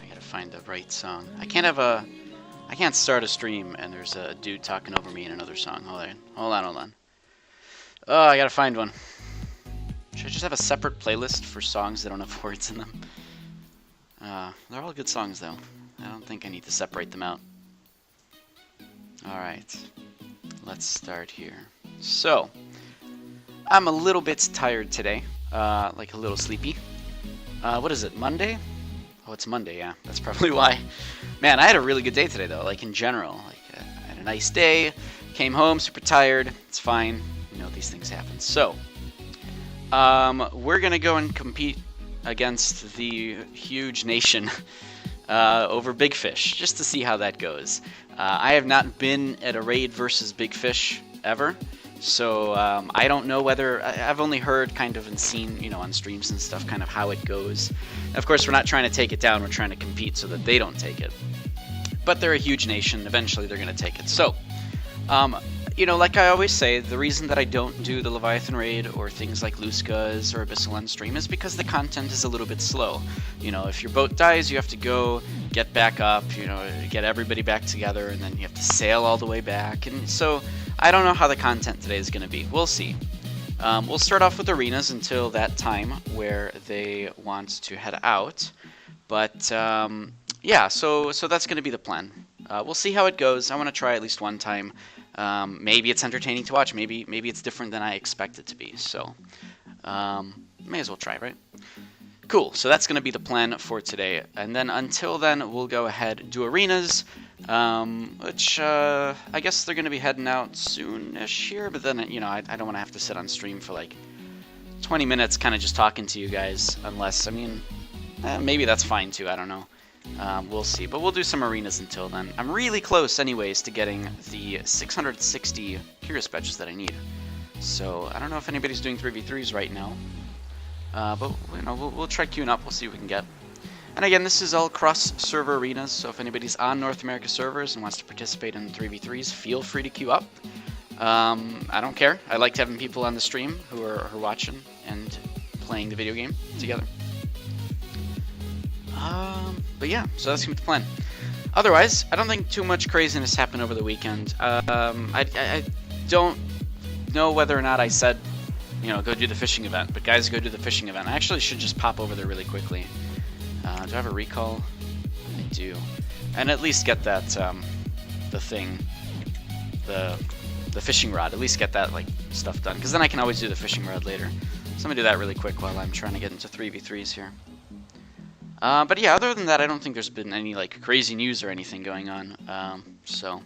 I gotta find the right song. I can't start a stream and there's a dude talking over me in another song. Hold on. Oh, I gotta find one. Should I just have a separate playlist for songs that don't have words in them? They're all good songs though. I don't think I need to separate them out. Alright, let's start here. So, I'm a little bit tired today, like a little sleepy. What is it, Monday? Oh, it's Monday, yeah, that's probably why. Man, I had a really good day today though, like in general. Like, I had a nice day, came home super tired, it's fine, you know, these things happen. So, we're gonna go and compete against the huge nation over Big Fish, just to see how that goes. I have not been at a raid versus Big Fish ever, so I don't know whether... I've only heard kind of and seen, you know, on streams and stuff, kind of how it goes. Of course, we're not trying to take it down, we're trying to compete so that they don't take it. But they're a huge nation, eventually they're going to take it. So, you know, like I always say, the reason that I don't do the Leviathan raid or things like Luskas or Abyssal on stream is because the content is a little bit slow. You know, if your boat dies, you have to go get back up, you know, get everybody back together, and then you have to sail all the way back. And so I don't know how the content today is going to be. We'll see. We'll start off with arenas until that time where they want to head out. But yeah, so that's going to be the plan. We'll see how it goes. I want to try at least one time. Maybe it's entertaining to watch. Maybe it's different than I expect it to be. So may as well try, right? Cool. So that's going to be the plan for today. And then until then, we'll go ahead do arenas, which I guess they're going to be heading out soon-ish here. But then, you know, I don't want to have to sit on stream for like 20 minutes kind of just talking to you guys. Unless, I mean, maybe that's fine too. I don't know. We'll see, but we'll do some arenas until then. I'm really close anyways to getting the 660 Curious Badges that I need. So I don't know if anybody's doing 3v3s right now. But you know, we'll try queuing up, we'll see what we can get. And again, this is all cross-server arenas, so if anybody's on North America servers and wants to participate in 3v3s, feel free to queue up. I don't care. I like having people on the stream who are watching and playing the video game together. But yeah, so that's gonna be the plan. Otherwise, I don't think too much craziness happened over the weekend. I don't know whether or not I said, you know, go do the fishing event, but guys, go do the fishing event. I actually should just pop over there really quickly. Do I have a recall? I do. And at least get that, the thing, the fishing rod, at least get that, like, stuff done, because then I can always do the fishing rod later. So I'm gonna do that really quick while I'm trying to get into 3v3s here. But yeah, other than that, I don't think there's been any like crazy news or anything going on. So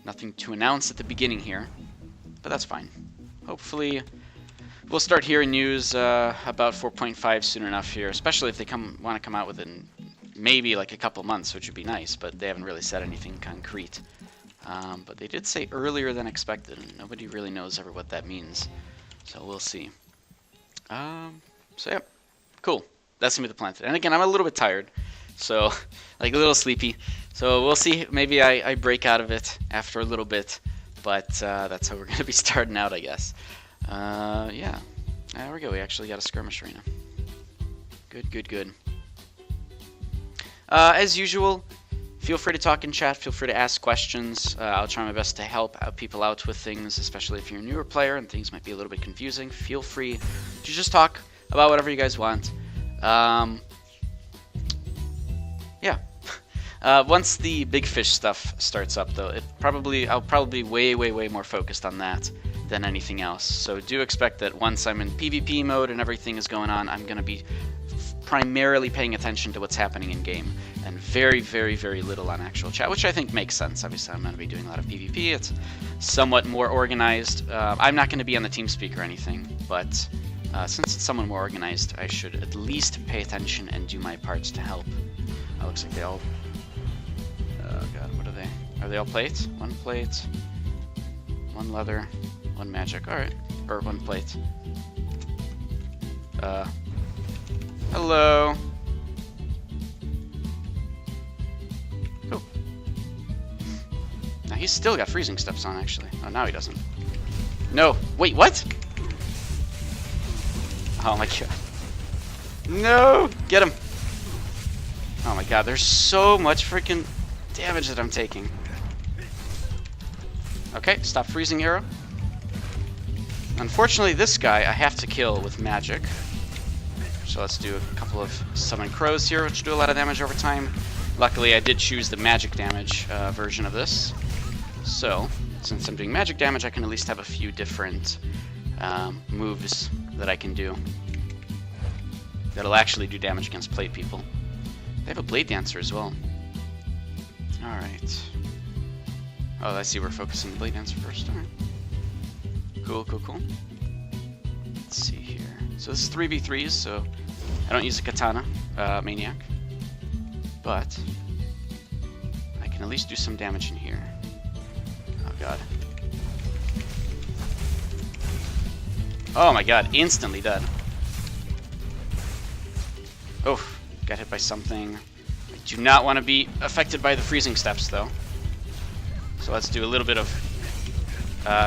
nothing to announce at the beginning here, but that's fine. Hopefully, we'll start hearing news about 4.5 soon enough here, especially if they want to come out within maybe like a couple months, which would be nice. But they haven't really said anything concrete. But they did say earlier than expected, and nobody really knows ever what that means. So we'll see. So yeah, cool. That's gonna be the plan today. And again, I'm a little bit tired, so like a little sleepy. So we'll see. Maybe I break out of it after a little bit, but that's how we're gonna be starting out, I guess. Yeah, there we go. We actually got a skirmish arena. Good. As usual, feel free to talk in chat. Feel free to ask questions. I'll try my best to help out people out with things, especially if you're a newer player and things might be a little bit confusing. Feel free to just talk about whatever you guys want. Yeah. Once the Big Fish stuff starts up, though, I'll probably be way more focused on that than anything else. So do expect that once I'm in PvP mode and everything is going on, I'm going to be primarily paying attention to what's happening in game, and very little on actual chat, which I think makes sense. Obviously, I'm going to be doing a lot of PvP. It's somewhat more organized. I'm not going to be on the TeamSpeak or anything, but since it's somewhat more organized, I should at least pay attention and do my parts to help. Oh, looks like they all... Oh god, what are they? Are they all plates? One plate, one leather, one magic. Alright. Or one plate. Hello. Cool. Now he's still got freezing steps on, actually. Oh, now he doesn't. No. Wait, what? Oh my god. No! Get him! Oh my god, there's so much freaking damage that I'm taking. Okay, stop freezing arrow. Unfortunately, this guy I have to kill with magic. So let's do a couple of summon crows here, which do a lot of damage over time. Luckily, I did choose the magic damage version of this. So, since I'm doing magic damage, I can at least have a few different moves that I can do that'll actually do damage against plate people. They have a blade dancer as well. Alright. Oh, I see we're focusing the blade dancer first. Alright. Cool, cool, cool. Let's see here. So this is 3v3s, so I don't use a katana maniac. But I can at least do some damage in here. Oh god. Oh my god, instantly dead. Oh, got hit by something. I do not want to be affected by the freezing steps though. So let's do a little bit of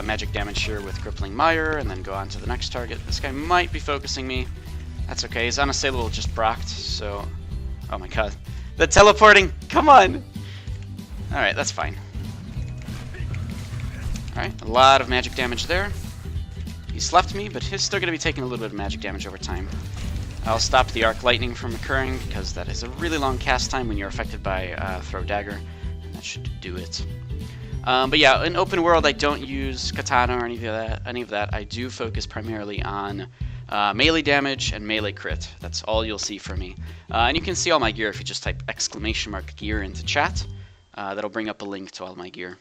magic damage here with Crippling Mire and then go on to the next target. This guy might be focusing me. That's okay, his unassailable just procced, so... Oh my god. The teleporting! Come on! Alright, that's fine. Alright, a lot of magic damage there. He slept me, but he's still going to be taking a little bit of magic damage over time. I'll stop the Arc Lightning from occurring, because that is a really long cast time when you're affected by Throw Dagger. And that should do it. But yeah, in open world, I don't use katana or any of that. I do focus primarily on melee damage and melee crit. That's all you'll see from me. And you can see all my gear if you just type !gear into chat. That'll bring up a link to all my gear.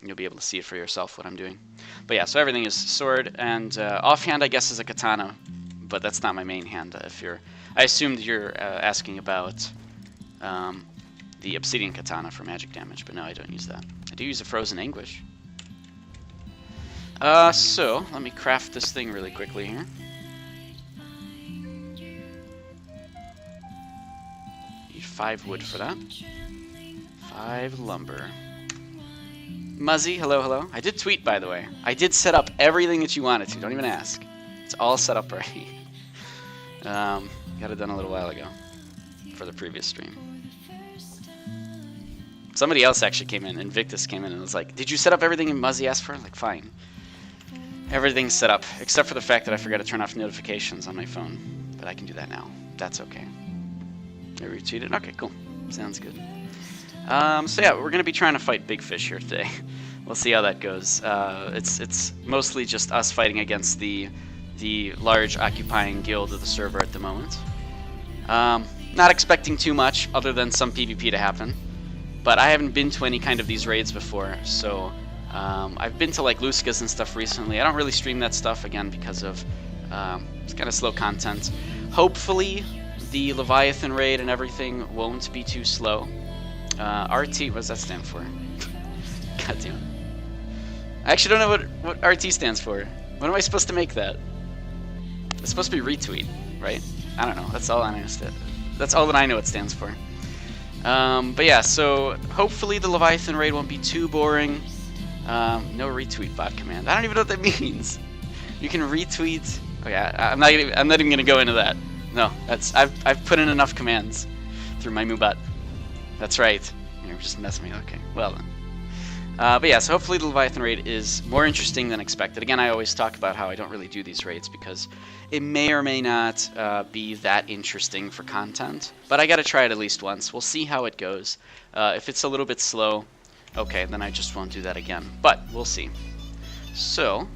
You'll be able to see it for yourself what I'm doing. But yeah, so everything is sword, and offhand I guess is a katana, but that's not my main hand. I assumed you're asking about the obsidian katana for magic damage, but no, I don't use that. I do use a frozen anguish. So let me craft this thing really quickly here. Need 5 wood for that. 5 lumber. Muzzy, hello, hello. I did tweet, by the way. I did set up everything that you wanted to. Don't even ask. It's all set up already. Got it done a little while ago for the previous stream. Somebody else actually came in, Invictus came in and was like, did you set up everything Muzzy asked for? I'm like, fine. Everything's set up, except for the fact that I forgot to turn off notifications on my phone. But I can do that now. That's okay. I retweeted. Okay, cool. Sounds good. So yeah, we're going to be trying to fight big fish here today. We'll see how that goes. It's mostly just us fighting against the large occupying guild of the server at the moment. Not expecting too much other than some PvP to happen. But I haven't been to any kind of these raids before, so I've been to like Luskas and stuff recently. I don't really stream that stuff again because of it's kind of slow content. Hopefully the Leviathan raid and everything won't be too slow. RT, what does that stand for? God damn it. I actually don't know what RT stands for. When am I supposed to make that? It's supposed to be retweet, right? I don't know. That's all I understand. That's all that I know it stands for. But yeah, so hopefully the Leviathan raid won't be too boring. No retweet bot command. I don't even know what that means. You can retweet. Okay, I'm not even gonna go into that. No, I've put in enough commands through my Moobot. That's right. You're just messing me. Okay, well then. But yeah, so hopefully the Leviathan raid is more interesting than expected. Again, I always talk about how I don't really do these raids because it may or may not be that interesting for content. But I gotta try it at least once. We'll see how it goes. If it's a little bit slow, okay, then I just won't do that again. But we'll see. So,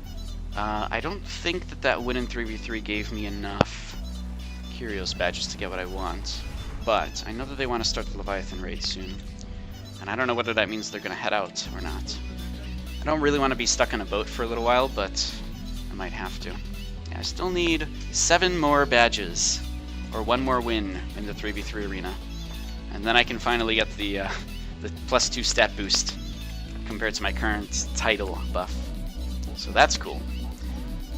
I don't think that win in 3v3 gave me enough Curios badges to get what I want. But I know that they want to start the Leviathan raid soon. And I don't know whether that means they're going to head out or not. I don't really want to be stuck on a boat for a little while, but I might have to. Yeah, I still need 7 more badges, or 1 more win in the 3v3 arena. And then I can finally get the +2 stat boost compared to my current title buff. So that's cool.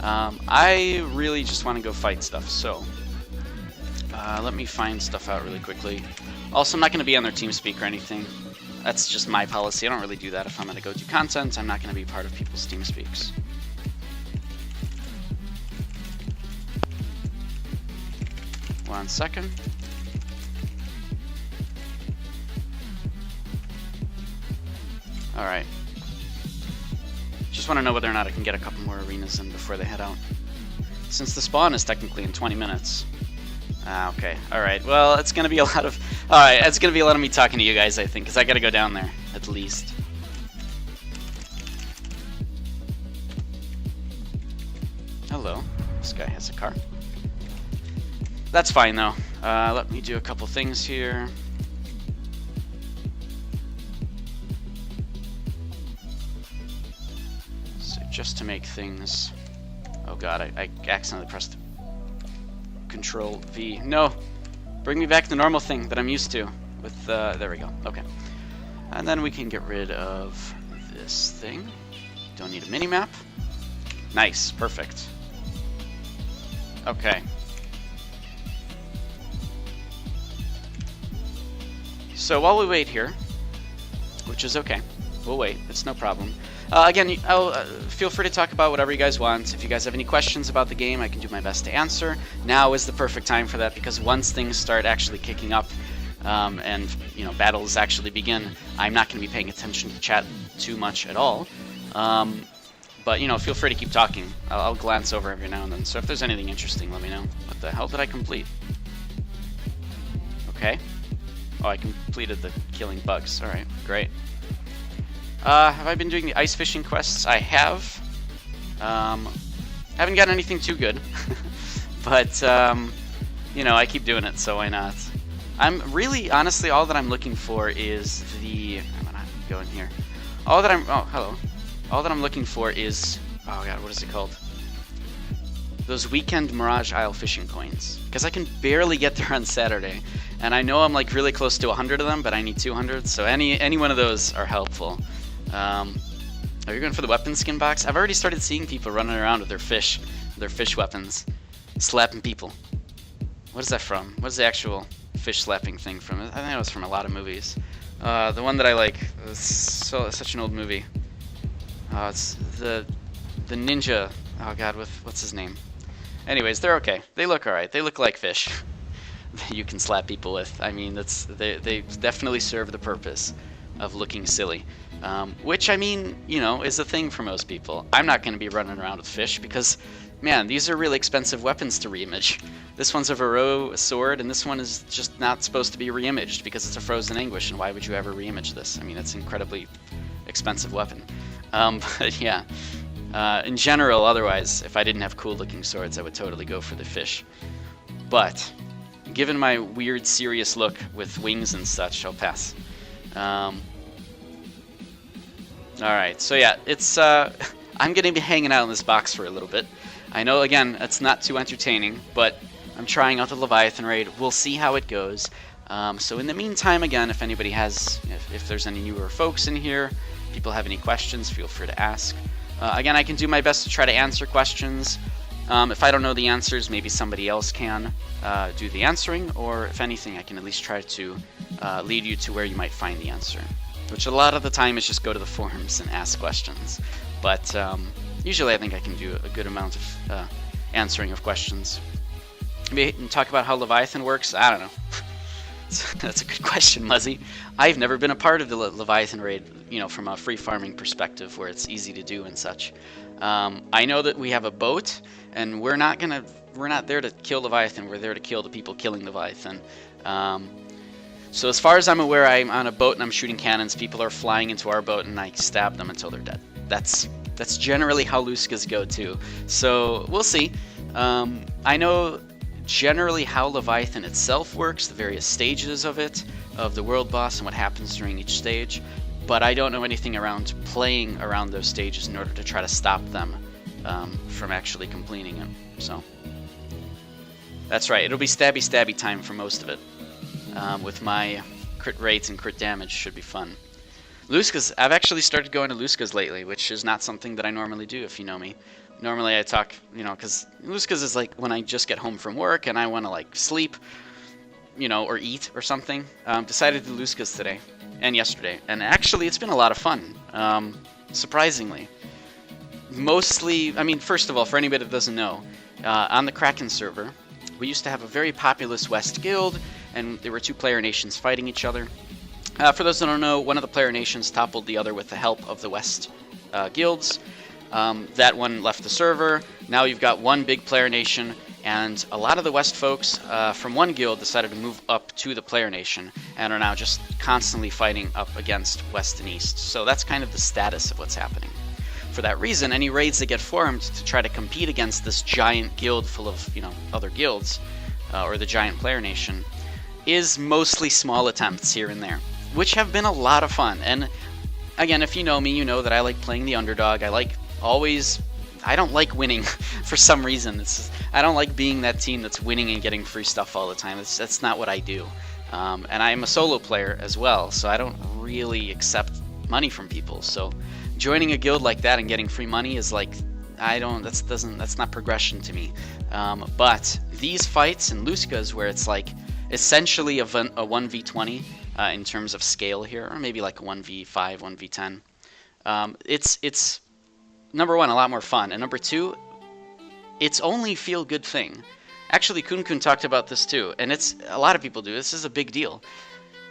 I really just want to go fight stuff, so let me find stuff out really quickly. Also, I'm not going to be on their TeamSpeak or anything. That's just my policy. I don't really do that. If I'm going to go do content, I'm not going to be part of people's TeamSpeaks. 1 second. Alright. Just want to know whether or not I can get a couple more arenas in before they head out. Since the spawn is technically in 20 minutes. Ah, okay. Alright, well, it's going to be a lot of... Alright, it's going to be a lot of me talking to you guys, I think, because I got to go down there, at least. Hello. This guy has a car. That's fine, though. Let me do a couple things here. So just to make things... Oh god, I accidentally pressed Control V. No! Bring me back to the normal thing that I'm used to. With, there we go. Okay. And then we can get rid of this thing. Don't need a mini-map. Nice. Perfect. Okay. So while we wait here, which is okay, we'll wait, it's no problem. Again, feel free to talk about whatever you guys want. If you guys have any questions about the game, I can do my best to answer. Now is the perfect time for that, because once things start actually kicking up and battles actually begin, I'm not going to be paying attention to chat too much at all. But feel free to keep talking. I'll glance over every now and then. So if there's anything interesting, let me know. What the hell did I complete? Okay. Oh, I completed the killing bugs. All right, great. Have I been doing the ice fishing quests? I have. Haven't got anything too good, but I keep doing it, so why not? I'm really, honestly, all that I'm looking for is the. I'm gonna go in here. All that I'm looking for is. Oh god, what is it called? Those weekend Mirage Isle fishing coins, because I can barely get there on Saturday, and I know I'm like really close to 100 of them, but I need 200. So any one of those are helpful. Are you going for the weapon skin box? I've already started seeing people running around with their fish weapons, slapping people. What is that from? What is the actual fish slapping thing from? I think it was from a lot of movies. The one that I like, such an old movie. It's the ninja. Oh god, what's his name? Anyways, they're okay. They look alright. They look like fish that you can slap people with. I mean, they definitely serve the purpose of looking silly. Which, I mean, is a thing for most people. I'm not going to be running around with fish because, man, these are really expensive weapons to reimage. This one's a Varro sword, and this one is just not supposed to be reimaged because it's a frozen anguish, and why would you ever reimage this? I mean, it's an incredibly expensive weapon. But yeah, in general, otherwise, if I didn't have cool-looking swords, I would totally go for the fish. But, given my weird, serious look with wings and such, I'll pass. Alright, so yeah, it's, I'm gonna be hanging out in this box for a little bit. I know, again, it's not too entertaining, but I'm trying out the Leviathan raid. We'll see how it goes. So in the meantime, again, if anybody has, if there's any newer folks in here, people have any questions, feel free to ask. Again, I can do my best to try to answer questions. If I don't know the answers, maybe somebody else can do the answering, or if anything, I can at least try to lead you to where you might find the answer. Which a lot of the time is just go to the forums and ask questions. But usually I think I can do a good amount of answering of questions. Maybe talk about how Leviathan works? I don't know. That's a good question, Muzzy. I've never been a part of the Leviathan raid, from a free farming perspective where it's easy to do and such. I know that we have a boat, and we're not there to kill Leviathan, we're there to kill the people killing Leviathan. So as far as I'm aware, I'm on a boat and I'm shooting cannons. People are flying into our boat and I stab them until they're dead. That's generally how Luskas go too. So we'll see. I know generally how Leviathan itself works, the various stages of it, of the world boss and what happens during each stage, but I don't know anything around playing around those stages in order to try to stop them from actually completing it. So that's right, it'll be stabby time for most of it. With my crit rates and crit damage, should be fun. Luskas, I've actually started going to Luskas lately, which is not something that I normally do, if you know me. Normally I talk, because Luskas is like when I just get home from work and I want to like sleep, or eat or something. Decided to do Luskas today and yesterday, and actually it's been a lot of fun, surprisingly. Mostly, I mean, first of all, for anybody that doesn't know, on the Kraken server, we used to have a very populous West guild, and there were two player nations fighting each other. For those that don't know, one of the player nations toppled the other with the help of the West guilds. That one left the server. Now you've got one big player nation, and a lot of the West folks from one guild decided to move up to the player nation and are now just constantly fighting up against West and East. So that's kind of the status of what's happening. For that reason, any raids that get formed to try to compete against this giant guild full of, other guilds, or the giant player nation, is mostly small attempts here and there, which have been a lot of fun. And again, if you know me, you know that I like playing the underdog. I don't like winning for some reason. I don't like being that team that's winning and getting free stuff all the time. That's not what I do. And I'm a solo player as well, so I don't really accept money from people. So joining a guild like that and getting free money is like, that's not progression to me. But these fights in Luskas, where it's like essentially a 1v20 in terms of scale here, or maybe like a 1v5, 1v10, it's number one, a lot more fun, and number two, it's only feel-good thing. Actually, Kun Kun talked about this too, and a lot of people do. This is a big deal.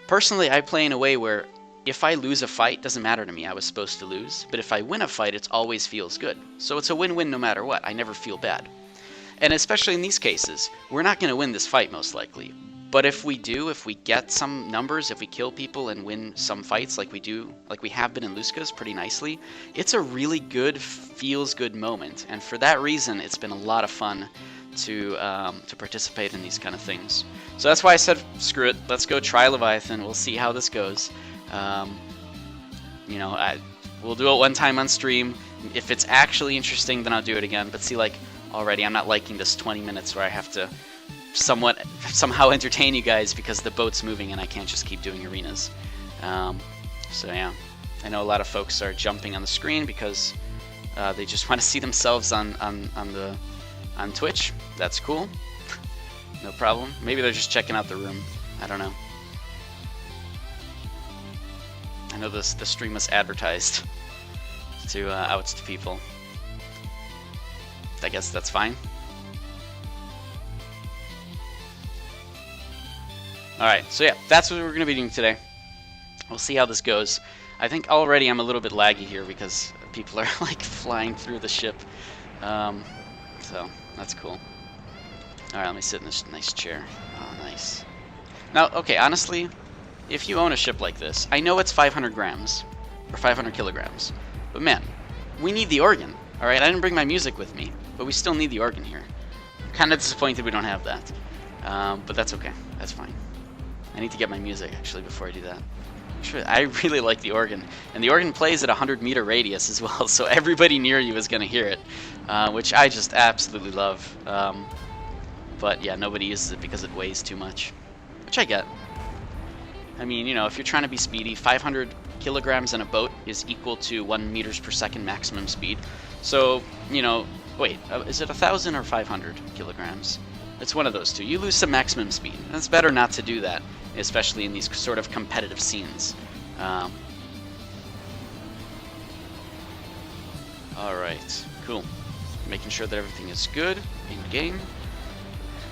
Personally, I play in a way where if I lose a fight, doesn't matter to me. I was supposed to lose, but if I win a fight, it always feels good. So it's a win-win no matter what. I never feel bad. And especially in these cases, we're not going to win this fight most likely. But if we do, if we get some numbers, if we kill people and win some fights like we have been in Luskas pretty nicely, it's a really good, feels good moment. And for that reason, it's been a lot of fun to participate in these kind of things. So that's why I said, screw it, let's go try Leviathan. We'll see how this goes. We'll do it one time on stream. If it's actually interesting, then I'll do it again. But see, already I'm not liking this 20 minutes where I have to somehow entertain you guys because the boat's moving and I can't just keep doing arenas. So yeah, I know a lot of folks are jumping on the screen because they just want to see themselves on Twitch. That's cool. No problem. Maybe they're just checking out the room. I don't know. I know the stream was advertised out to people. I guess that's fine. Alright, so yeah, that's what we're going to be doing today. We'll see how this goes. I think already I'm a little bit laggy here because people are flying through the ship. So that's cool. Alright, let me sit in this nice chair. Oh, nice. Now, okay, honestly, if you own a ship like this, I know it's 500 grams, or 500 kilograms, but man, we need the organ, alright? I didn't bring my music with me, but we still need the organ here. I'm kind of disappointed we don't have that, but that's okay, that's fine. I need to get my music, actually, before I do that. I really like the organ, and the organ plays at a 100-meter radius as well, so everybody near you is going to hear it, which I just absolutely love. But yeah, nobody uses it because it weighs too much, which I get. I mean, if you're trying to be speedy, 500 kilograms in a boat is equal to 1 meters per second maximum speed. So, wait, is it 1,000 or 500 kilograms? It's one of those two. You lose some maximum speed. And it's better not to do that, especially in these sort of competitive scenes. Alright, cool. Making sure that everything is good in game.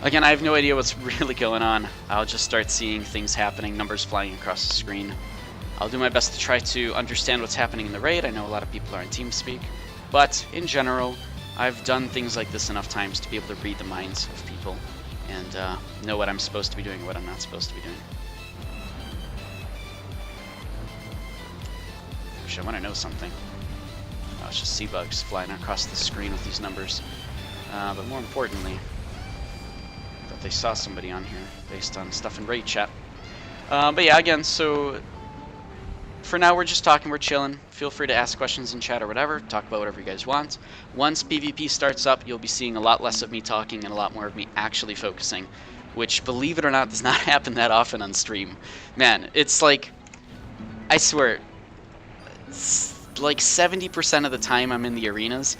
Again, I have no idea what's really going on. I'll just start seeing things happening, numbers flying across the screen. I'll do my best to try to understand what's happening in the raid. I know a lot of people are in TeamSpeak, but in general, I've done things like this enough times to be able to read the minds of people and know what I'm supposed to be doing and what I'm not supposed to be doing. Actually, I want to know something. Oh, it's just sea bugs flying across the screen with these numbers. But more importantly, they saw somebody on here based on stuff in raid chat. But yeah, again, so for now we're just talking, we're chilling. Feel free to ask questions in chat or whatever, talk about whatever you guys want. Once PvP starts up, you'll be seeing a lot less of me talking and a lot more of me actually focusing, which, believe it or not, does not happen that often on stream. Man, it's like, I swear, like 70% of the time I'm in the arenas,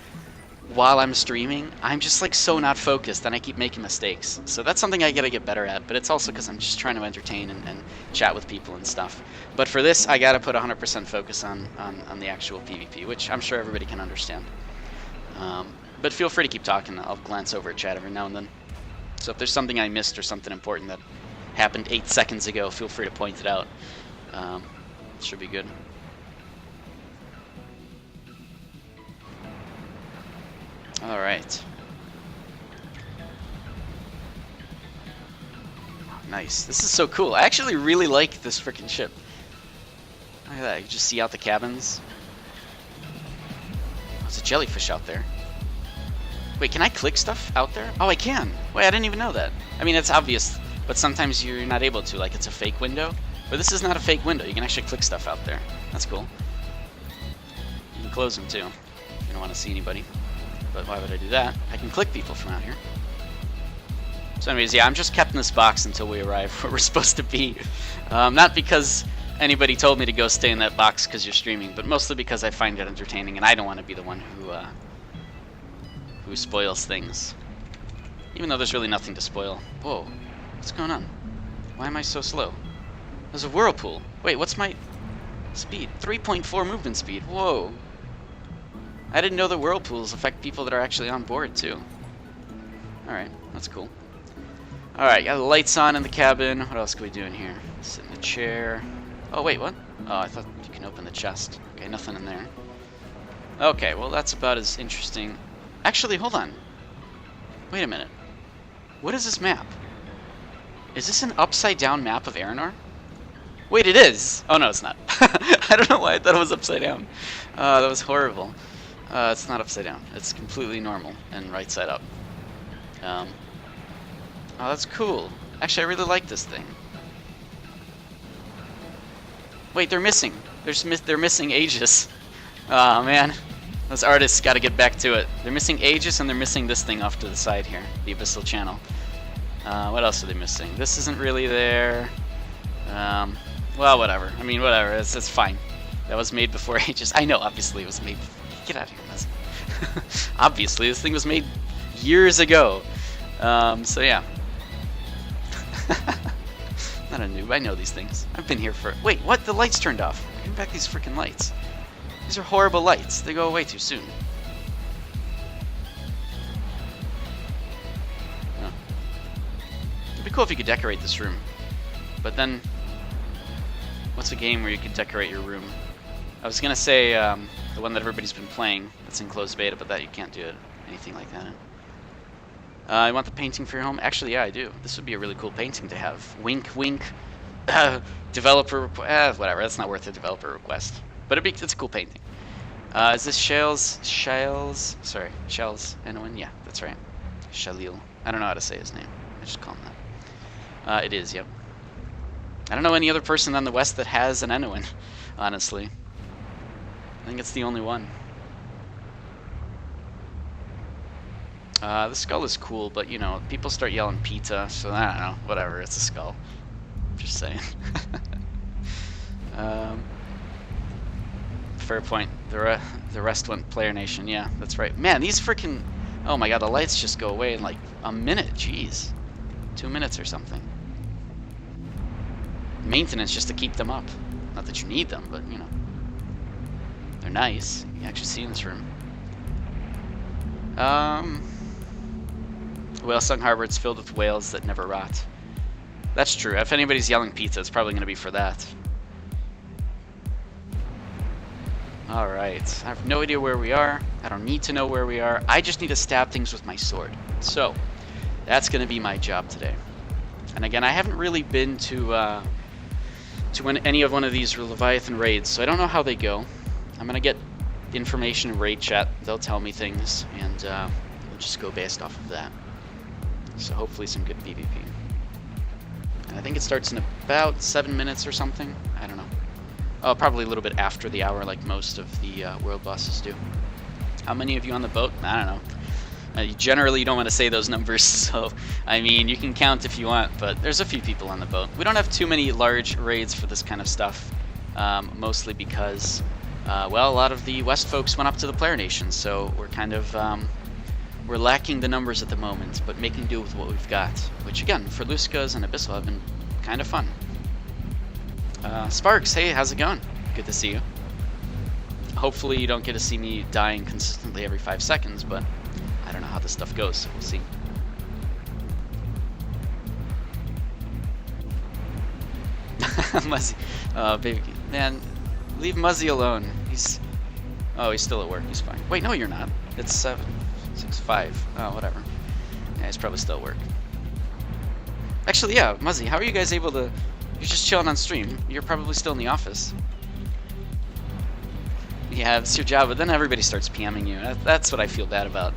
while I'm streaming, I'm just so not focused and I keep making mistakes. So that's something I gotta get better at, but it's also because I'm just trying to entertain and chat with people and stuff. But for this, I gotta put 100% focus on the actual PvP, which I'm sure everybody can understand. But feel free to keep talking. I'll glance over at chat every now and then. So if there's something I missed or something important that happened 8 seconds ago, feel free to point it out. Should be good. All right. Nice. This is so cool. I actually really like this freaking ship. Look at that. You just see out the cabins. Oh, there's a jellyfish out there. Wait, can I click stuff out there? Oh, I can. Wait, I didn't even know that. I mean, it's obvious, but sometimes you're not able to. Like, it's a fake window. But this is not a fake window. You can actually click stuff out there. That's cool. You can close them, too, if you don't want to see anybody. But why would I do that? I can click people from out here. So anyways, yeah, I'm just kept in this box until we arrive where we're supposed to be. Not because anybody told me to go stay in that box because you're streaming, but mostly because I find it entertaining, and I don't want to be the one who spoils things. Even though there's really nothing to spoil. Whoa, what's going on? Why am I so slow? There's a whirlpool. Wait, what's my speed? 3.4 movement speed. Whoa. I didn't know the whirlpools affect people that are actually on board, too. Alright, that's cool. Alright, got the lights on in the cabin. What else can we do in here? Sit in the chair. Oh, wait, what? Oh, I thought you can open the chest. Okay, nothing in there. Okay, well, that's about as interesting. Actually, hold on. Wait a minute. What is this map? Is this an upside-down map of Aranor? Wait, it is! Oh, no, it's not. I don't know why I thought it was upside down. That was horrible. It's not upside down. It's completely normal and right side up. Oh, that's cool. Actually, I really like this thing. Wait, they're missing. They're missing Aegis. Oh, man. Those artists got to get back to it. They're missing Aegis, and they're missing this thing off to the side here, the Abyssal Channel. What else are they missing? This isn't really there. Well, whatever. I mean, whatever. It's fine. That was made before Aegis. I know, obviously, it was made... Get out of here, Leslie. Obviously, this thing was made years ago. So, yeah. Not a noob. I know these things. I've been here for... Wait, what? The lights turned off. Give me back these freaking lights. These are horrible lights. They go away too soon. Oh. It'd be cool if you could decorate this room. But then... What's a game where you could decorate your room? I was gonna say the one that everybody's been playing. That's in closed beta, but that you can't do it. Anything like that. You want the painting for your home? Actually, yeah, I do. This would be a really cool painting to have. Wink, wink. Developer whatever. That's not worth a developer request. But it's a cool painting. Is this Shales? Sorry, Shales Enowin? Yeah, that's right. Shalil. I don't know how to say his name. I just call him that. It is, yep. I don't know any other person on the West that has an Enowin, honestly. I think it's the only one. The skull is cool, but, you know, people start yelling pizza, so I don't know. Whatever, it's a skull. Just saying. Fair point. The rest went Player Nation. Yeah, that's right. Man, these freaking... Oh my god, the lights just go away in like a minute. Jeez. 2 minutes or something. Maintenance just to keep them up. Not that you need them, but, you know. They're nice. You can actually see in this room. Whalesong Harbor, it's filled with whales that never rot. That's true. If anybody's yelling pizza, it's probably going to be for that. Alright. I have no idea where we are. I don't need to know where we are. I just need to stab things with my sword. So, that's going to be my job today. And again, I haven't really been to any of one of these Leviathan raids, so I don't know how they go. I'm going to get information in raid chat. They'll tell me things, and we'll just go based off of that. So hopefully some good PvP. And I think it starts in about 7 minutes or something. I don't know. Oh, probably a little bit after the hour, like most of the world bosses do. How many of you on the boat? I don't know. You generally don't want to say those numbers, so, I mean, you can count if you want, but there's a few people on the boat. We don't have too many large raids for this kind of stuff, mostly because, well, a lot of the West folks went up to the Player Nation, so we're kind of, we're lacking the numbers at the moment, but making do with what we've got, which, again, for Luskas and Abyssal have been kind of fun. Sparks, hey, how's it going? Good to see you. Hopefully you don't get to see me dying consistently every 5 seconds, but I don't know how this stuff goes, so we'll see. Muzzy. Baby, man, leave Muzzy alone. He's still at work. He's fine. Wait, no, you're not. It's 7:65. Oh, whatever. Yeah, he's probably still at work. Actually, yeah, Muzzy, how are you guys able to... You're just chilling on stream. You're probably still in the office. Yeah, it's your job, but then everybody starts PMing you. That's what I feel bad about.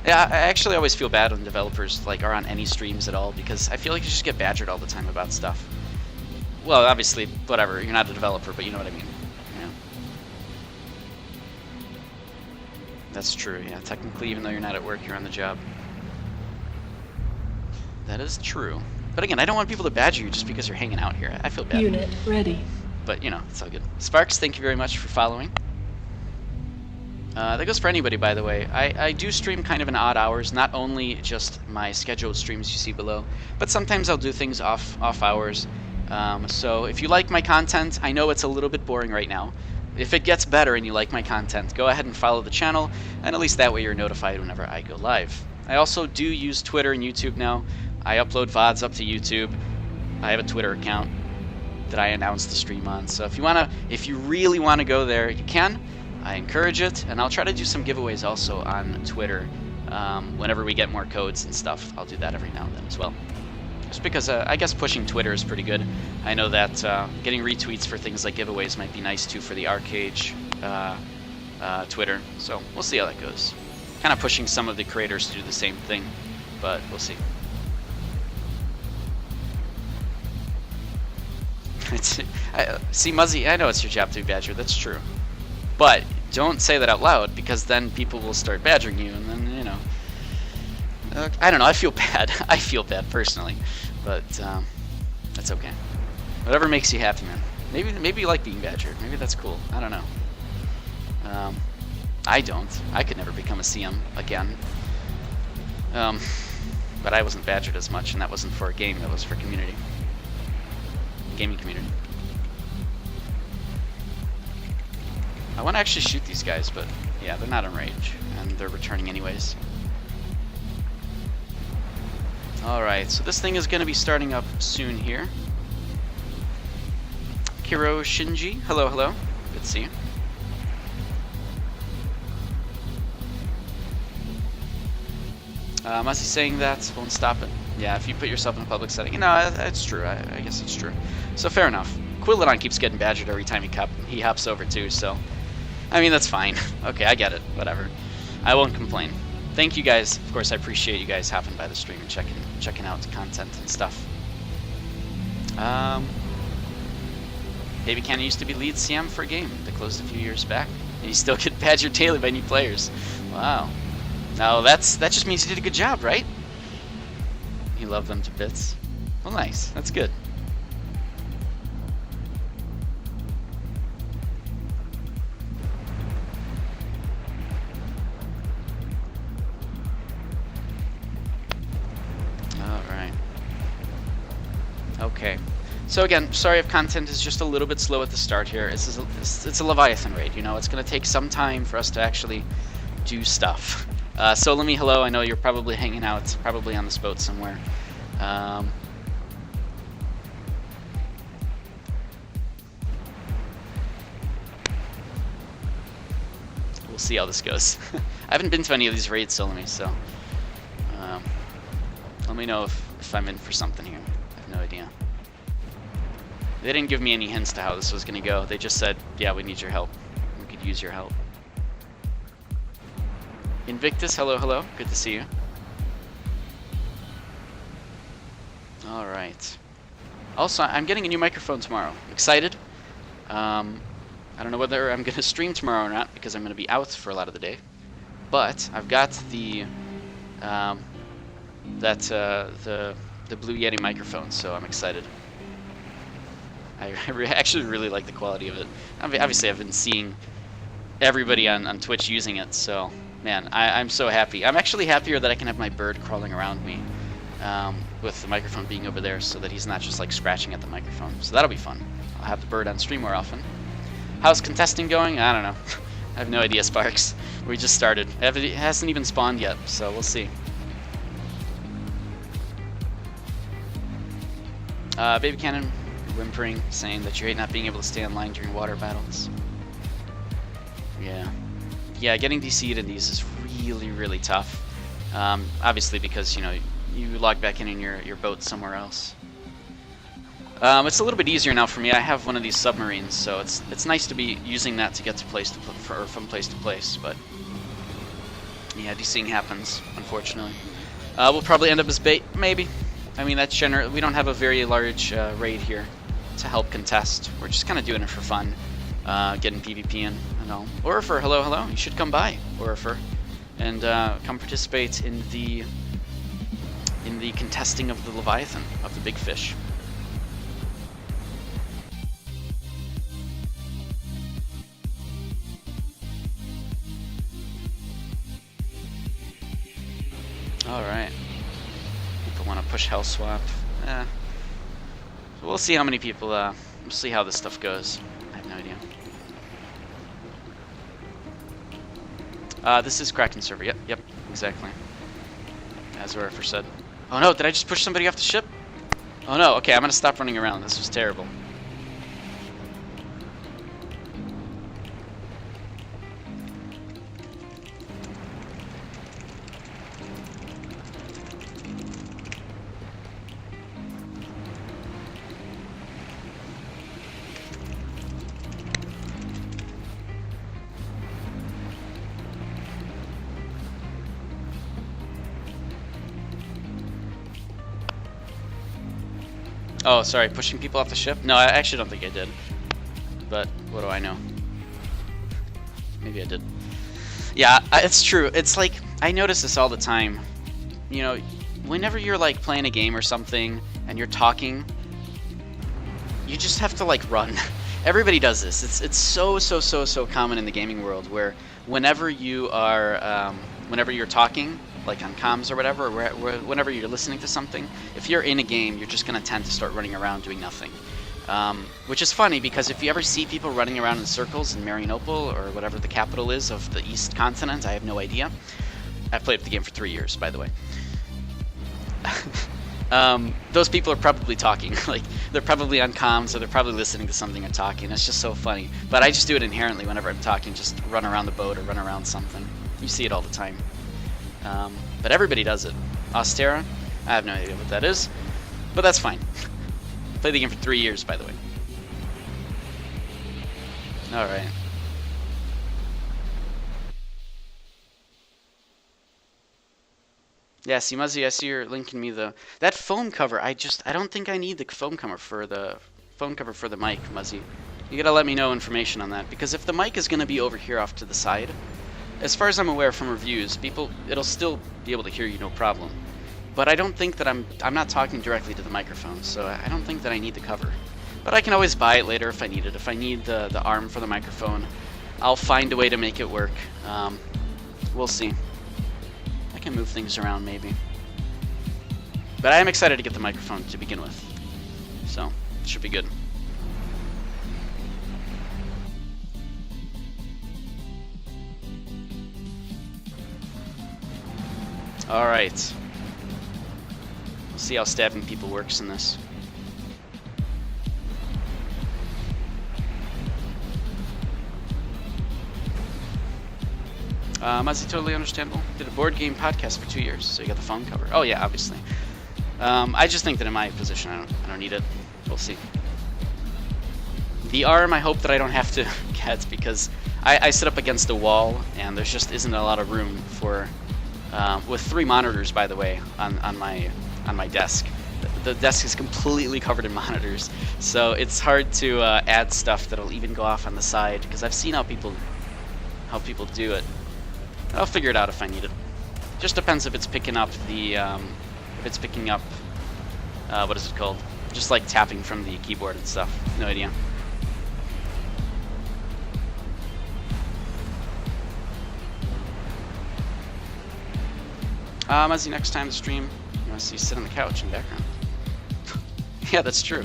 Yeah, I actually always feel bad when developers like are on any streams at all, because I feel like you just get badgered all the time about stuff. Well, obviously, whatever, you're not a developer, but you know what I mean. Yeah. That's true, yeah. Technically, even though you're not at work, you're on the job. That is true. But again, I don't want people to badger you just because you're hanging out here. I feel bad. Unit ready. But, you know, it's all good. Sparks, thank you very much for following. That goes for anybody, by the way. I do stream kind of in odd hours, not only just my scheduled streams you see below, but sometimes I'll do things off hours. So if you like my content, I know it's a little bit boring right now. If it gets better and you like my content, go ahead and follow the channel, and at least that way you're notified whenever I go live. I also do use Twitter and YouTube now. I upload VODs up to YouTube. I have a Twitter account that I announce the stream on. So if you really want to go there, you can. I encourage it, and I'll try to do some giveaways also on Twitter. Whenever we get more codes and stuff, I'll do that every now and then as well. Just because I guess pushing Twitter is pretty good. I know that getting retweets for things like giveaways might be nice too for the Arcade Twitter. So we'll see how that goes. Kind of pushing some of the creators to do the same thing, but we'll see. See, Muzzy, I know it's your job to be badgered. That's true. But don't say that out loud, because then people will start badgering you, and then, you know. I don't know, I feel bad. I feel bad personally, but that's okay. Whatever makes you happy, man. Maybe you like being badgered. Maybe that's cool. I don't know. I don't. I could never become a CM again. But I wasn't badgered as much, and that wasn't for a game. That was for community. Gaming community. I want to actually shoot these guys, but yeah, they're not in range, and they're returning anyways. Alright, so this thing is going to be starting up soon here. Kiro Shinji, hello, hello. Good to see you. Must he saying that won't stop it? Yeah, if you put yourself in a public setting. No, that's true. I guess it's true. So fair enough. Quilladon keeps getting badgered every time he hops over too, so... I mean, that's fine. Okay, I get it. Whatever. I won't complain. Thank you guys. Of course, I appreciate you guys hopping by the stream and checking out the content and stuff. Baby Cannon used to be lead CM for a game that closed a few years back. And you still get badgered daily by new players. Wow. Now, that just means you did a good job, right? You love them to bits. Well, nice. That's good. Alright. Okay. So again, sorry if content is just a little bit slow at the start here. It's a Leviathan raid, you know. It's going to take some time for us to actually do stuff. Solomie, hello. I know you're probably hanging out, probably on this boat somewhere. We'll see how this goes. I haven't been to any of these raids, Solomie, so let me know if I'm in for something here. I have no idea. They didn't give me any hints to how this was going to go. They just said, yeah, we need your help. We could use your help. Invictus, hello, hello. Good to see you. Alright. Also, I'm getting a new microphone tomorrow. Excited. I don't know whether I'm going to stream tomorrow or not, because I'm going to be out for a lot of the day. But I've got the Blue Yeti microphone, so I'm excited. I actually really like the quality of it. Obviously, I've been seeing everybody on Twitch using it, so man, I'm so happy. I'm actually happier that I can have my bird crawling around me with the microphone being over there, so that he's not just like scratching at the microphone. So that'll be fun. I'll have the bird on stream more often. How's contesting going? I don't know. I have no idea, Sparks. We just started. It hasn't even spawned yet, so we'll see. Baby Cannon, whimpering, saying that you hate not being able to stay in line during water battles. Yeah, getting DC'd in these is really tough. Obviously because, you know, you log back in your boat somewhere else. It's a little bit easier now for me. I have one of these submarines, so it's nice to be using that to get to from place to place. But yeah, DCing happens, unfortunately. We'll probably end up as bait, maybe. I mean, that's general. We don't have a very large raid here to help contest. We're just kind of doing it for fun, getting PvP in and all. Orifer, hello, you should come by, Orifer, and come participate in the contesting of the Leviathan, of the big fish. Alright. People want to push Hell Swap. So we'll see how many people, we'll see how this stuff goes. I have no idea. This is Kraken server. Yep, exactly. As Orifer said. Oh no, did I just push somebody off the ship? Oh no, okay, I'm gonna stop running around. This was terrible. Oh, sorry, pushing people off the ship? No, I actually don't think I did. But what do I know? Maybe I did. Yeah, it's true. It's like, I notice this all the time. You know, whenever you're like playing a game or something and you're talking, you just have to like run. Everybody does this. It's so common in the gaming world where whenever you are, whenever you're talking, like on comms or whatever, or whenever you're listening to something, if you're in a game, you're just going to tend to start running around doing nothing. Which is funny, because if you ever see people running around in circles in Mariupol, or whatever the capital is of the East continent, I have no idea. I've played the game for 3 years, by the way. Those people are probably talking. Like, they're probably on comms, or they're probably listening to something or talking. It's just so funny. But I just do it inherently whenever I'm talking, just run around the boat or run around something. You see it all the time. But everybody does it. Austera, I have no idea what that is, but that's fine. Played the game for 3 years, by the way. Alright. Yeah, see, Muzzy, I see you're linking me that foam cover. I don't think I need the foam cover for the mic, Muzzy. You gotta let me know information on that, because if the mic is gonna be over here off to the side, as far as I'm aware from reviews, it'll still be able to hear you no problem. But I don't think that I'm not talking directly to the microphone, so I don't think that I need the cover. But I can always buy it later if I need it. If I need the arm for the microphone, I'll find a way to make it work. We'll see. I can move things around maybe. But I am excited to get the microphone to begin with. So, it should be good. Alright. We'll see how stabbing people works in this. Muzzy, totally understandable. Did a board game podcast for 2 years, so you got the phone cover. Oh yeah, obviously. I just think that in my position, I don't need it. We'll see. The arm, I hope that I don't have to get, because I sit up against a wall, and there just isn't a lot of room for... with 3 monitors, by the way, on my desk. The desk is completely covered in monitors, so it's hard to add stuff that'll even go off on the side, because I've seen how people do it. I'll figure it out if I need it. Just depends if it's picking up what is it called? Just like tapping from the keyboard and stuff. No idea. Muzzy, next time the stream, you want to see sit on the couch in the background. Yeah, that's true.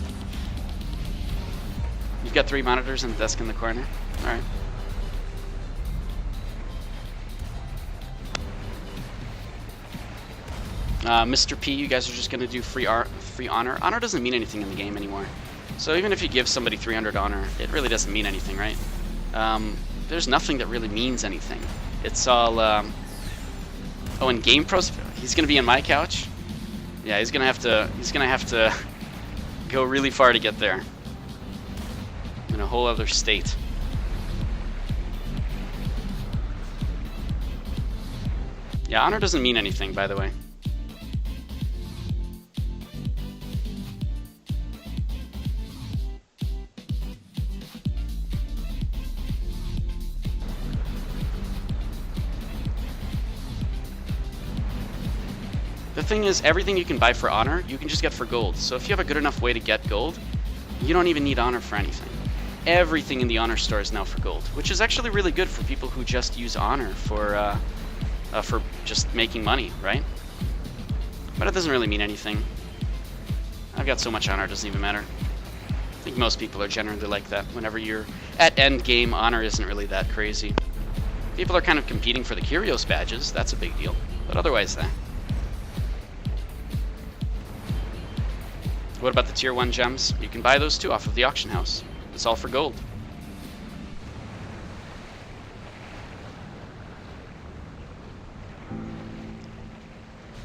You've got 3 monitors and a desk in the corner. All right. Mr. P, you guys are just gonna do free honor. Honor doesn't mean anything in the game anymore. So even if you give somebody 300 honor, it really doesn't mean anything, right? There's nothing that really means anything. It's all, oh, and Game Pros, he's gonna be on my couch? Yeah, he's gonna have to go really far to get there. In a whole other state. Yeah, honor doesn't mean anything, by the way. The thing is, everything you can buy for honor, you can just get for gold. So if you have a good enough way to get gold, you don't even need honor for anything. Everything in the honor store is now for gold, which is actually really good for people who just use honor for just making money, right? But it doesn't really mean anything. I've got so much honor, it doesn't even matter. I think most people are generally like that. Whenever you're at end game, honor isn't really that crazy. People are kind of competing for the Kyrios badges, that's a big deal. But otherwise, What about the tier 1 gems? You can buy those too off of the auction house. It's all for gold.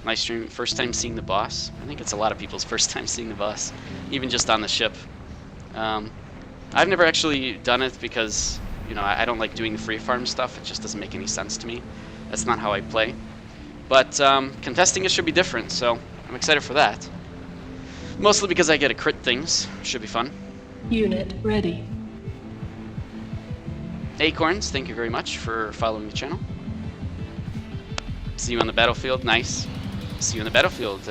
Nice stream. First time seeing the boss. I think it's a lot of people's first time seeing the boss, even just on the ship. I've never actually done it because, you know, I don't like doing the free farm stuff. It just doesn't make any sense to me. That's not how I play. But contesting it should be different, so I'm excited for that. Mostly because I get to crit things. Should be fun. Unit ready. Acorns, thank you very much for following the channel. See you on the battlefield. Nice. See you on the battlefield.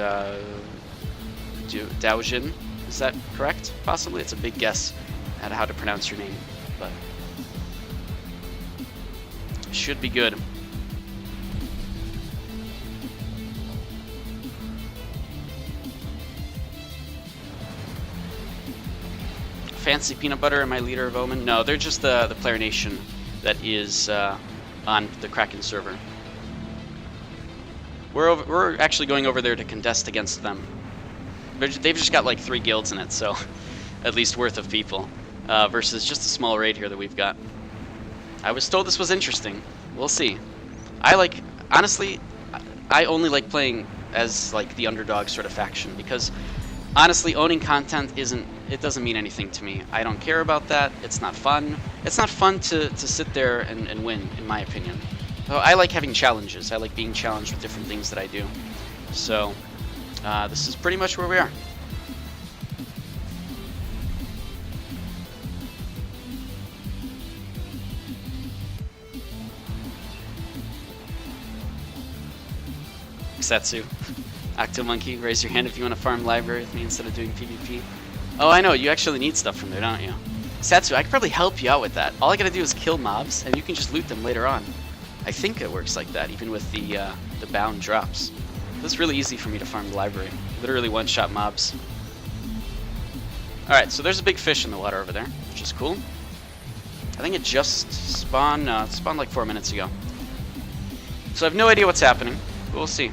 Daojin, is that correct? Possibly. It's a big guess at how to pronounce your name, but should be good. Fancy Peanut Butter and my leader of Omen? No, they're just the player nation that is on the Kraken server. We're actually going over there to contest against them. They've just got like 3 guilds in it, so at least worth of people, versus just a small raid here that we've got. I was told this was interesting. We'll see. Honestly, I only like playing as like the underdog sort of faction because honestly, owning content doesn't mean anything to me. I don't care about that. It's not fun. It's not fun to sit there and win, in my opinion. So I like having challenges. I like being challenged with different things that I do. So this is pretty much where we are. Setsu. Octomonkey, raise your hand if you want to farm library with me instead of doing PvP. Oh, I know, you actually need stuff from there, don't you? Satsu, I could probably help you out with that. All I gotta do is kill mobs, and you can just loot them later on. I think it works like that, even with the bound drops. It's really easy for me to farm the library. Literally one-shot mobs. Alright, so there's a big fish in the water over there, which is cool. I think it just spawned, it spawned like 4 minutes ago. So I have no idea what's happening, but we'll see.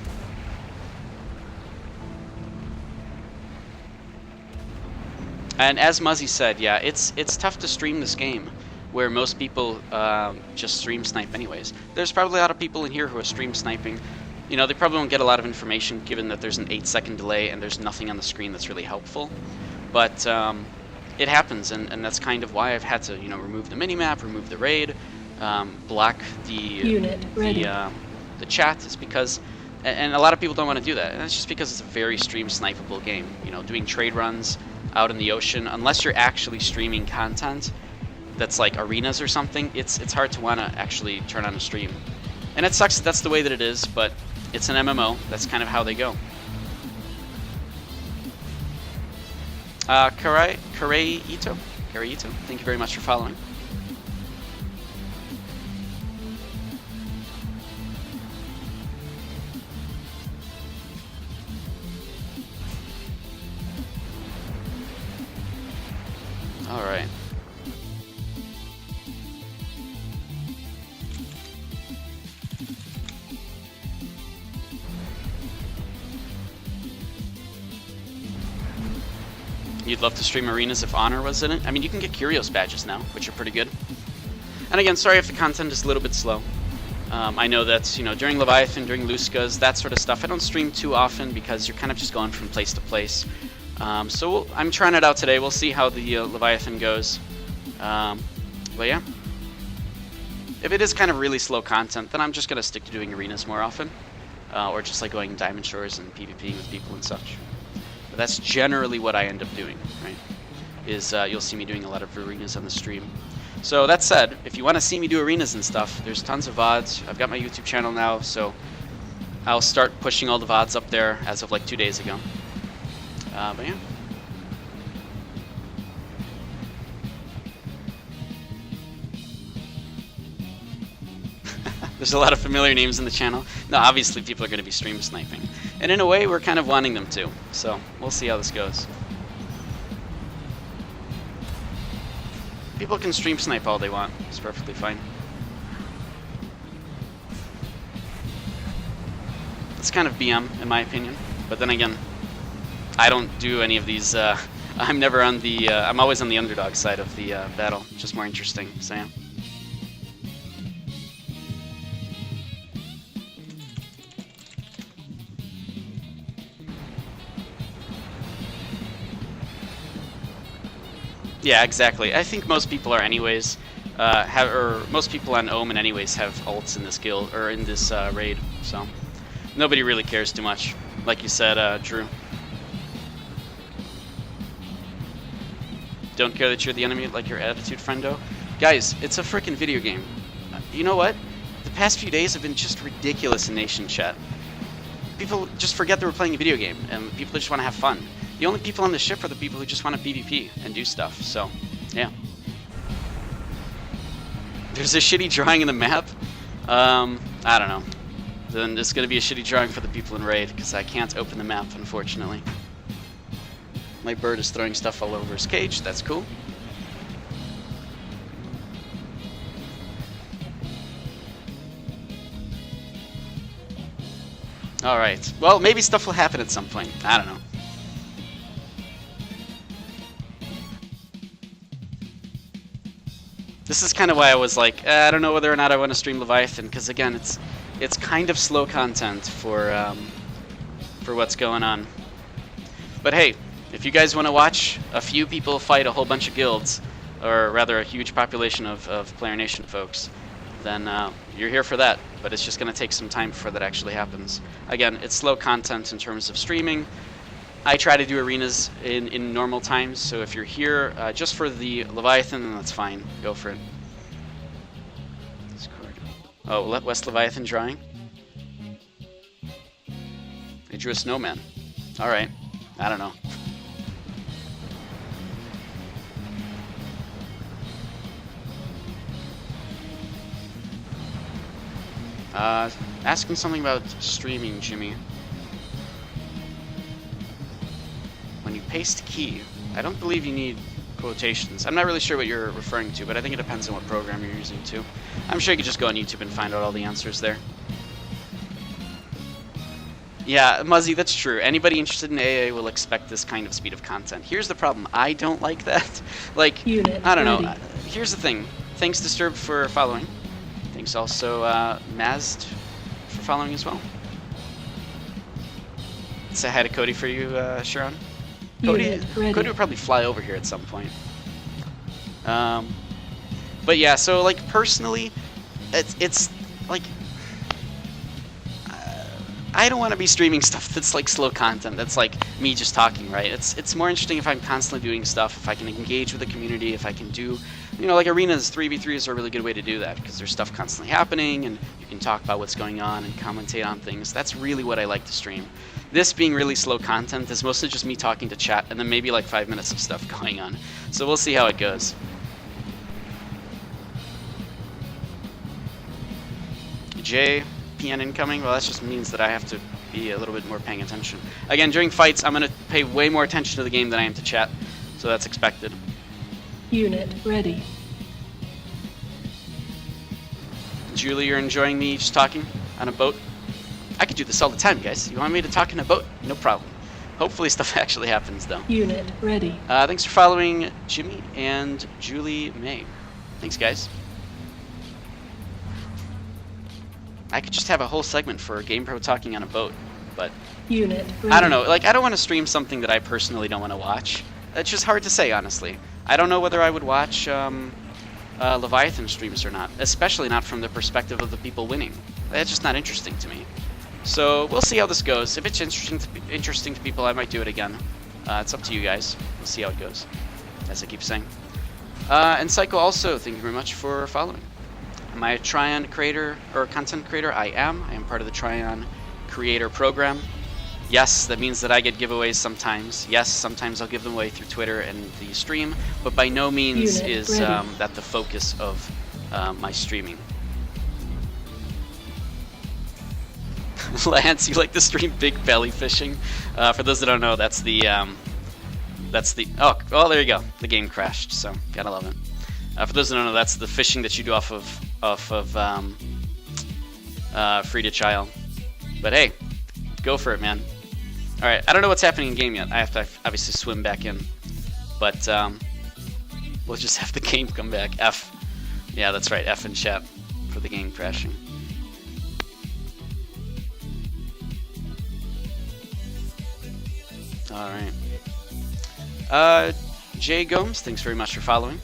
And as Muzzy said, yeah, it's tough to stream this game, where most people just stream snipe anyways. There's probably a lot of people in here who are stream sniping. You know, they probably won't get a lot of information given that there's an 8-second delay and there's nothing on the screen that's really helpful. But it happens, and that's kind of why I've had to, you know, remove the minimap, remove the raid, block the chat, is because, and a lot of people don't want to do that, and that's just because it's a very stream snipeable game. You know, doing trade runs out in the ocean, unless you're actually streaming content that's like arenas or something, it's hard to want to actually turn on a stream. And it sucks that that's the way that it is, but it's an MMO. That's kind of how they go. Kareito, thank you very much for following. All right. you'd love to stream arenas if Honor was in it. I mean, you can get Curios badges now, which are pretty good. And again, sorry if the content is a little bit slow. I know that, you know, during Leviathan, during Luskas, that sort of stuff, I don't stream too often because you're kind of just going from place to place. So I'm trying it out today. We'll see how the Leviathan goes. But yeah. If it is kind of really slow content, then I'm just going to stick to doing arenas more often. Or just like going Diamond Shores and PvPing with people and such. But that's generally what I end up doing, right? Is you'll see me doing a lot of arenas on the stream. So that said, if you want to see me do arenas and stuff, there's tons of VODs. I've got my YouTube channel now, so I'll start pushing all the VODs up there as of like 2 days ago. But yeah. There's a lot of familiar names in the channel. No, obviously people are going to be stream sniping. And in a way, we're kind of wanting them to. So we'll see how this goes. People can stream snipe all they want. It's perfectly fine. It's kind of BM, in my opinion. But then again, I don't do any of these. I'm never on the... I'm always on the underdog side of the battle. Just more interesting, so yeah. Yeah, exactly. I think most people are anyways, most people on Omen anyways have ults in this guild, or in this raid, so nobody really cares too much, like you said, Drew. Don't care that you're the enemy, like your attitude, friendo. Guys, it's a frickin' video game. You know what? The past few days have been just ridiculous in Nation chat. People just forget they were playing a video game, and people just want to have fun. The only people on the ship are the people who just want to PvP and do stuff, so, yeah. There's a shitty drawing in the map? I don't know. Then it's going to be a shitty drawing for the people in Raid, because I can't open the map, unfortunately. My bird is throwing stuff all over his cage, that's cool. Alright, well, maybe stuff will happen at some point, I don't know. This is kind of why I was like, I don't know whether or not I want to stream Leviathan, because again, it's kind of slow content for what's going on. But hey, if you guys want to watch a few people fight a whole bunch of guilds, or rather a huge population of Player Nation folks, then you're here for that. But it's just going to take some time before that actually happens. Again, it's slow content in terms of streaming. I try to do arenas in normal times, so if you're here just for the Leviathan, then that's fine. Go for it. Discord. Oh, West Leviathan drawing? They drew a snowman. Alright. I don't know. Asking something about streaming, Jimmy. When you paste key, I don't believe you need quotations. I'm not really sure what you're referring to, but I think it depends on what program you're using too. I'm sure you could just go on YouTube and find out all the answers there. Yeah, Muzzy, that's true. Anybody interested in AA will expect this kind of speed of content. Here's the problem. I don't like that. Like, I don't know. Here's the thing. Thanks, Disturbed, for following. Thanks also, Mazd, for following as well. Say hi to Cody for you, Sharon. Cody would probably fly over here at some point. But yeah, so like personally, it's like I don't want to be streaming stuff that's like slow content. That's like me just talking, right? It's more interesting if I'm constantly doing stuff, if I can engage with the community, if I can do, you know, like arenas, 3v3s are a really good way to do that because there's stuff constantly happening and you can talk about what's going on and commentate on things. That's really what I like to stream. This being really slow content is mostly just me talking to chat and then maybe like 5 minutes of stuff going on. So we'll see how it goes. J, PN incoming, well that just means that I have to be a little bit more paying attention. Again, during fights I'm going to pay way more attention to the game than I am to chat, so that's expected. Unit ready. Julie, you're enjoying me just talking on a boat? I could do this all the time, guys. You want me to talk in a boat? No problem. Hopefully stuff actually happens, though. Unit ready. Thanks for following Jimmy and Julie May. Thanks, guys. I could just have a whole segment for GamePro talking on a boat, but Unit ready. I don't know. Like, I don't want to stream something that I personally don't want to watch. It's just hard to say, honestly. I don't know whether I would watch Leviathan streams or not, especially not from the perspective of the people winning. That's just not interesting to me. So we'll see how this goes. If it's interesting to people, I might do it again. It's up to you guys. We'll see how it goes, as I keep saying. And Psycho also, thank you very much for following. Am I a Tryon creator or a content creator? I am. I am part of the Tryon Creator Program. Yes, that means that I get giveaways sometimes. Yes, sometimes I'll give them away through Twitter and the stream, but by no means is that the focus of my streaming. Lance, you like to stream big belly fishing? For those that don't know, that's the oh, there you go. The game crashed, so gotta love it. For those that don't know, that's the fishing that you do off of free to child. But hey, go for it, man. All right, I don't know what's happening in game yet. I have to obviously swim back in, but we'll just have the game come back. F, yeah, that's right. F in chat for the game crashing. All right. Jay Gomes, thanks very much for following.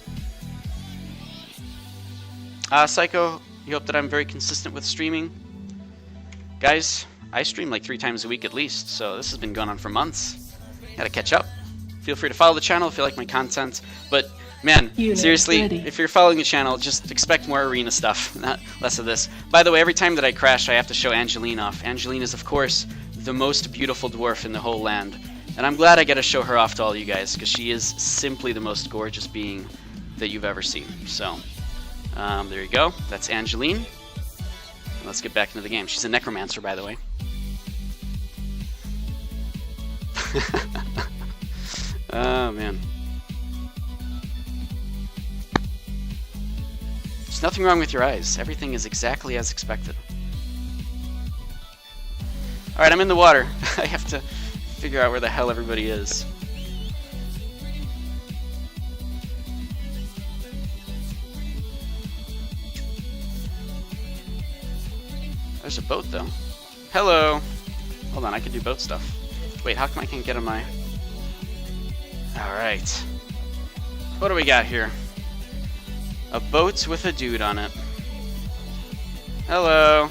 Psycho, you hope that I'm very consistent with streaming. Guys, I stream like 3 times a week at least, so this has been going on for months. Gotta catch up. Feel free to follow the channel if you like my content. But man, seriously, if you're following the channel, just expect more arena stuff, not less of this. By the way, every time that I crash, I have to show Angeline off. Angeline is, of course, the most beautiful dwarf in the whole land. And I'm glad I get to show her off to all you guys, because she is simply the most gorgeous being that you've ever seen. So, there you go. That's Angeline. Let's get back into the game. She's a necromancer, by the way. Oh, man. There's nothing wrong with your eyes. Everything is exactly as expected. Alright, I'm in the water. I have to figure out where the hell everybody is. There's a boat, though. Hello! Hold on, I can do boat stuff. Wait, how come I can't get on my... Alright. What do we got here? A boat with a dude on it. Hello!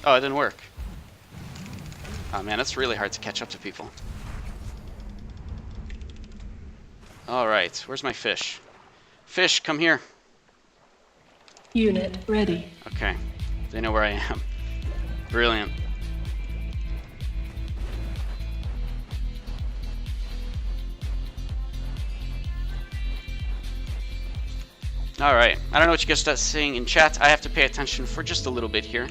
Oh, it didn't work. Oh man, it's really hard to catch up to people. Alright, where's my fish? Fish, come here. Unit ready. Okay, they know where I am. Brilliant. Alright, I don't know what you guys are saying in chat. I have to pay attention for just a little bit here.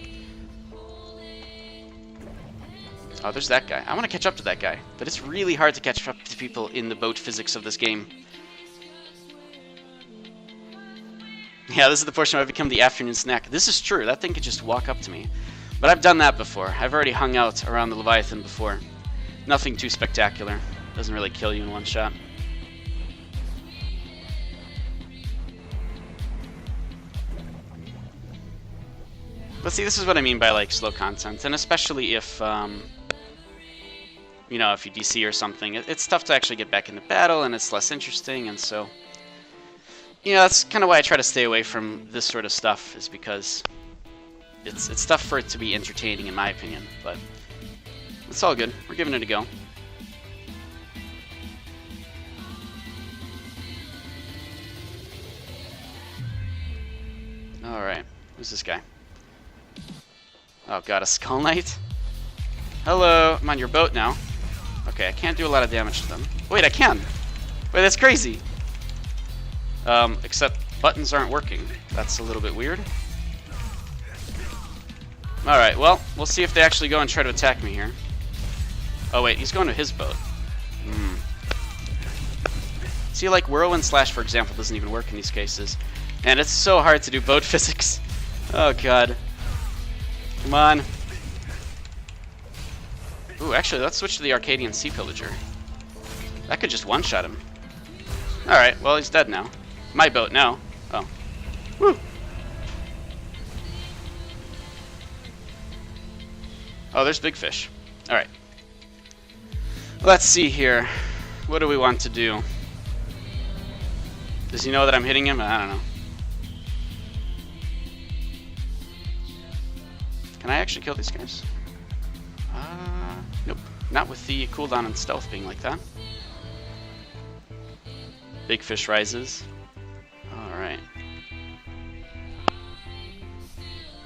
Oh, there's that guy. I want to catch up to that guy, but it's really hard to catch up to people in the boat physics of this game. Yeah, this is the portion where I've become the afternoon snack. This is true. That thing could just walk up to me. But I've done that before. I've already hung out around the Leviathan before. Nothing too spectacular. Doesn't really kill you in one shot. But see, this is what I mean by like slow content, and especially if, you know, if you DC or something, it's tough to actually get back into battle, and it's less interesting, and so, you know, that's kind of why I try to stay away from this sort of stuff, is because it's tough for it to be entertaining, in my opinion, but it's all good. We're giving it a go. Alright, who's this guy? Oh god, a Skull Knight? Hello, I'm on your boat now. Okay, I can't do a lot of damage to them. Wait, I can! Wait, that's crazy! Except buttons aren't working. That's a little bit weird. Alright, well, we'll see if they actually go and try to attack me here. Oh wait, he's going to his boat. See, like, Whirlwind Slash, for example, doesn't even work in these cases. And it's so hard to do boat physics. Oh god. Come on. Ooh, actually, let's switch to the Arcadian Sea Pillager. That could just one-shot him. Alright, well, he's dead now. My boat, no. Oh. Woo! Oh, there's big fish. Alright. Let's see here. What do we want to do? Does he know that I'm hitting him? I don't know. Can I actually kill these guys? Nope. Not with the cooldown and stealth being like that. Big fish rises. Alright.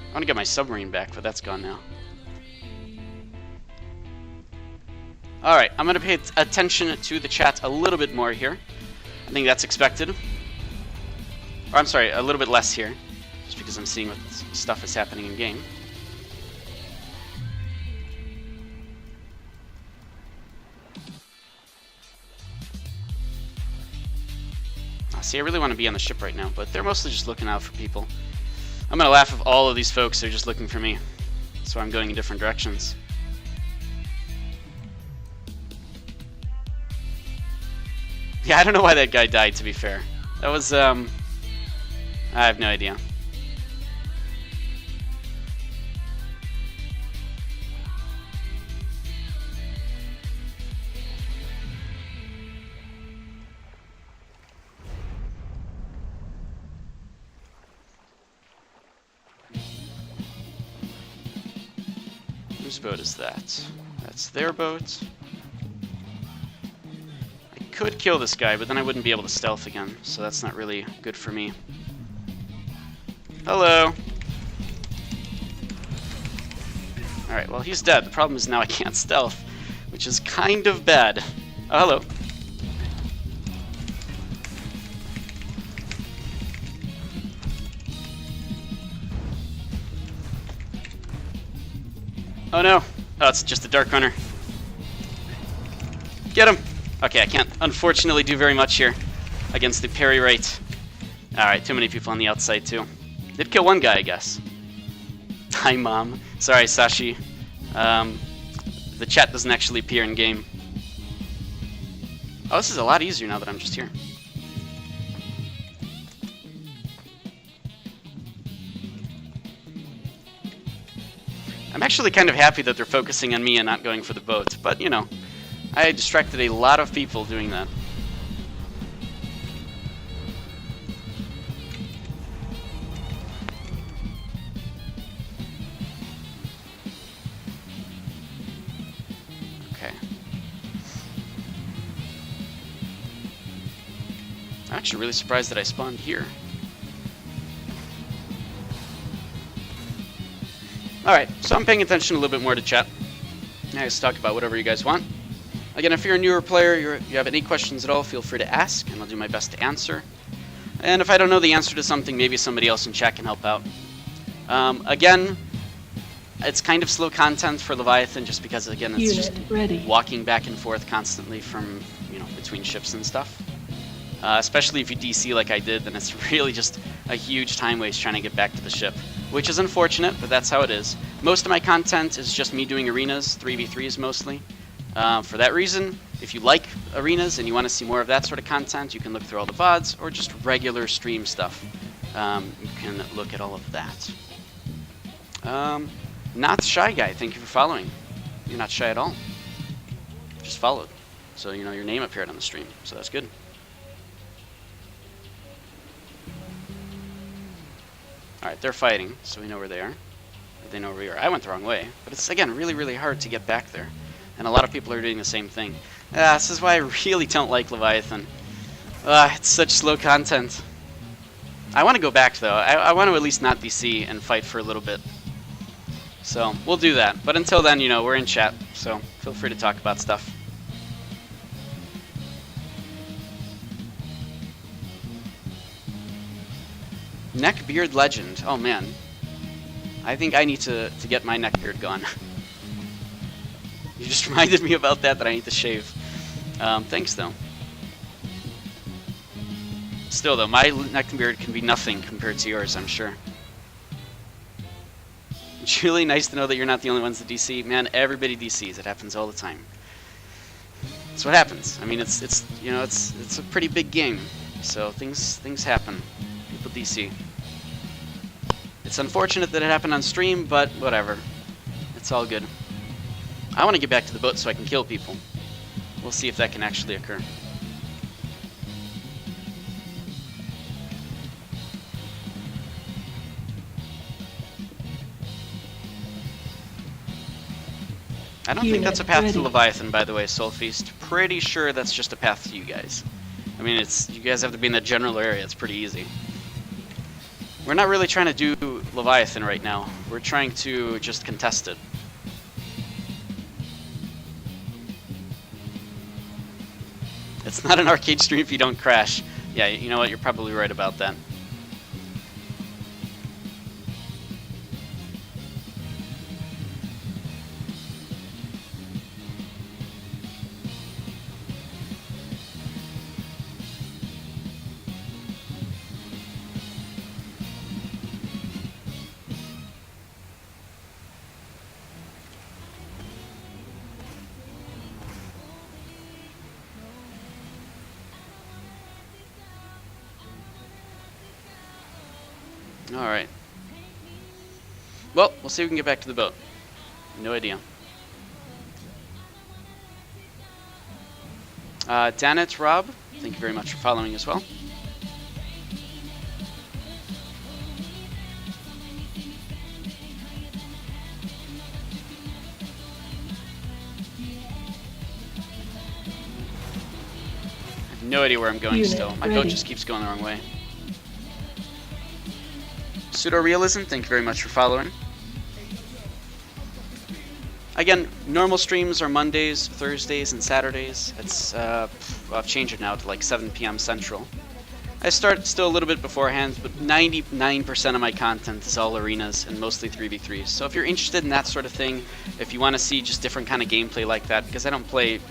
I want to get my submarine back, but that's gone now. Alright, I'm going to pay attention to the chat a little bit more here. I think that's expected. Or I'm sorry, a little bit less here. Just because I'm seeing what stuff is happening in game. See, I really want to be on the ship right now, but they're mostly just looking out for people. I'm going to laugh if all of these folks are just looking for me. That's why I'm going in different directions. Yeah, I don't know why that guy died, to be fair. That was, I have no idea. Whose boat is that? That's their boat. I could kill this guy, but then I wouldn't be able to stealth again, so that's not really good for me. Hello! Alright, well, he's dead. The problem is now I can't stealth, which is kind of bad. Oh, hello. Oh no! Oh, it's just a Dark Runner. Get him! Okay, I can't unfortunately do very much here against the parry rate. Alright, too many people on the outside too. Did kill one guy, I guess. Hi, Mom. Sorry, Sashi. The chat doesn't actually appear in game. Oh, this is a lot easier now that I'm just here. I'm actually kind of happy that they're focusing on me and not going for the boat, but you know, I distracted a lot of people doing that. Okay. I'm actually really surprised that I spawned here. Alright, so I'm paying attention a little bit more to chat. I guess talk about whatever you guys want. Again, if you're a newer player, you have any questions at all, feel free to ask, and I'll do my best to answer. And if I don't know the answer to something, maybe somebody else in chat can help out. Again, it's kind of slow content for Leviathan, just because, again, it's just walking back and forth constantly from, you know, between ships and stuff. Especially if you DC like I did, then it's really just a huge time waste trying to get back to the ship. Which is unfortunate, but that's how it is. Most of my content is just me doing arenas, 3v3s mostly. For that reason, if you like arenas and you want to see more of that sort of content, you can look through all the VODs, or just regular stream stuff. You can look at all of that. Not Shy Guy, thank you for following. You're not shy at all. Just followed. So, you know, your name appeared on the stream, so that's good. Alright, they're fighting, so we know where they are. They know where we are. I went the wrong way, but it's, again, really, really hard to get back there. And a lot of people are doing the same thing. This is why I really don't like Leviathan. It's such slow content. I want to go back, though. I want to at least not DC and fight for a little bit. So, we'll do that. But until then, you know, we're in chat, so feel free to talk about stuff. Neckbeard Legend. Oh, man. I think I need to get my neckbeard gone. You just reminded me about that I need to shave. Thanks, though. Still, though, my neckbeard can be nothing compared to yours, I'm sure. Julie, nice to know that you're not the only ones that DC. Man, everybody DCs. It happens all the time. That's what happens. I mean, it's you know, it's a pretty big game, so things happen. People DC. It's unfortunate that it happened on stream, but whatever. It's all good. I want to get back to the boat so I can kill people. We'll see if that can actually occur. I don't think that's a path to Leviathan, by the way, Soulfeast. Pretty sure that's just a path to you guys. I mean, you guys have to be in the general area. It's pretty easy. We're not really trying to do Leviathan right now. We're trying to just contest it. It's not an arcade stream if you don't crash. Yeah, you know what? You're probably right about that. Alright. Well, we'll see if we can get back to the boat. No idea. Danet, Rob, thank you very much for following as well. I have no idea where I'm going still. My boat just keeps going the wrong way. Pseudo-realism, thank you very much for following. Again, normal streams are Mondays, Thursdays, and Saturdays. It's well, I've changed it now to like 7 p.m. Central. I start still a little bit beforehand, but 99% of my content is all arenas and mostly 3v3s. So if you're interested in that sort of thing, if you want to see just different kind of gameplay like that, because I don't play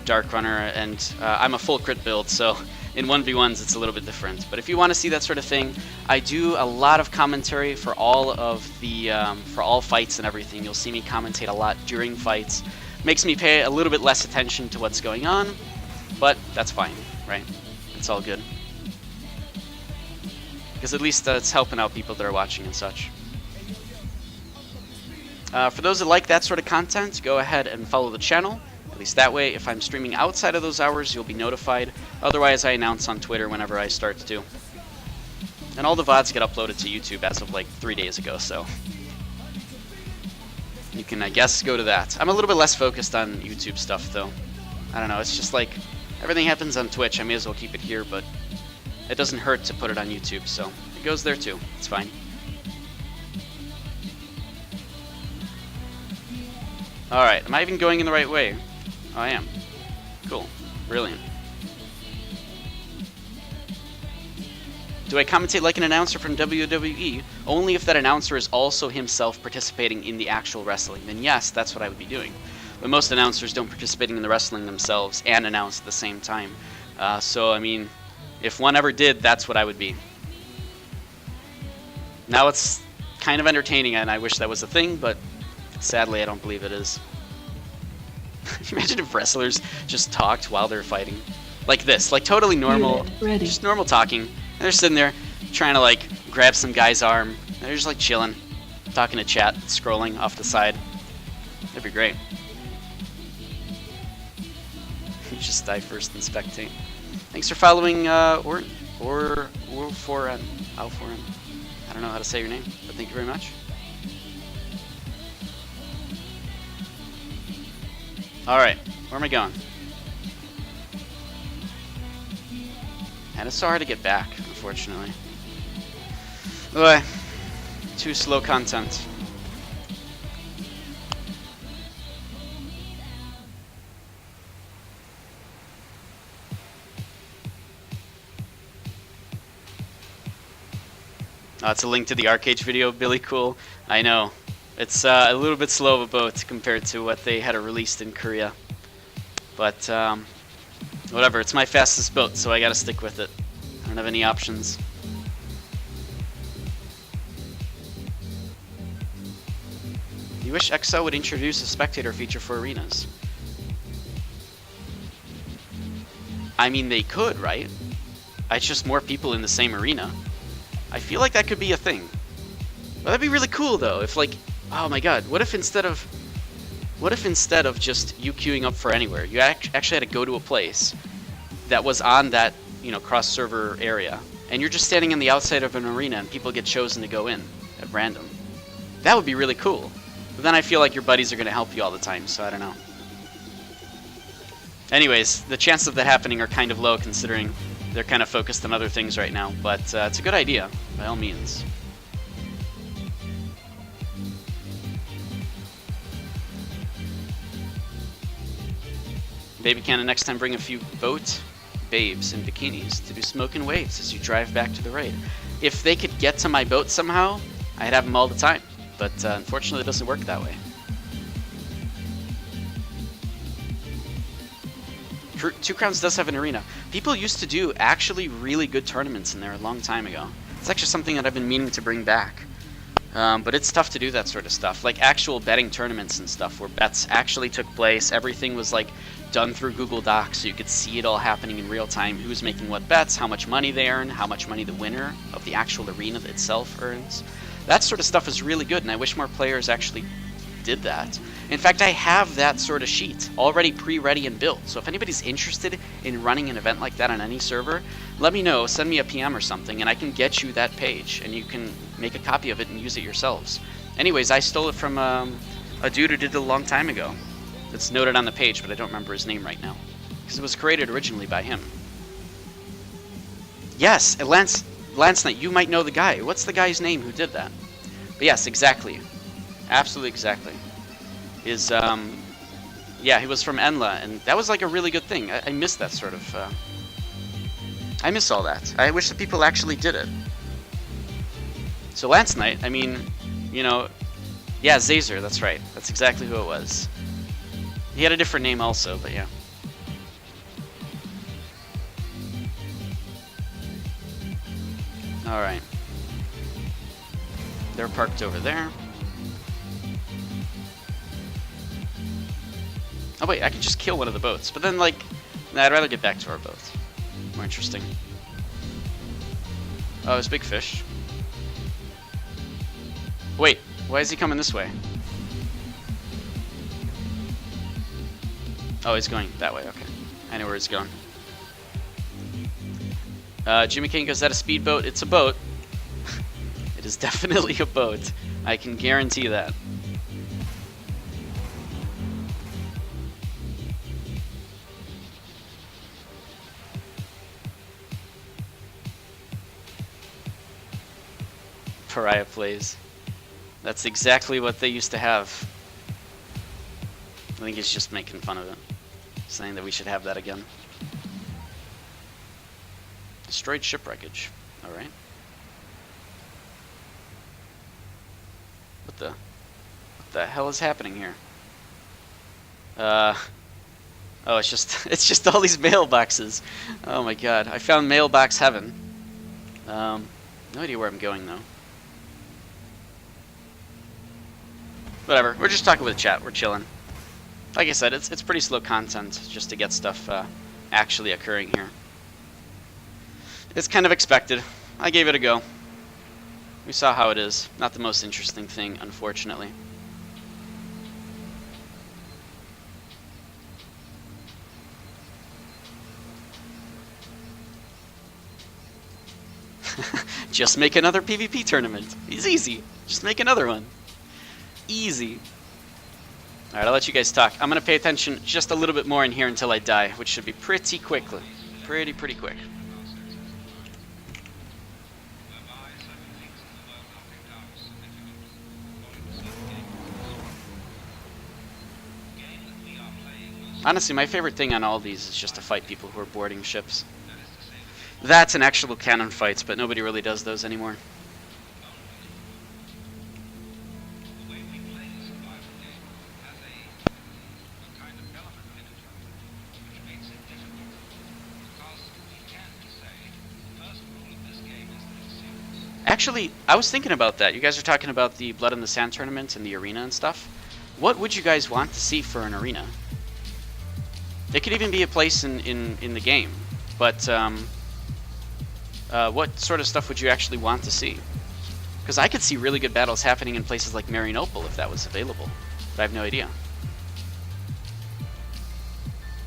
Dark Runner and I'm a full crit build, so in 1v1s it's a little bit different. But if you want to see that sort of thing, I do a lot of commentary for all of the for all fights and everything. You'll see me commentate a lot during fights. Makes me pay a little bit less attention to what's going on, but that's fine, right? It's all good. Because at least it's helping out people that are watching and such. For those that like that sort of content, go ahead and follow the channel. At least that way, if I'm streaming outside of those hours, you'll be notified. Otherwise, I announce on Twitter whenever I start to. And all the VODs get uploaded to YouTube as of like 3 days ago, so you can, I guess, go to that. I'm a little bit less focused on YouTube stuff, though. I don't know, it's just like, everything happens on Twitch. I may as well keep it here, but it doesn't hurt to put it on YouTube, so it goes there too. It's fine. Alright, am I even going in the right way? Oh, I am. Cool. Brilliant. Do I commentate like an announcer from WWE? Only if that announcer is also himself participating in the actual wrestling. Then yes, that's what I would be doing. But most announcers don't participate in the wrestling themselves and announce at the same time. So, I mean, if one ever did, that's what I would be. Now it's kind of entertaining, and I wish that was a thing, but sadly I don't believe it is. Imagine if wrestlers just talked while they're fighting. Like this, like totally normal, just normal talking. And they're sitting there trying to like grab some guy's arm. And they're just like chilling, talking to chat, scrolling off the side. That'd be great. You just die first and spectate. Thanks for following or Foren. I don't know how to say your name, but thank you very much. Alright, where am I going? And it's so hard to get back, unfortunately. Ugh, too slow content. It's a link to the Arcade video, Billy Cool. I know. It's a little bit slow of a boat compared to what they had released in Korea. But, whatever. It's my fastest boat, so I gotta stick with it. I don't have any options. You wish XO would introduce a spectator feature for arenas. I mean, they could, right? It's just more people in the same arena. I feel like that could be a thing. Well, that'd be really cool, though, if, like, oh my god, what if instead of just you queuing up for anywhere, you actually had to go to a place that was on that, you know, cross-server area, and you're just standing on the outside of an arena and people get chosen to go in at random. That would be really cool. But then I feel like your buddies are going to help you all the time, so I don't know. Anyways, the chances of that happening are kind of low considering they're kind of focused on other things right now, but it's a good idea, by all means. Baby Cannon, next time bring a few boat babes in bikinis to do smoking waves as you drive back to the raid. If they could get to my boat somehow, I'd have them all the time, but unfortunately it doesn't work that way. Two Crowns does have an arena. People used to do actually really good tournaments in there a long time ago. It's actually something that I've been meaning to bring back. But it's tough to do that sort of stuff. Like actual betting tournaments and stuff where bets actually took place. Everything was like done through Google Docs so you could see it all happening in real time. Who's making what bets, how much money they earn, how much money the winner of the actual arena itself earns. That sort of stuff is really good, and I wish more players actually did that. In fact, I have that sort of sheet already pre-ready and built. So if anybody's interested in running an event like that on any server, let me know, send me a PM or something, and I can get you that page, and you can make a copy of it and use it yourselves. Anyways, I stole it from a dude who did it a long time ago. It's noted on the page, but I don't remember his name right now. Because it was created originally by him. Yes, Lance Knight, you might know the guy. What's the guy's name who did that? But yes, exactly. Absolutely exactly. Yeah, he was from Enla, and that was like a really good thing. I miss that sort of, I miss all that. I wish that people actually did it. So Lance Knight, I mean, you know, yeah, Zazer, that's right. That's exactly who it was. He had a different name also, but yeah. Alright. They're parked over there. Oh wait, I could just kill one of the boats, but then like, nah, I'd rather get back to our boat. More interesting. Oh, it's big fish. Wait, why is he coming this way? Oh, he's going that way, okay. I know where he's going. Jimmy King goes, is that a speedboat? It's a boat. It is definitely a boat. I can guarantee that. Pariah plays. That's exactly what they used to have. I think he's just making fun of it. Saying that we should have that again. Destroyed shipwreckage. Alright. What the hell is happening here? Oh, it's just all these mailboxes. Oh my god. I found mailbox heaven. No idea where I'm going though. Whatever, we're just talking with chat, we're chilling. Like I said, it's pretty slow content just to get stuff actually occurring here. It's kind of expected. I gave it a go. We saw how it is. Not the most interesting thing, unfortunately. Just make another PvP tournament. It's easy. Just make another one. Easy. Alright, I'll let you guys talk. I'm going to pay attention just a little bit more in here until I die, which should be pretty quickly. Pretty quick. Honestly, my favorite thing on all these is just to fight people who are boarding ships. That's an actual cannon fights, but nobody really does those anymore. Actually, I was thinking about that. You guys are talking about the Blood in the Sand tournament and the arena and stuff. what would you guys want to see for an arena? It could even be a place in the game, but what sort of stuff would you actually want to see? Because I could see really good battles happening in places like Marianople if that was available, but I have no idea.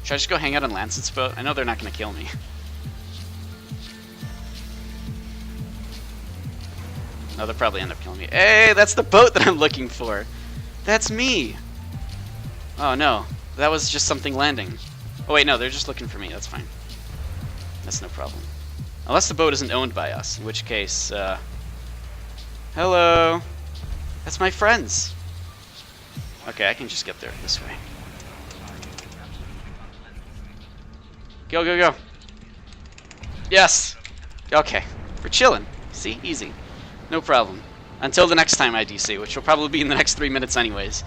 Should I just go hang out on Lancet's boat? I know they're not going to kill me. No, they'll probably end up killing me. Hey, that's the boat that I'm looking for. That's me. Oh no, that was just something landing. Oh wait, no, they're just looking for me. That's fine. That's no problem. Unless the boat isn't owned by us, in which case, hello. That's my friends. Okay, I can just get there this way. Go, go, go. Yes. Okay, we're chilling. See, easy. No problem. Until the next time I DC, which will probably be in the next 3 minutes anyways.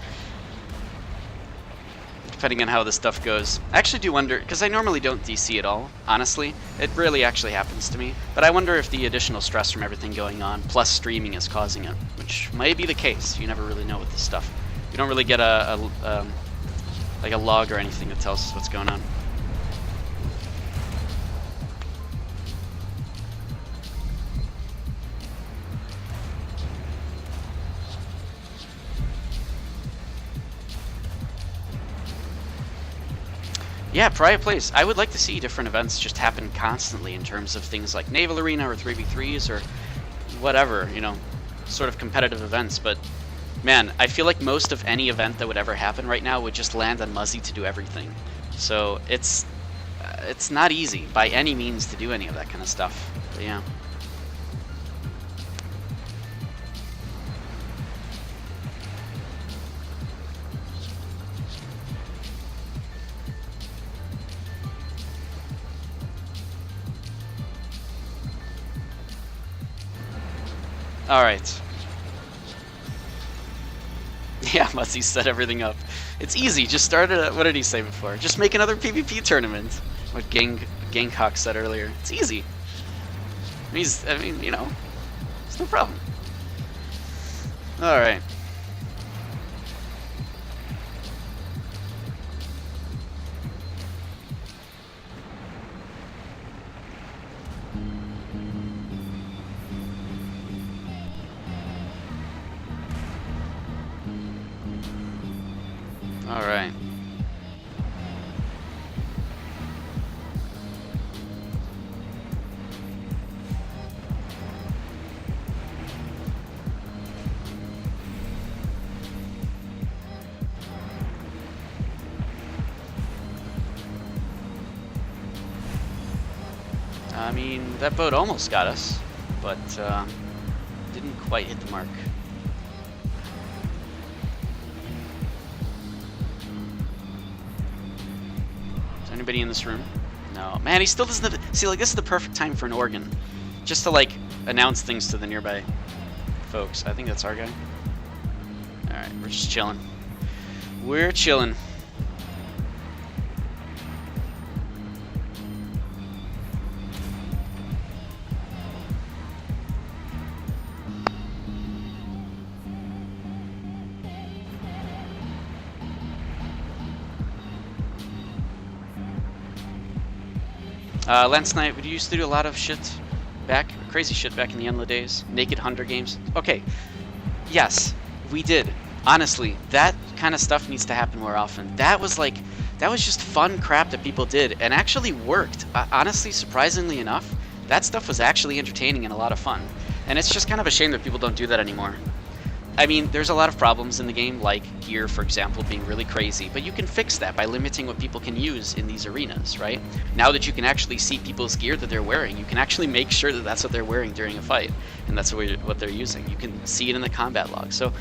Depending on how this stuff goes. I actually do wonder, because I normally don't DC at all, honestly. It rarely actually happens to me. But I wonder if the additional stress from everything going on, plus streaming, is causing it. Which might be the case. You never really know with this stuff. You don't really get like a log or anything that tells us what's going on. Yeah, Pariah Place. I would like to see different events just happen constantly in terms of things like Naval Arena or 3v3s or whatever, you know, sort of competitive events. But man, I feel like most of any event that would ever happen right now would just land on Muzzy to do everything. So it's not easy by any means to do any of that kind of stuff. But yeah. Alright. Yeah, Muzzy set everything up. It's easy, just start it. What did he say before? Just make another PvP tournament. What Gangcock said earlier. It's easy. I mean, you know, it's no problem. Alright. Alright. I mean, that boat almost got us, but didn't quite hit the mark. Anybody in this room? No. Man, he still doesn't have... See, like, this is the perfect time for an organ. Just to, like, announce things to the nearby folks. I think that's our guy. Alright, we're just chilling. We're chilling. Lance Knight, would you used to do a lot of shit crazy shit back in the Enla days? Naked Hunter games? Okay. Yes, we did. Honestly, that kind of stuff needs to happen more often. That was just fun crap that people did and actually worked. Honestly, surprisingly enough, that stuff was actually entertaining and a lot of fun. And it's just kind of a shame that people don't do that anymore. I mean, there's a lot of problems in the game, like gear, for example, being really crazy, but you can fix that by limiting what people can use in these arenas, right? Now that you can actually see people's gear that they're wearing, you can actually make sure that that's what they're wearing during a fight, and that's what they're using. You can see it in the combat log. So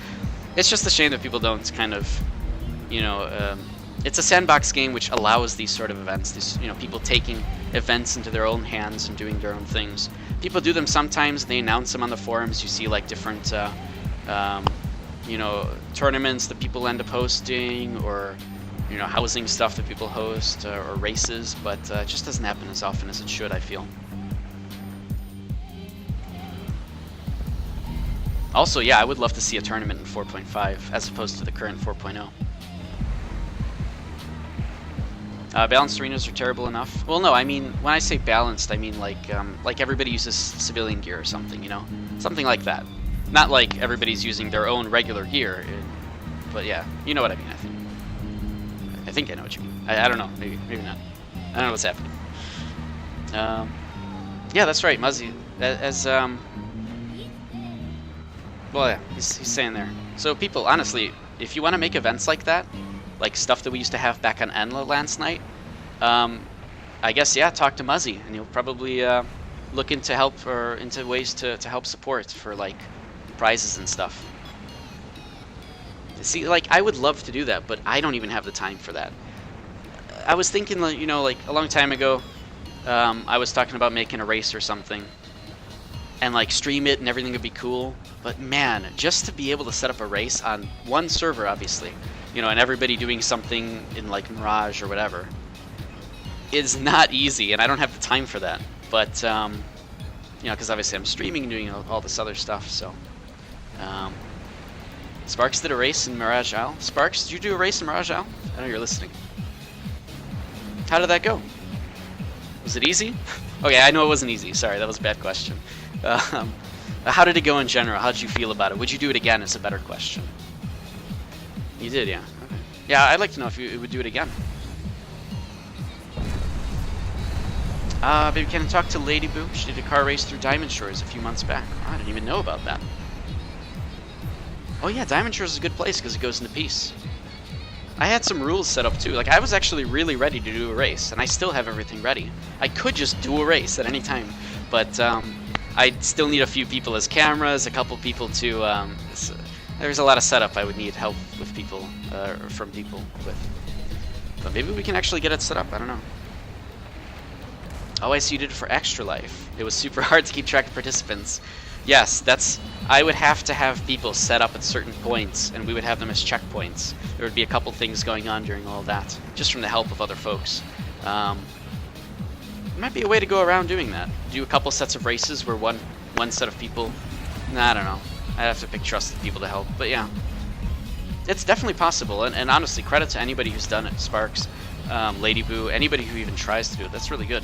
it's just a shame that people don't kind of, you know, it's a sandbox game which allows these sort of events, these, you know, people taking events into their own hands and doing their own things. People do them sometimes, they announce them on the forums. You see like different you know, tournaments that people end up hosting, or, you know, housing stuff that people host, or races, but it just doesn't happen as often as it should, I feel. Also, yeah, I would love to see a tournament in 4.5 as opposed to the current 4.0. Balanced arenas are terrible enough. Well, no, I mean, when I say balanced, I mean like everybody uses civilian gear or something, you know? Something like that. Not like everybody's using their own regular gear, but yeah, you know what I mean, I think. I think I know what you mean. I don't know, maybe not. I don't know what's happening. Yeah, that's right, Muzzy. Well, yeah, he's saying there. So people, honestly, if you want to make events like that, like stuff that we used to have back on Enla last night, I guess, yeah, talk to Muzzy, and he'll probably look into help or into ways to help support for like prizes and stuff. See, like, I would love to do that, but I don't even have the time for that. I was thinking, you know, like a long time ago, I was talking about making a race or something, and like stream it and everything would be cool. But man, just to be able to set up a race on one server, obviously, you know, and everybody doing something in like Mirage or whatever, is not easy, and I don't have the time for that. But you know, because obviously I'm streaming and doing all this other stuff, so. Sparks did a race in Mirage Isle. Sparks, did you do a race in Mirage Isle? I know you're listening. How did that go? Was it easy? Okay, I know it wasn't easy. Sorry, that was a bad question. How did it go in general? How did you feel about it? Would you do it again is a better question. You did, yeah. Okay. Yeah, I'd like to know if you would do it again. Baby Cannon talked to Lady Boo. She did a car race through Diamond Shores a few months back. Oh, I didn't even know about that. Oh yeah, Diamond Shores is a good place because it goes into peace. I had some rules set up too. Like, I was actually really ready to do a race, and I still have everything ready. I could just do a race at any time, but I still need a few people as cameras, a couple people to. There's a lot of setup I would need help with people, from people with. But maybe we can actually get it set up. I don't know. Oh, I see you did it for Extra Life. It was super hard to keep track of participants. Yes, that's. I would have to have people set up at certain points, and we would have them as checkpoints. There would be a couple things going on during all of that, just from the help of other folks. It might be a way to go around doing that. Do a couple sets of races where one set of people. Nah, I don't know. I'd have to pick trusted people to help, but yeah, it's definitely possible. And honestly, credit to anybody who's done it. Sparks, Lady Boo, anybody who even tries to do it. That's really good.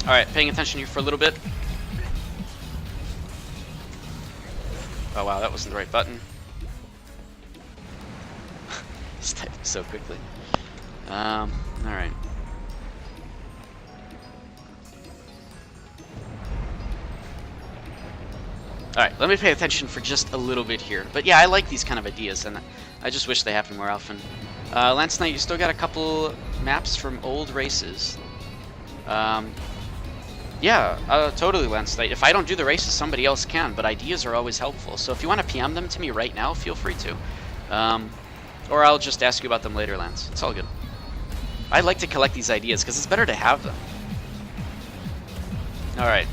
All right, paying attention here for a little bit. Oh wow, that wasn't the right button. Just typing so quickly. Alright. Alright, let me pay attention for just a little bit here. But yeah, I like these kind of ideas, and I just wish they happened more often. Lance Knight, you still got a couple maps from old races. Yeah, totally, Lance Knight. If I don't do the races, somebody else can, but ideas are always helpful. So if you want to PM them to me right now, feel free to. Or I'll just ask you about them later, Lance. It's all good. I like to collect these ideas because it's better to have them. Alright.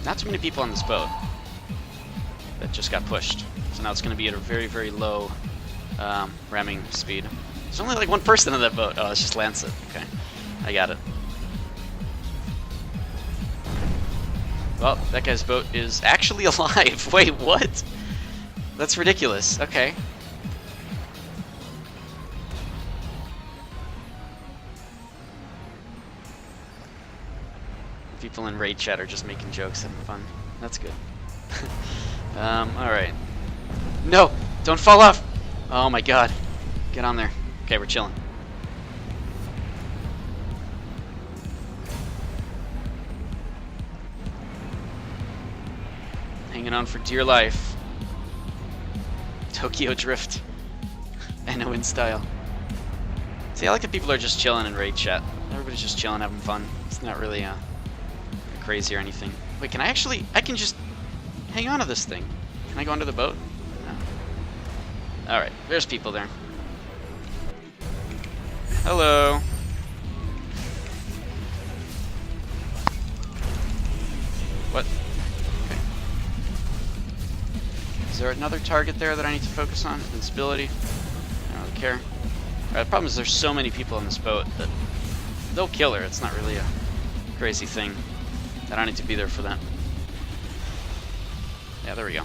Not too many people on this boat that just got pushed. So now it's going to be at a very, very low ramming speed. There's only like one person on that boat. Oh, it's just Lancet. Okay, I got it. Well, that guy's boat is actually alive. Wait, what? That's ridiculous. Okay. People in raid chat are just making jokes, having fun. That's good. Alright. No! Don't fall off! Oh my god. Get on there. Okay, we're chilling. Hanging on for dear life. Tokyo Drift. NO in style. See, I like that people are just chilling in raid chat. Everybody's just chilling, having fun. It's not really crazy or anything. Wait, can I actually... I can just hang on to this thing. Can I go onto the boat? No. Alright, there's people there. Hello. What? Okay. Is there another target there that I need to focus on? Invincibility? I don't really care. Alright, the problem is there's so many people on this boat that they'll kill her. It's not really a crazy thing. I don't need to be there for that. Yeah, there we go.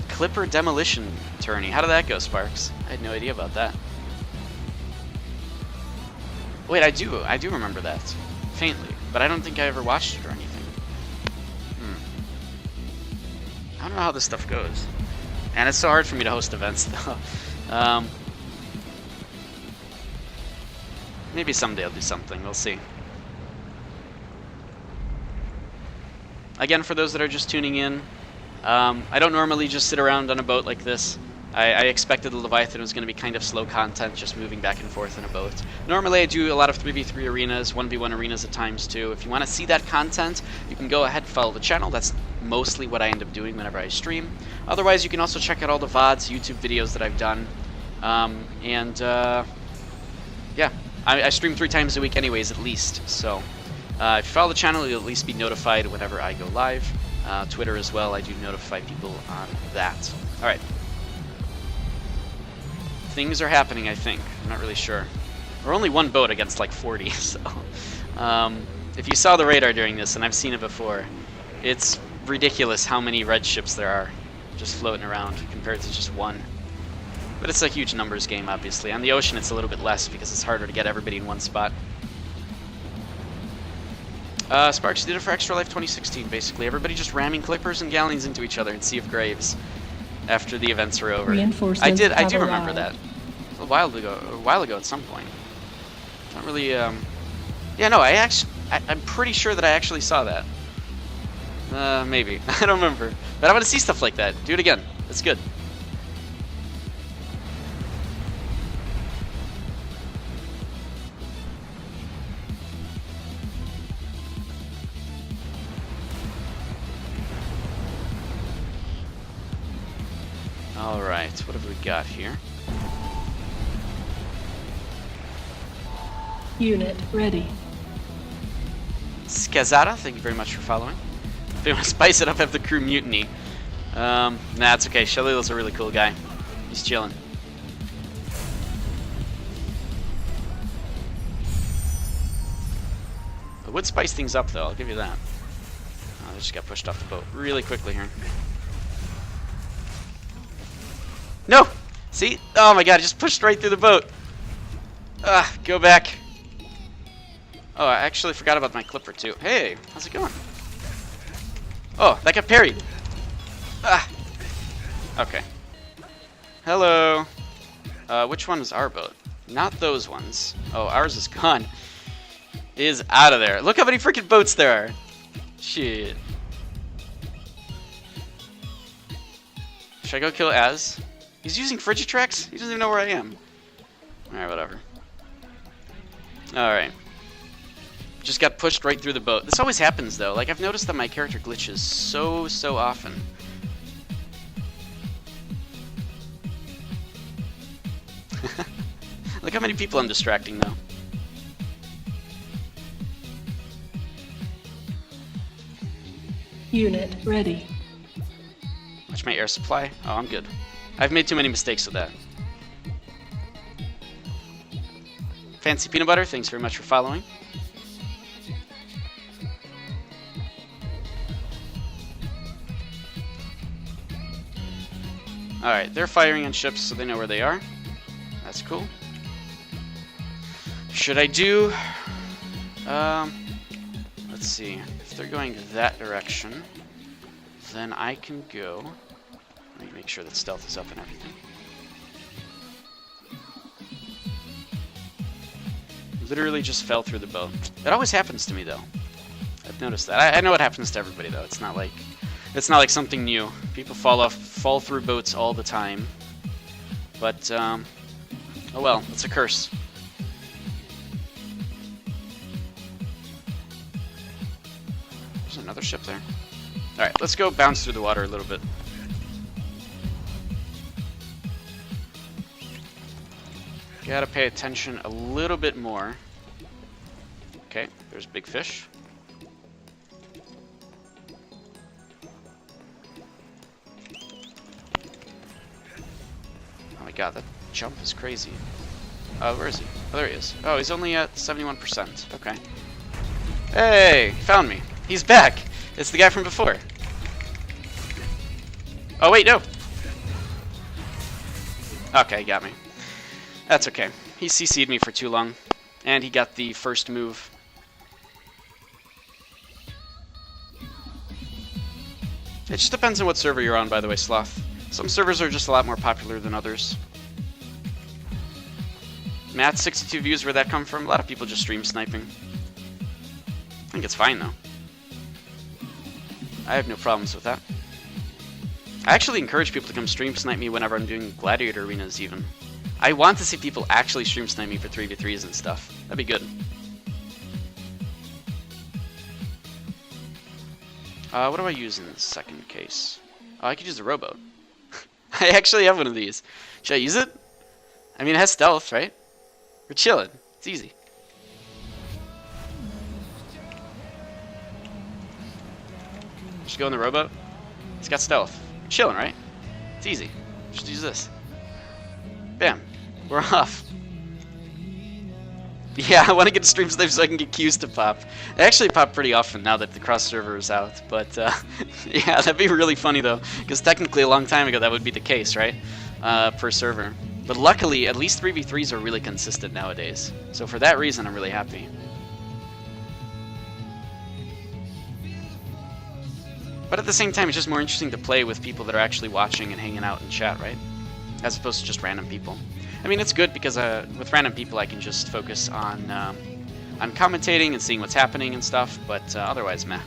Clipper Demolition Tourney. How did that go, Sparks? I had no idea about that. Wait, I do remember that. Faintly. But I don't think I ever watched it or anything. I don't know how this stuff goes. And it's so hard for me to host events, though. Maybe someday I'll do something. We'll see. Again, for those that are just tuning in, I don't normally just sit around on a boat like this. I expected the Leviathan was going to be kind of slow content, just moving back and forth in a boat. Normally I do a lot of 3v3 arenas, 1v1 arenas at times too. If you want to see that content, you can go ahead and follow the channel. That's mostly what I end up doing whenever I stream. Otherwise, you can also check out all the VODs, YouTube videos that I've done. Yeah, I stream 3 times a week anyways, at least. So if you follow the channel, you'll at least be notified whenever I go live. Twitter as well, I do notify people on that. Alright. Things are happening, I think. I'm not really sure. We're only 1 boat against like 40, so... if you saw the radar during this, and I've seen it before, it's ridiculous how many red ships there are just floating around compared to just 1. But it's a huge numbers game, obviously. On the ocean, it's a little bit less because it's harder to get everybody in one spot. Sparks did it for Extra Life 2016, basically. Everybody just ramming clippers and galleons into each other in Sea of Graves after the events were over. I do remember that. A while ago at some point. Not really, yeah, no, I'm pretty sure that I actually saw that. Maybe. I don't remember. But I want to see stuff like that. Do it again. That's good. Alright, what have we got here? Unit ready. Skazada, thank you very much for following. If they want to spice it up, have the crew mutiny. Nah, it's okay. Shalila's a really cool guy. He's chilling. It would spice things up, though. I'll give you that. Oh, they just got pushed off the boat really quickly here. No! See? Oh my god, I just pushed right through the boat. Go back. Oh, I actually forgot about my clipper, too. Hey, how's it going? Oh, that got parried. Okay. Hello. Which one is our boat? Not those ones. Oh, ours is gone. It is out of there. Look how many freaking boats there are. Shit. Should I go kill Az? He's using Frigitrax? He doesn't even know where I am. Alright, whatever. Alright. Just got pushed right through the boat. This always happens, though. Like, I've noticed that my character glitches so often. Look how many people I'm distracting, though. Unit ready. Watch my air supply. Oh, I'm good. I've made too many mistakes with that. Fancy Peanut Butter, thanks very much for following. Alright, they're firing on ships so they know where they are. That's cool. Should I do... let's see. If they're going that direction, then I can go... Let me make sure that stealth is up and everything. Literally just fell through the boat. That always happens to me, though. I've noticed that. I know it happens to everybody, though. It's not like something new. People fall through boats all the time. But oh well, it's a curse. There's another ship there. All right, let's go bounce through the water a little bit. Gotta pay attention a little bit more. Okay, there's big fish. Oh my god, that jump is crazy. Where is he? Oh, there he is. Oh, he's only at 71%. Okay. Hey, he found me. He's back. It's the guy from before. Oh, wait, no. Okay, he got me. That's okay. He CC'd me for too long, and he got the first move. It just depends on what server you're on, by the way, Sloth. Some servers are just a lot more popular than others. Matt, 62 views, where'd that come from? A lot of people just stream sniping. I think it's fine, though. I have no problems with that. I actually encourage people to come stream snipe me whenever I'm doing gladiator arenas, even. I want to see people actually stream snipe me for 3v3s and stuff. That'd be good. What do I use in the second case? Oh, I could use the rowboat. I actually have one of these. Should I use it? I mean, it has stealth, right? We're chilling. It's easy. Just go in the rowboat. It's got stealth. We're chilling, right? It's easy. Just use this. Bam. We're off. Yeah, I want to get a stream snipe so I can get Qs to pop. They actually pop pretty often now that the cross server is out, but yeah, that'd be really funny though, because technically a long time ago that would be the case, right? Per server. But luckily, at least 3v3s are really consistent nowadays. So for that reason, I'm really happy. But at the same time, it's just more interesting to play with people that are actually watching and hanging out in chat, right? As opposed to just random people. I mean, it's good because with random people, I can just focus on commentating and seeing what's happening and stuff. But otherwise, meh.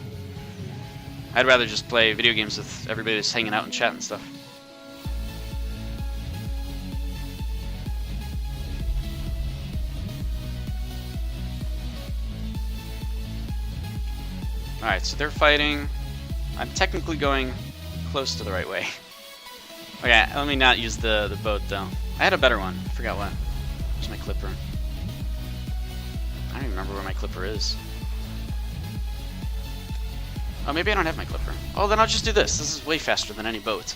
I'd rather just play video games with everybody that's hanging out in chat and stuff. Alright, so they're fighting. I'm technically going close to the right way. Okay, let me not use the boat, though. I had a better one. I forgot what. Where's my clipper? I don't even remember where my clipper is. Oh, maybe I don't have my clipper. Oh, then I'll just do this. This is way faster than any boat.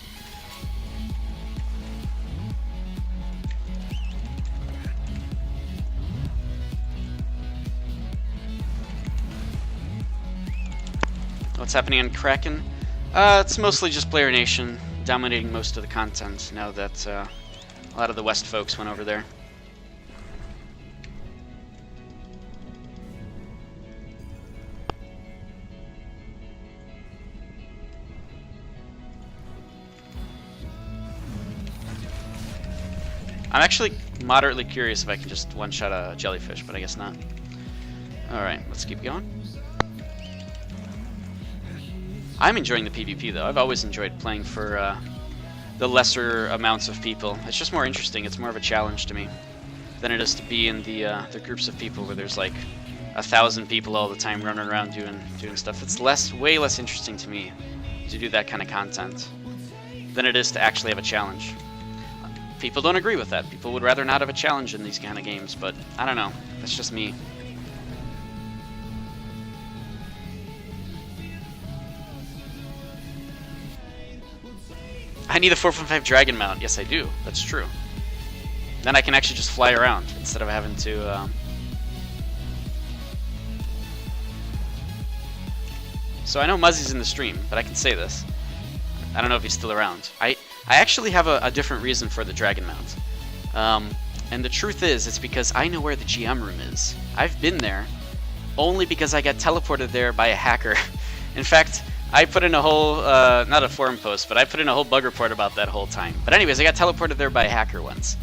What's happening on Kraken? It's mostly just Player Nation dominating most of the content now that a lot of the West folks went over there. I'm actually moderately curious if I can just one-shot a jellyfish, but I guess not. Alright, let's keep going. I'm enjoying the PvP though. I've always enjoyed playing for the lesser amounts of people. It's just more interesting. It's more of a challenge to me than it is to be in the groups of people where there's like 1,000 people all the time running around doing stuff. It's way less interesting to me to do that kind of content than it is to actually have a challenge. People don't agree with that. People would rather not have a challenge in these kind of games, but I don't know. That's just me. I need a 4.5 dragon mount. Yes, I do. That's true. Then I can actually just fly around instead of having to... So I know Muzzy's in the stream, but I can say this. I don't know if he's still around. I actually have a different reason for the dragon mount. And the truth is, it's because I know where the GM room is. I've been there only because I got teleported there by a hacker. In fact... I put in a whole, not a forum post, but I put in a whole bug report about that whole time. But anyways, I got teleported there by a hacker once.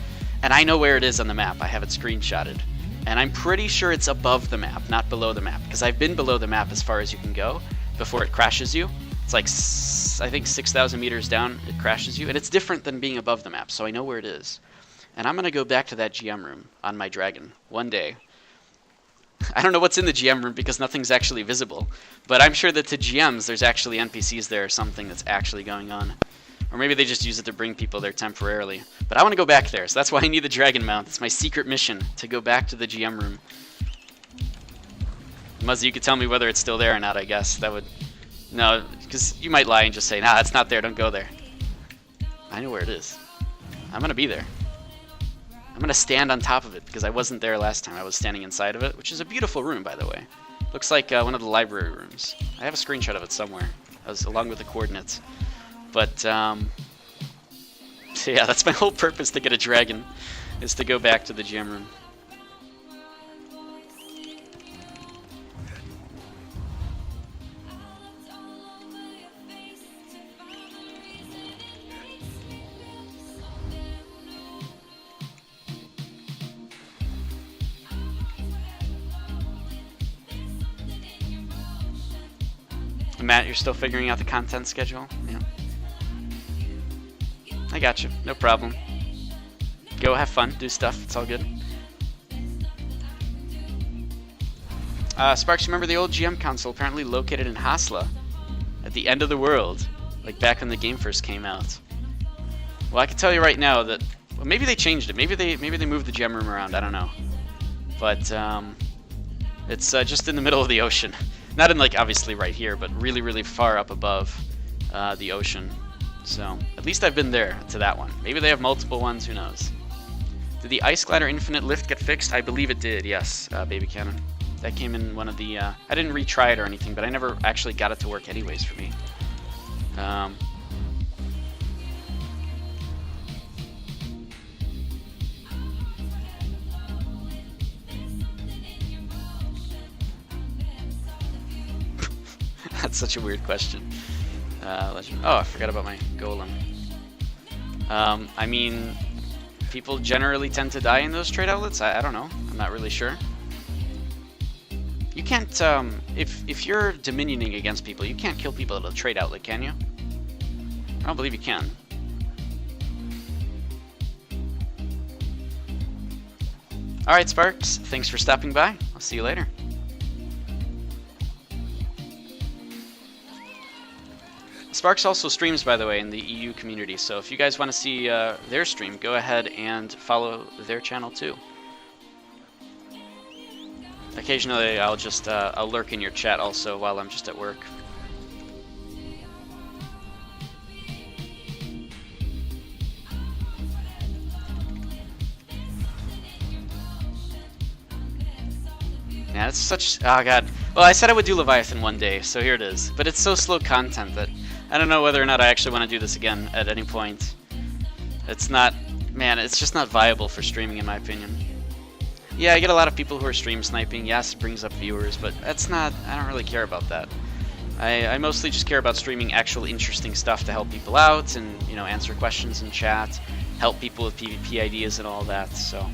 And I know where it is on the map. I have it screenshotted. And I'm pretty sure it's above the map, not below the map. Because I've been below the map as far as you can go before it crashes you. It's like, I think 6,000 meters down, it crashes you. And it's different than being above the map, so I know where it is. And I'm going to go back to that GM room on my dragon one day. I don't know what's in the GM room because nothing's actually visible, but I'm sure that to GMs there's actually NPCs there or something that's actually going on. Or maybe they just use it to bring people there temporarily. But I want to go back there, so that's why I need the dragon mount. It's my secret mission, to go back to the GM room. Muzzy, you could tell me whether it's still there or not, I guess. That would... No, because you might lie and just say, nah, it's not there, don't go there. I know where it is. I'm going to be there. I'm I'm gonna stand on top of it because I wasn't there last time. I was standing inside of it, which is a beautiful room, by the way. Looks like one of the library rooms. I have a screenshot of it somewhere, along with the coordinates. But so yeah, that's my whole purpose to get a dragon, is to go back to the gem room. Matt, you're still figuring out the content schedule? Yeah. I got you. No problem. Go have fun, do stuff. It's all good. Sparks, remember the old GM console apparently located in Hasla at the end of the world, like back when the game first came out. Well, I can tell you right now that maybe they changed it. Maybe they moved the gem room around. I don't know. But it's just in the middle of the ocean. Not in, like, obviously right here, but really, really far up above the ocean. So, at least I've been there to that one. Maybe they have multiple ones, who knows. Did the Ice Glider Infinite Lift get fixed? I believe it did, yes, Baby Cannon. That came in one of the... I didn't retry it or anything, but I never actually got it to work anyways for me. That's such a weird question. Legend. Oh, I forgot about my golem. I mean, people generally tend to die in those trade outlets. I don't know. I'm not really sure. You can't, if you're dominioning against people, you can't kill people at a trade outlet, can you? I don't believe you can. Alright, Sparks. Thanks for stopping by. I'll see you later. Sparks also streams, by the way, in the EU community, so if you guys want to see their stream, go ahead and follow their channel too. Occasionally I'll just I'll lurk in your chat also while I'm just at work. Yeah, it's such... oh god. Well, I said I would do Leviathan one day, so here it is. But it's so slow content that I don't know whether or not I actually want to do this again at any point. It's not... man, it's just not viable for streaming in my opinion. Yeah, I get a lot of people who are stream sniping. Yes, it brings up viewers, but that's not... I don't really care about that. I mostly just care about streaming actual interesting stuff to help people out and, you know, answer questions in chat, help people with PvP ideas and all that, so...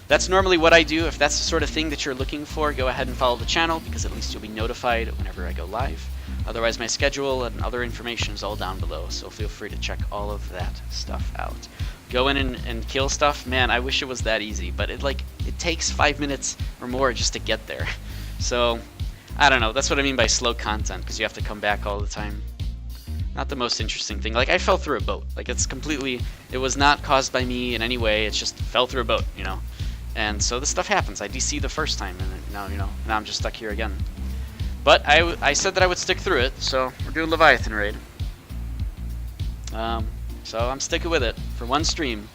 that's normally what I do. If that's the sort of thing that you're looking for, go ahead and follow the channel, because at least you'll be notified whenever I go live. Otherwise, my schedule and other information is all down below, so feel free to check all of that stuff out. Go in and kill stuff. Man, I wish it was that easy, but it takes 5 minutes or more just to get there. So, I don't know. That's what I mean by slow content, because you have to come back all the time. Not the most interesting thing. Like, I fell through a boat. Like, it's completely... it was not caused by me in any way. It just fell through a boat, you know? And so this stuff happens. I DC'd the first time, and now, you know, now I'm just stuck here again. But I said that I would stick through it, so we're doing Leviathan raid. So I'm sticking with it for one stream.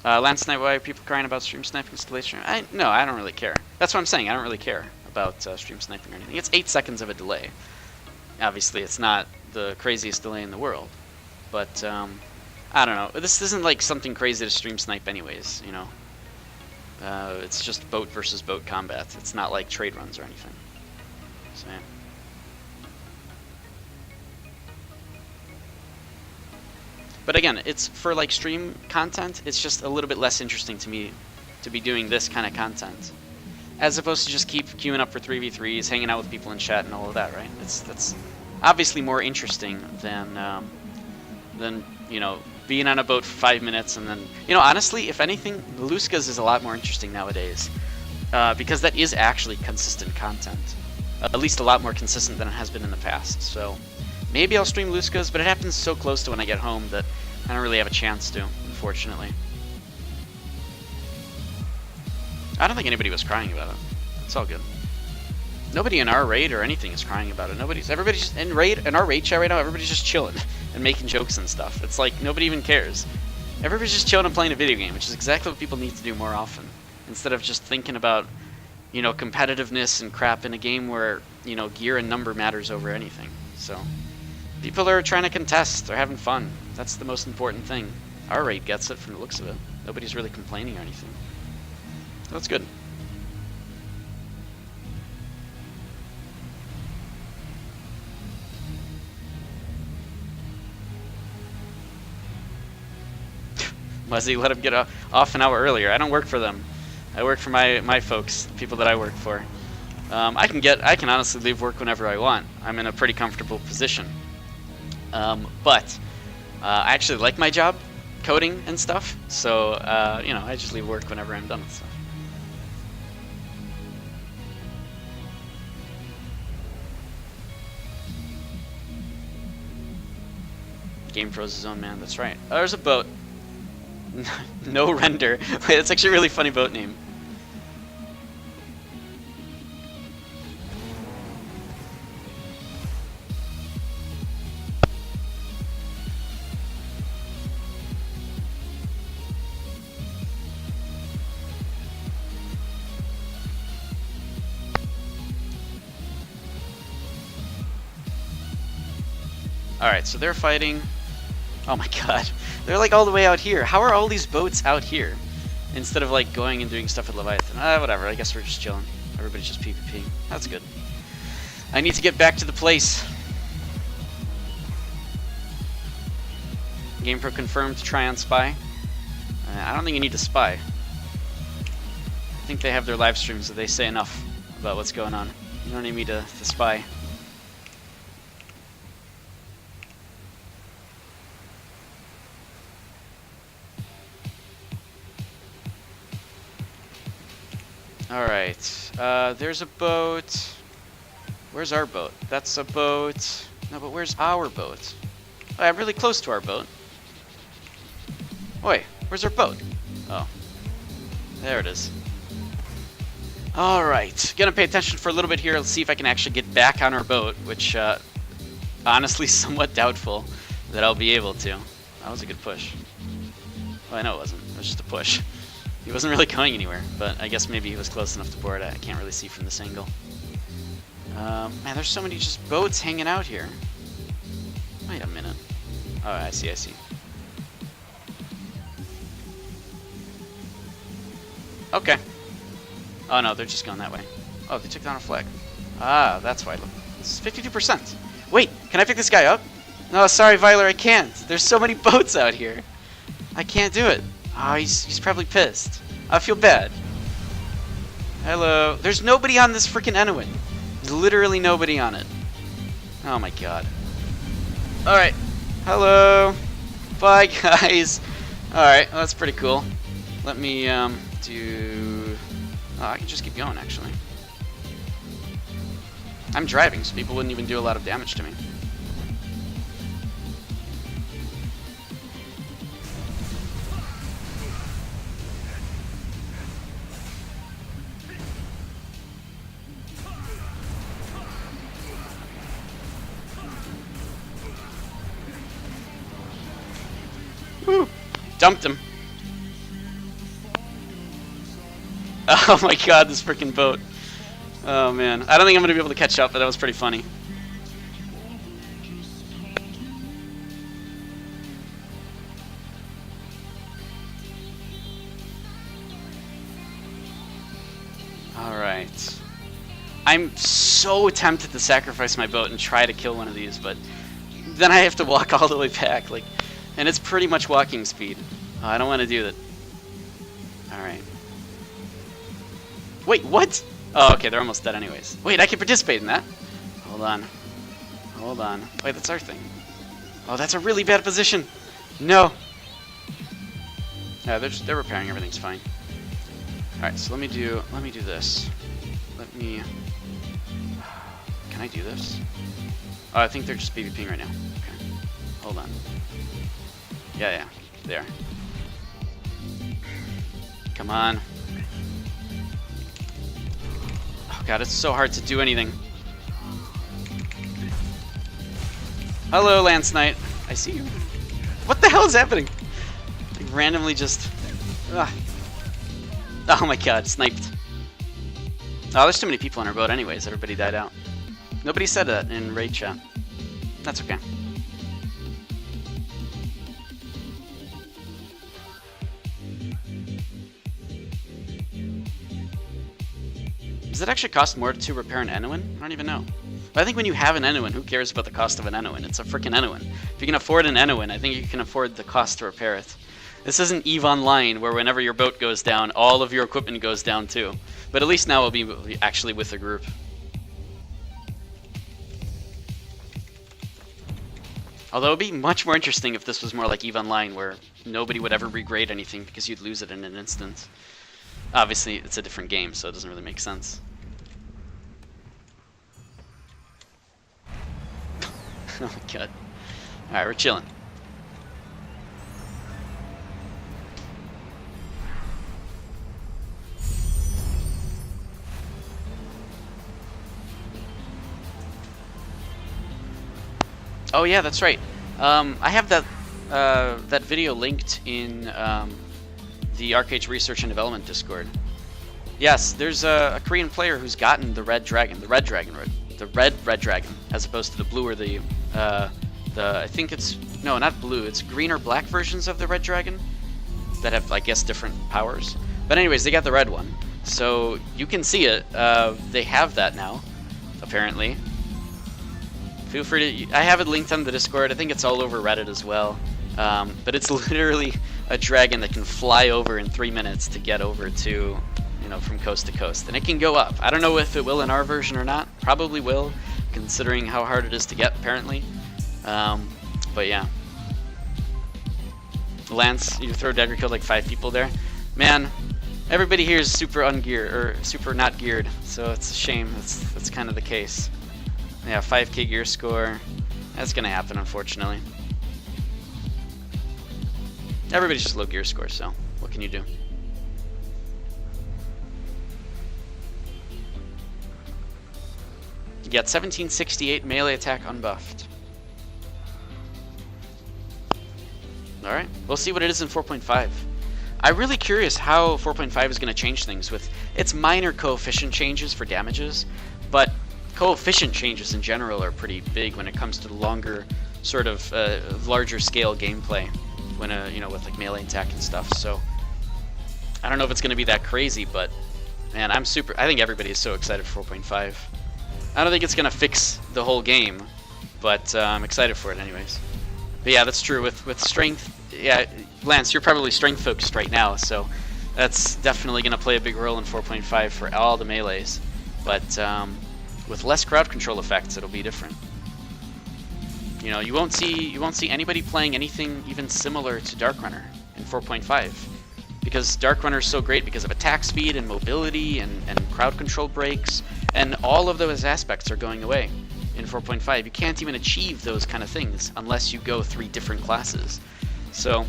Lance Snipe, why are people crying about stream sniping installation? No, I don't really care. That's what I'm saying. I don't really care about stream sniping or anything. It's 8 seconds of a delay. Obviously, it's not the craziest delay in the world, but I don't know. This isn't like something crazy to stream snipe anyways, you know. It's just boat versus boat combat. It's not like trade runs or anything. So, yeah. But again, it's for like stream content, it's just a little bit less interesting to me to be doing this kind of content. As opposed to just keep queuing up for 3v3s, hanging out with people in chat and all of that, right? That's obviously more interesting than you know, being on a boat for 5 minutes and then... you know, honestly, if anything, Luskas is a lot more interesting nowadays. Because that is actually consistent content. At least a lot more consistent than it has been in the past. So, maybe I'll stream Luskas, but it happens so close to when I get home that I don't really have a chance to, unfortunately. I don't think anybody was crying about it. It's all good. Nobody in our raid or anything is crying about it. Everybody's just in our raid chat right now. Everybody's just chilling and making jokes and stuff. It's like nobody even cares. Everybody's just chilling and playing a video game, which is exactly what people need to do more often. Instead of just thinking about, you know, competitiveness and crap in a game where, you know, gear and number matters over anything. So, people are trying to contest. They're having fun. That's the most important thing. Our raid gets it from the looks of it. Nobody's really complaining or anything. So that's good. Muzzy, let him get off an hour earlier. I don't work for them. I work for my folks, the people that I work for. I can honestly leave work whenever I want. I'm in a pretty comfortable position. But I actually like my job, coding and stuff. So you know, I just leave work whenever I'm done with stuff. Game froze his own man. That's right. Oh, there's a boat. No render. Wait, that's actually a really funny boat name. Alright, so they're fighting. Oh my god. They're like all the way out here. How are all these boats out here? Instead of like going and doing stuff with Leviathan. Whatever, I guess we're just chilling. Everybody's just PvP. That's good. I need to get back to the place. GamePro confirmed to try on spy. I don't think you need to spy. I think they have their live streams, so they say enough about what's going on. You don't need me to spy. Alright, there's a boat. Where's our boat? That's a boat. No, but where's our boat? Oh, I'm really close to our boat. Wait, where's our boat? Oh, there it is. Alright, gonna pay attention for a little bit here. Let's see if I can actually get back on our boat, which, honestly, somewhat doubtful that I'll be able to. That was a good push. Well, I know it wasn't. It was just a push. He wasn't really going anywhere, but I guess maybe he was close enough to board. I can't really see from this angle. Man, there's so many just boats hanging out here. Wait a minute. Oh, I see, I see. Okay. Oh no, they're just going that way. Oh, they took down a flag. Ah, that's why. Look, it's 52%. Wait, can I pick this guy up? No, sorry, Viler, I can't. There's so many boats out here. I can't do it. Oh, he's probably pissed. I feel bad. Hello. There's nobody on this freaking Inuit. There's literally nobody on it. Oh my god. Alright. Hello. Bye, guys. Alright, well, that's pretty cool. Let me do... Oh, I can just keep going, actually. I'm driving, so people wouldn't even do a lot of damage to me. Woo! Dumped him. Oh my god, this freaking boat. Oh man. I don't think I'm going to be able to catch up, but that was pretty funny. Alright. I'm so tempted to sacrifice my boat and try to kill one of these, but then I have to walk all the way back. Like, and it's pretty much walking speed. Oh, I don't want to do that. Alright. Wait, what? Oh, okay, they're almost dead anyways. Wait, I can participate in that. Hold on. Hold on. Wait, that's our thing. Oh, that's a really bad position. No. Yeah, they're repairing. Everything's fine. Alright, so let me do this. Let me... Can I do this? Oh, I think they're just PvPing right now. Okay. Hold on. Yeah, there. Come on. Oh god, it's so hard to do anything. Hello, Lance Knight. I see you. What the hell is happening? Like, randomly just... Ugh. Oh my god, sniped. Oh, there's too many people on our boat anyways. Everybody died out. Nobody said that in raid chat. That's okay. Does it actually cost more to repair an Enuin? I don't even know. But I think when you have an Enuin, who cares about the cost of an Enuin? It's a freaking Enuin. If you can afford an Enuin, I think you can afford the cost to repair it. This isn't EVE Online, where whenever your boat goes down, all of your equipment goes down too. But at least now we'll be actually with a group. Although it would be much more interesting if this was more like EVE Online, where nobody would ever regrade anything because you'd lose it in an instant. Obviously, it's a different game, so it doesn't really make sense. Oh my god. Alright, we're chilling. Oh yeah, that's right. I have that video linked in the Arcade Research and Development Discord. Yes, there's a Korean player who's gotten the red dragon, the red dragon, as opposed to the blue or the I think it's, no, not blue, it's green or black versions of the red dragon that have, I guess, different powers. But anyways, they got the red one, so you can see it. They have that now, apparently. Feel free to, I have it linked on the Discord. I think it's all over Reddit as well. But it's literally a dragon that can fly over in 3 minutes to get over to, you know, from coast to coast. And it can go up. I don't know if it will in our version or not. Probably will, considering how hard it is to get, apparently. But yeah. Lance, you throw dagger killed like 5 people there. Man, everybody here is super ungeared, or super not geared, so it's a shame. That's kind of the case. Yeah, 5k gear score. That's gonna happen, unfortunately. Everybody's just low gear score, so what can you do? You got 1768 melee attack unbuffed. Alright, we'll see what it is in 4.5. I'm really curious how 4.5 is going to change things with its minor coefficient changes for damages, but coefficient changes in general are pretty big when it comes to the longer, sort of larger scale gameplay, when you know, with like melee attack and stuff. So I don't know if it's going to be that crazy, but man, I think everybody is so excited for 4.5. I don't think it's going to fix the whole game, but I'm excited for it anyways. But yeah, that's true with strength. Yeah, Lance, you're probably strength focused right now, so that's definitely going to play a big role in 4.5 for all the melees. But with less crowd control effects, it'll be different. You know, you won't see anybody playing anything even similar to Dark Runner in 4.5, because Dark Runner is so great because of attack speed and mobility and crowd control breaks, and all of those aspects are going away in 4.5. You can't even achieve those kind of things unless you go 3 different classes. So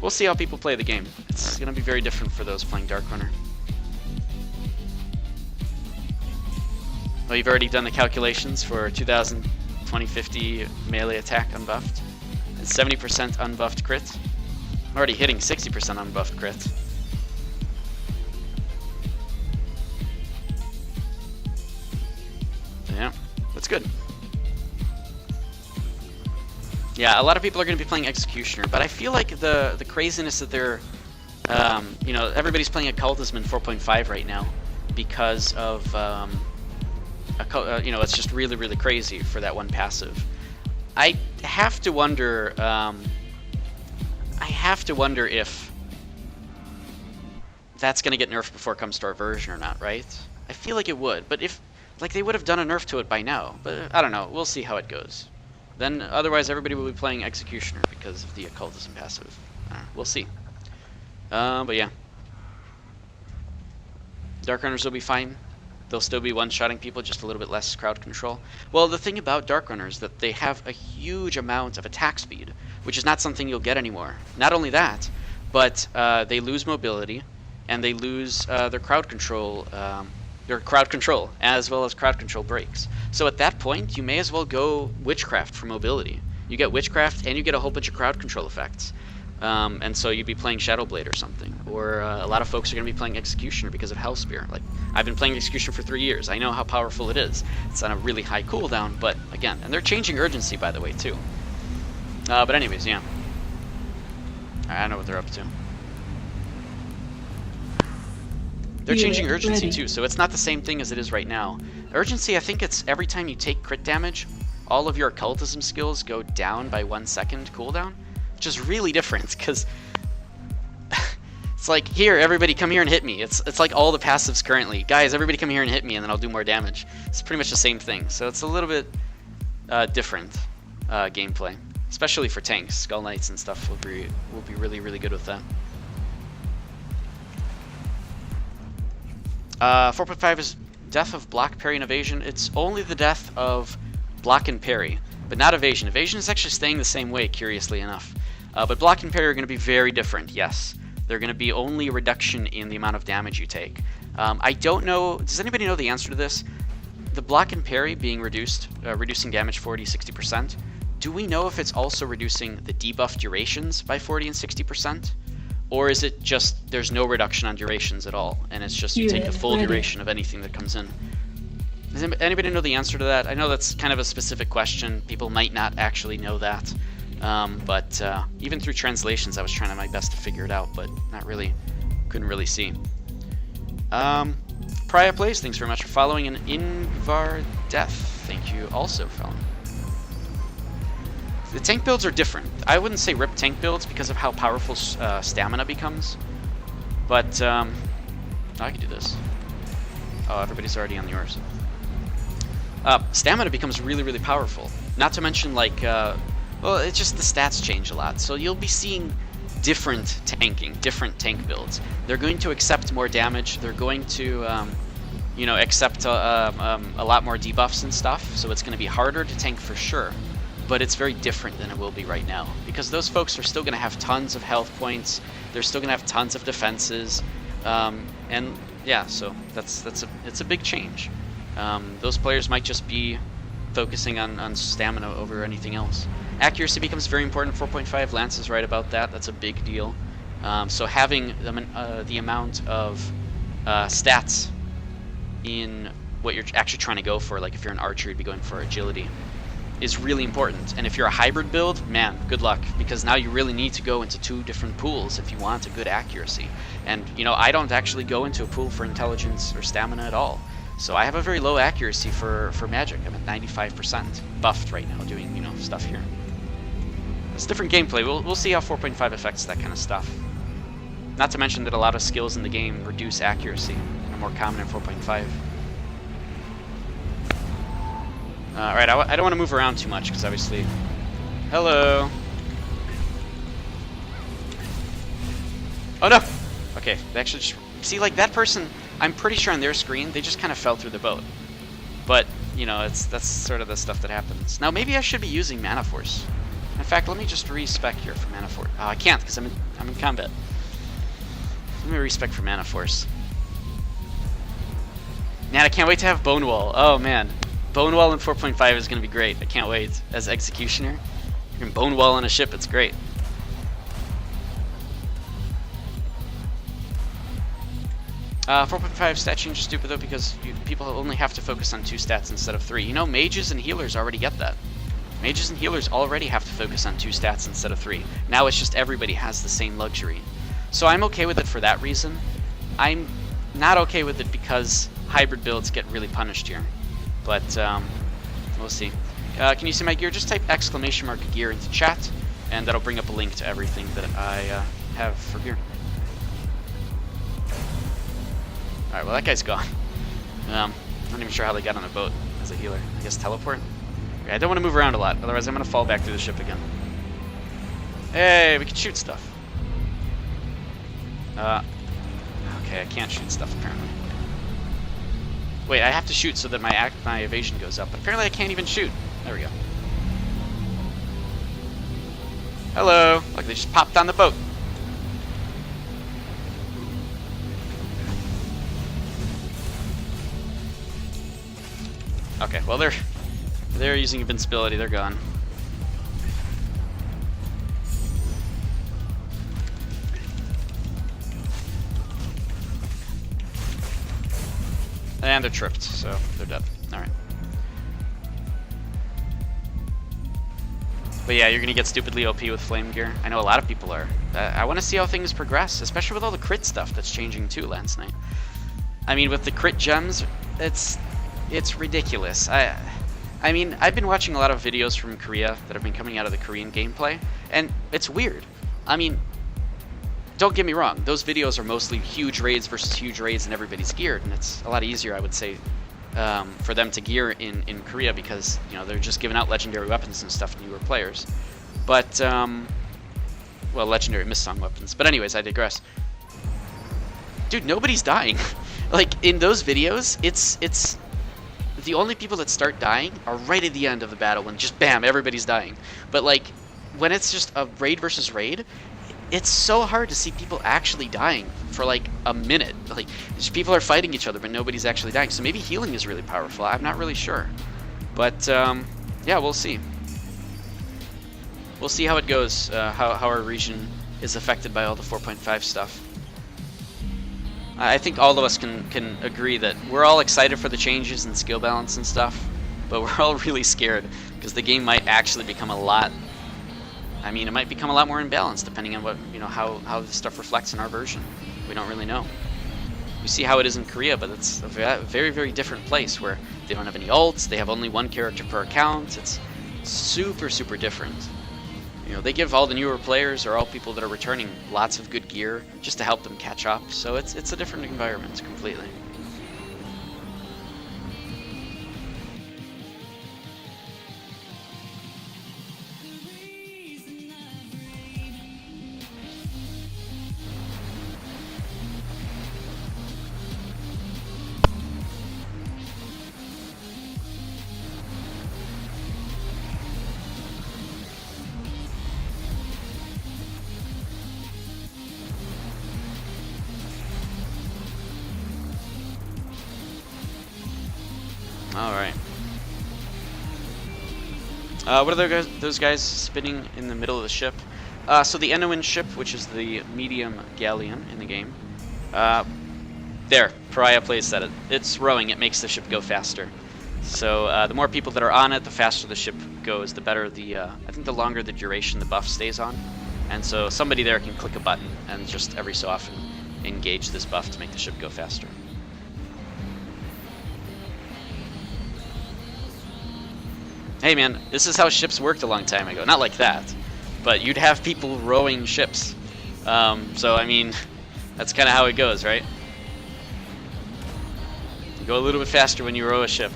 we'll see how people play the game. It's going to be very different for those playing Dark Runner. Well, you've already done the calculations for 2050 melee attack unbuffed. It's 70% unbuffed crit. I'm already hitting 60% unbuffed crit. Yeah, that's good. Yeah, a lot of people are going to be playing Executioner, but I feel like the craziness that they're, you know, everybody's playing Occultism in 4.5 right now because of, you know, it's just really, really crazy for that one passive. I have to wonder if that's going to get nerfed before it comes to our version or not, right? I feel like it would, but if, like, they would have done a nerf to it by now, but I don't know. We'll see how it goes. Then, otherwise, everybody will be playing Executioner because of the Occultism passive. We'll see. But yeah. Dark Runners will be fine. They'll still be one-shotting people, just a little bit less crowd control. Well, the thing about Dark Runners is that they have a huge amount of attack speed, which is not something you'll get anymore. Not only that, but they lose mobility, and they lose their crowd control, as well as crowd control breaks. So at that point, you may as well go Witchcraft for mobility. You get Witchcraft, and you get a whole bunch of crowd control effects. And so you'd be playing Shadowblade or something. Or a lot of folks are going to be playing Executioner because of Hellspear. Like, I've been playing Executioner for 3 years. I know how powerful it is. It's on a really high cooldown, but again, and they're changing urgency, by the way, too. But anyways, yeah. I know what they're up to. They're changing urgency too, so it's not the same thing as it is right now. Urgency, I think it's every time you take crit damage, all of your occultism skills go down by 1 second cooldown, which is really different, because it's like, here, everybody come here and hit me. It's like all the passives currently. Guys, everybody come here and hit me, and then I'll do more damage. It's pretty much the same thing, so it's a little bit different gameplay, especially for tanks. Skull Knights and stuff will be really, really good with that. 4.5 is death of block, parry, and evasion. It's only the death of block and parry, but not evasion. Evasion is actually staying the same way, curiously enough. But block and parry are going to be very different, yes. They're going to be only a reduction in the amount of damage you take. I don't know, does anybody know the answer to this? The block and parry being reduced, reducing damage 40-60%, do we know if it's also reducing the debuff durations by 40 and 60%? Or is it just there's no reduction on durations at all, and it's just you take the full duration of anything that comes in? Does anybody know the answer to that? I know that's kind of a specific question. People might not actually know that. But even through translations, I was trying my best to figure it out, but not really, couldn't really see. Priya Plays, thanks very much for following, and Ingvar Death, thank you also for following. The tank builds are different. I wouldn't say rip tank builds because of how powerful stamina becomes, but I could do this. Oh, everybody's already on yours. Stamina becomes really, really powerful. Not to mention, like, well, it's just the stats change a lot. So you'll be seeing different tanking, different tank builds. They're going to accept more damage. They're going to, you know, accept a lot more debuffs and stuff. So it's going to be harder to tank for sure. But it's very different than it will be right now, because those folks are still going to have tons of health points. They're still going to have tons of defenses, and yeah, so it's a big change. Those players might just be focusing on stamina over anything else. Accuracy becomes very important. 4.5, Lance is right about that. That's a big deal. So having the amount of stats in what you're actually trying to go for, like if you're an archer, you'd be going for agility, is really important. And if you're a hybrid build, man, good luck, because now you really need to go into 2 different pools if you want a good accuracy. And you know, I don't actually go into a pool for intelligence or stamina at all, so I have a very low accuracy for magic. I'm at 95% buffed right now doing, you know, stuff here. It's different gameplay. We'll see how 4.5 affects that kind of stuff. Not to mention that a lot of skills in the game reduce accuracy and are more common in 4.5. Alright, I don't want to move around too much, because obviously... Hello! Oh no! Okay, they actually just... See, like, that person, I'm pretty sure on their screen, they just kind of fell through the boat. But, you know, that's sort of the stuff that happens. Now, maybe I should be using Mana Force. In fact, let me just respec here for Mana Force. Oh, I can't, because I'm in combat. Let me respec for Mana Force. Man, I can't wait to have Bone Wall. Oh, man. Bone Wall in 4.5 is going to be great. I can't wait. As Executioner, you can Bone Wall on a ship. It's great. Uh, 4.5 stat change is stupid though, because people only have to focus on 2 stats instead of 3. You know, mages and healers already get that. Mages and healers already have to focus on 2 stats instead of 3. Now it's just everybody has the same luxury. So I'm okay with it for that reason. I'm not okay with it because hybrid builds get really punished here. But we'll see. Can you see my gear? Just type !gear into chat, and that'll bring up a link to everything that I have for gear. Alright, well that guy's gone. I'm not even sure how they got on a boat as a healer. I guess teleport? Okay, I don't want to move around a lot, otherwise I'm going to fall back through the ship again. Hey, we can shoot stuff. Okay, I can't shoot stuff apparently. Wait, I have to shoot so that my evasion goes up. But apparently I can't even shoot. There we go. Hello. Look, they just popped on the boat. Okay, well they're using invincibility. They're gone. And they're tripped, so they're dead. Alright. But yeah, you're gonna get stupidly OP with flame gear. I know a lot of people are. I want to see how things progress, especially with all the crit stuff that's changing too, Lance Knight. I mean, with the crit gems, it's ridiculous. I mean, I've been watching a lot of videos from Korea that have been coming out of the Korean gameplay, and it's weird. I mean, don't get me wrong, those videos are mostly huge raids versus huge raids and everybody's geared, and it's a lot easier, I would say, for them to gear in Korea because, you know, they're just giving out legendary weapons and stuff to newer players. But, well, legendary Mist-Song weapons. But anyways, I digress. Dude, nobody's dying. Like, in those videos, it's the only people that start dying are right at the end of the battle when just bam, everybody's dying. But like, when it's just a raid versus raid, it's so hard to see people actually dying for like a minute. Like, just people are fighting each other, but nobody's actually dying. So maybe healing is really powerful. I'm not really sure. But yeah, we'll see. We'll see how it goes, how our region is affected by all the 4.5 stuff. I think all of us can agree that we're all excited for the changes in skill balance and stuff, but we're all really scared because the game might actually become a lot. I mean, it might become a lot more imbalanced depending on what, you know, how this stuff reflects in our version. We don't really know. We see how it is in Korea, but it's a very, very different place where they don't have any ults. They have only one character per account. It's super, super different. You know, they give all the newer players or all people that are returning lots of good gear just to help them catch up. So it's a different environment completely. Alright. What are those guys spinning in the middle of the ship? So the Enowin ship, which is the medium galleon in the game. There, Pariah Plays said it. It's rowing, it makes the ship go faster. So the more people that are on it, the faster the ship goes, the better the, I think the longer the duration the buff stays on. And so somebody there can click a button and just every so often engage this buff to make the ship go faster. Hey man, this is how ships worked a long time ago. Not like that, but you'd have people rowing ships. So I mean, that's kind of how it goes, right? You go a little bit faster when you row a ship.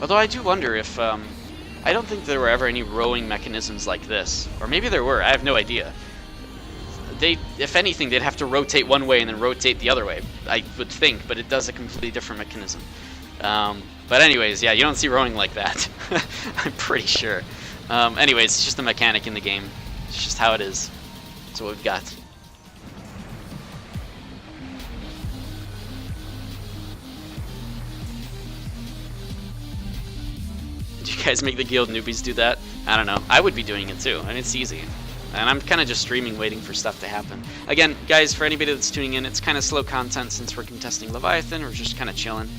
Although I do wonder if, I don't think there were ever any rowing mechanisms like this. Or maybe there were, I have no idea. If anything, they'd have to rotate one way and then rotate the other way, I would think, but it does a completely different mechanism. But anyways, yeah, you don't see rowing like that. I'm pretty sure. Anyways, it's just a mechanic in the game. It's just how it is. That's what we've got. Do you guys make the guild newbies do that? I don't know. I would be doing it too, and it's easy. And I'm kind of just streaming, waiting for stuff to happen. Again, guys, for anybody that's tuning in, it's kind of slow content since we're contesting Leviathan. We're just kind of chilling.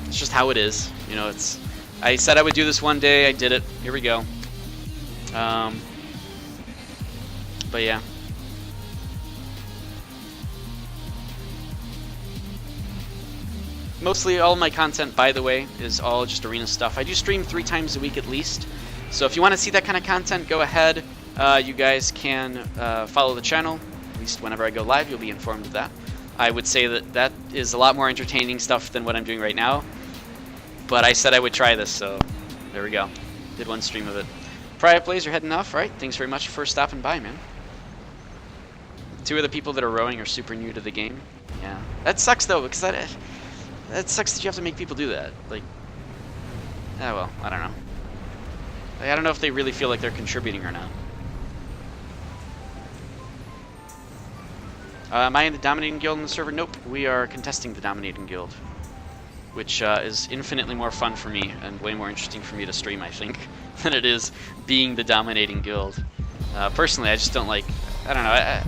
It's just how it is. You know, it's. I said I would do this one day. I did it. Here we go. But yeah. Mostly all my content, by the way, is all just arena stuff. I do stream 3 times a week at least. So if you want to see that kind of content, go ahead. You guys can follow the channel. At least whenever I go live, you'll be informed of that. I would say that that is a lot more entertaining stuff than what I'm doing right now. But I said I would try this, so there we go. Did one stream of it. Pariah Plays are heading off, right? Thanks very much for stopping by, man. 2 of the people that are rowing are super new to the game. Yeah. That sucks, though, because that sucks that you have to make people do that. Like, oh well, I don't know. I don't know if they really feel like they're contributing or not. Am I in the dominating guild in the server? Nope, we are contesting the dominating guild, which is infinitely more fun for me and way more interesting for me to stream, I think, than it is being the dominating guild. Personally, I just don't like. I don't know.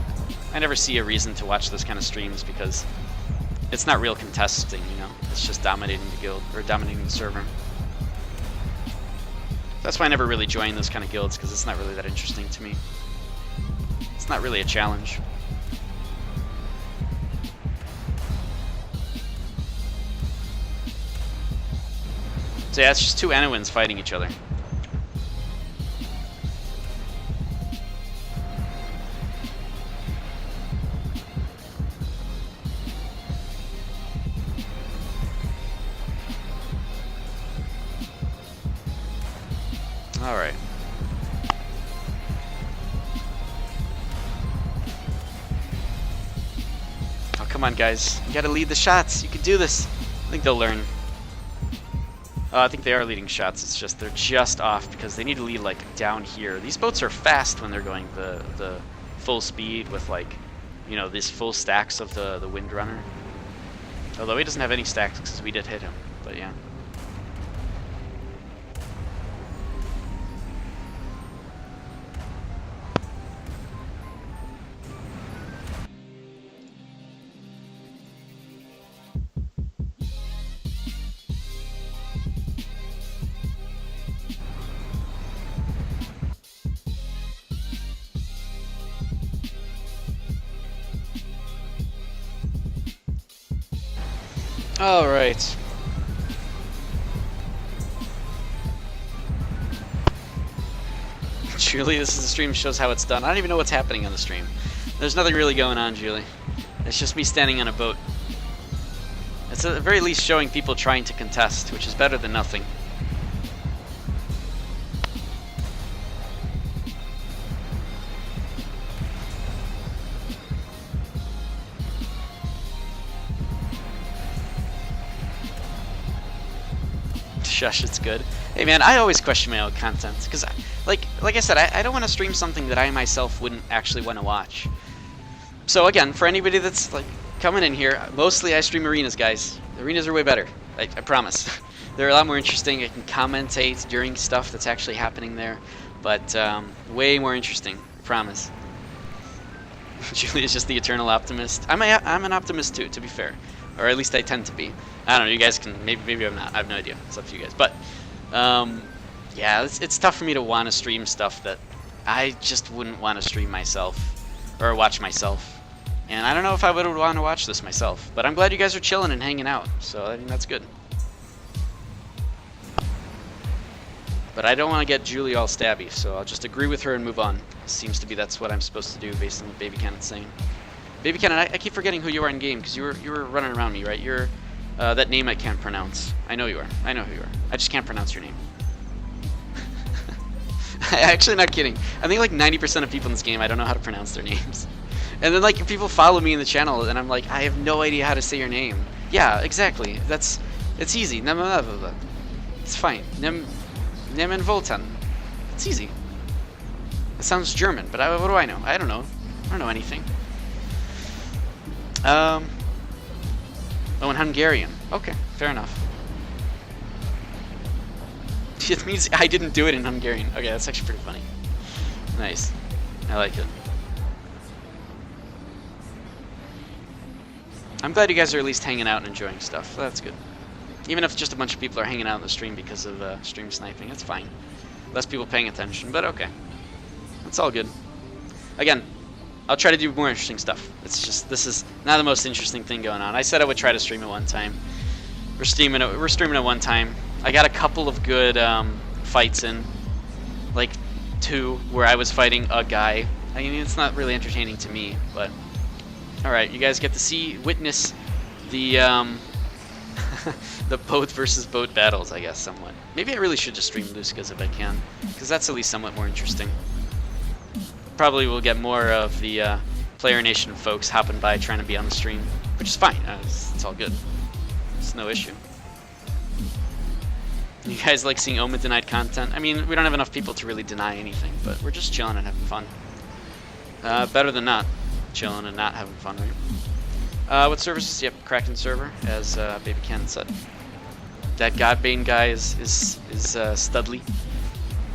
I never see a reason to watch those kind of streams because it's not real contesting. You know, it's just dominating the guild or dominating the server. That's why I never really join those kind of guilds because it's not really that interesting to me. It's not really a challenge. So yeah, it's just two Anowins fighting each other. Alright. Oh, come on, guys. You gotta lead the shots. You can do this. I think they'll learn. Oh, I think they are leading shots. It's just they're just off because they need to lead, like, down here. These boats are fast when they're going the full speed with, like, you know, these full stacks of the Windrunner. Although he doesn't have any stacks because we did hit him. But, yeah. All right. Julie, this is the stream shows how it's done. I don't even know what's happening on the stream. There's nothing really going on, Julie. It's just me standing on a boat. It's at the very least showing people trying to contest, which is better than nothing. Shush, it's good. Hey man, I always question my own content because, like I said, I don't want to stream something that I myself wouldn't actually want to watch. So again, for anybody that's like coming in here, mostly I stream arenas, guys. The arenas are way better. I promise. They're a lot more interesting. I can commentate during stuff that's actually happening there, but way more interesting. I promise. Julie is just the eternal optimist. I'm an optimist too, to be fair. Or at least I tend to be. I don't know, you guys can, maybe I'm not, I have no idea, it's up to you guys. But, yeah, it's tough for me to want to stream stuff that I just wouldn't want to stream myself, or watch myself. And I don't know if I would want to watch this myself, but I'm glad you guys are chilling and hanging out, so I mean, that's good. But I don't want to get Julie all stabby, so I'll just agree with her and move on. Seems to be that's what I'm supposed to do based on what Baby Cannon's saying. Baby Cannon, I keep forgetting who you are in game because you were running around me, right? You're that name I can't pronounce. I know you are. I know who you are. I just can't pronounce your name. Actually, not kidding. I think like 90% of people in this game, I don't know how to pronounce their names. And then like people follow me in the channel, and I'm like, I have no idea how to say your name. Yeah, exactly. It's easy. It's fine. Nemen Voltan. It's easy. It sounds German, but what do I know? I don't know. I don't know anything. Oh, in Hungarian. Okay, fair enough. It means I didn't do it in Hungarian. Okay, that's actually pretty funny. Nice. I like it. I'm glad you guys are at least hanging out and enjoying stuff. That's good. Even if just a bunch of people are hanging out in the stream because of stream sniping, that's fine. Less people paying attention, but okay. That's all good. Again, I'll try to do more interesting stuff. It's just, this is not the most interesting thing going on. I said I would try to stream it one time. We're streaming it one time. I got a couple of good fights in. Like 2 where I was fighting a guy. I mean, it's not really entertaining to me, but alright, you guys get to witness the the boat versus boat battles, I guess, somewhat. Maybe I really should just stream Luskas if I can, because that's at least somewhat more interesting. Probably will get more of the Player Nation folks hopping by trying to be on the stream, which is fine. It's all good. It's no issue. You guys like seeing Omen denied content? I mean, we don't have enough people to really deny anything, but we're just chilling and having fun. Better than not chilling and not having fun, right? What services? Yep, Kraken server, as Baby Ken said. That Godbane guy is Studley.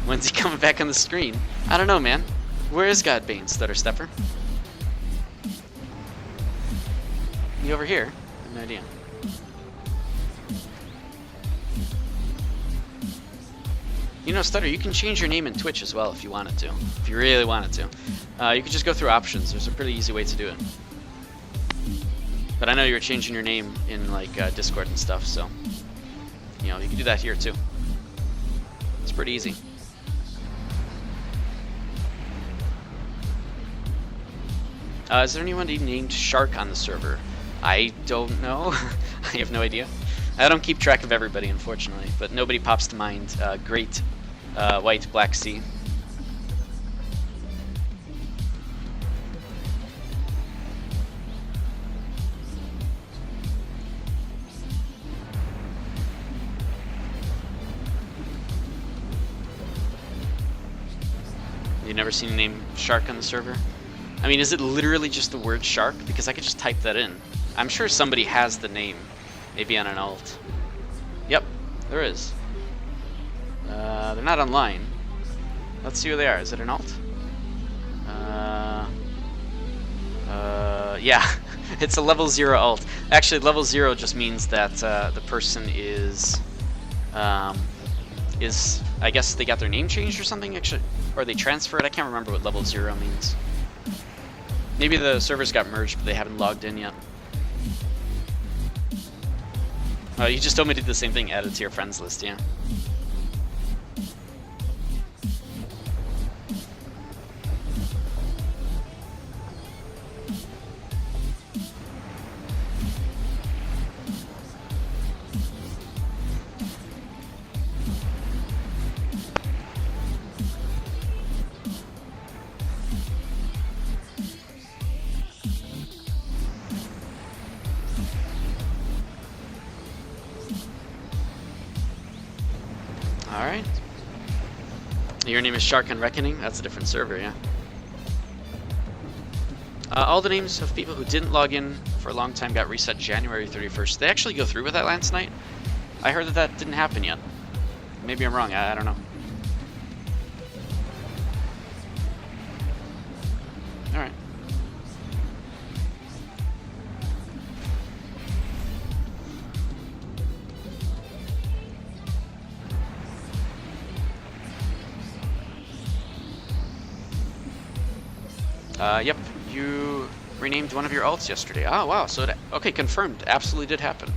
When's he coming back on the screen? I don't know, man. Where is Godbane, Stutter Stepper? You over here? I have no idea. You know, Stutter, you can change your name in Twitch as well if you wanted to. If you really wanted to. You could just go through options. There's a pretty easy way to do it. But I know you were changing your name in, like, Discord and stuff, so... You know, you can do that here, too. It's pretty easy. Is there anyone named Shark on the server? I don't know. I have no idea. I don't keep track of everybody, unfortunately, but nobody pops to mind. Great White Black Sea. You never seen the name Shark on the server? I mean, is it literally just the word shark? Because I could just type that in. I'm sure somebody has the name. Maybe on an alt. Yep, there is. They're not online. Let's see who they are. Is it an alt? Yeah, it's a level 0 alt. Actually, level 0 just means that the person is, I guess they got their name changed or something, actually, or they transferred. I can't remember what level 0 means. Maybe the servers got merged, but they haven't logged in yet. Oh, you just told me to do the same thing, add it to your friends list, yeah. Alright. Your name is Shark on Reckoning? That's a different server, yeah. All the names of people who didn't log in for a long time got reset January 31st. Did they actually go through with that last night? I heard that that didn't happen yet. Maybe I'm wrong, I don't know. Alright. Yep, you renamed one of your alts yesterday. Oh, wow, so it, okay, confirmed. Absolutely did happen.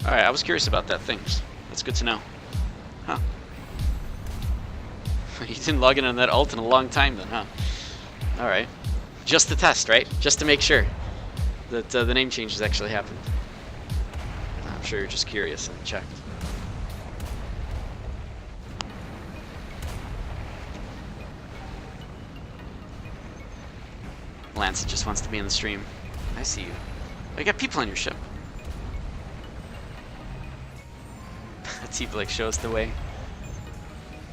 Alright, I was curious about that. Thanks. That's good to know. Huh. You didn't log in on that alt in a long time then, huh? Alright. Just to test, right? Just to make sure that the name changes actually happened. I'm sure you're just curious and checked. Lance just wants to be in the stream. I see you. Oh, you got people on your ship. T-Blake, show us the way.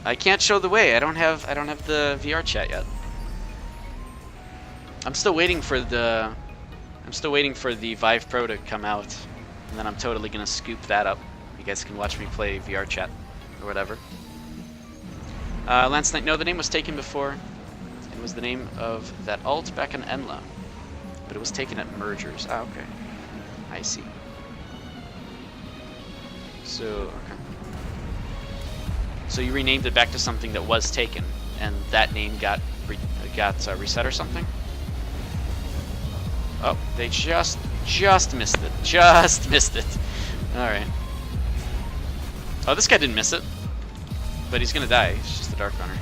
I can't show the way. I don't have the VR chat yet. I'm still waiting for the Vive Pro to come out, and then I'm totally gonna scoop that up. You guys can watch me play VR chat or whatever. Lance Knight, no, the name was taken before. It was the name of that alt back in Enla, but it was taken at mergers. Ah, okay. I see. So, okay. So you renamed it back to something that was taken, and that name got reset or something? Oh, they just missed it. Just missed it. All right. Oh, this guy didn't miss it, but he's gonna die. He's just a Dark Runner.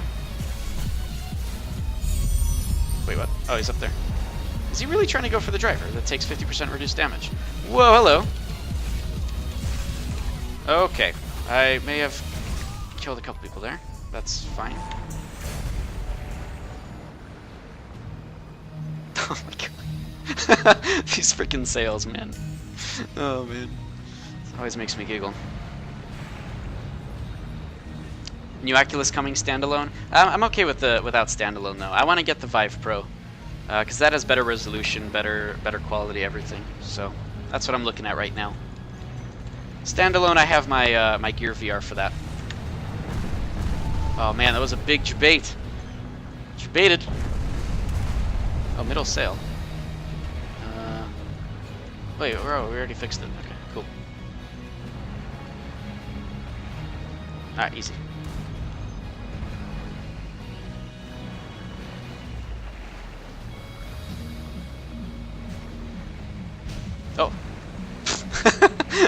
Wait, what? Oh, he's up there. Is he really trying to go for the driver that takes 50% reduced damage? Whoa, hello. Okay, I may have killed a couple people there. That's fine. Oh my god. These freaking sails, man. Oh man. It always makes me giggle. New Oculus coming standalone? I'm okay with without standalone though. I want to get the Vive Pro because that has better resolution, better quality, everything. So that's what I'm looking at right now. Standalone, I have my my Gear VR for that. Oh man, that was a big debate. Debated. Oh, middle sail. Wait, we already fixed it. Okay, cool. Alright, easy. Oh.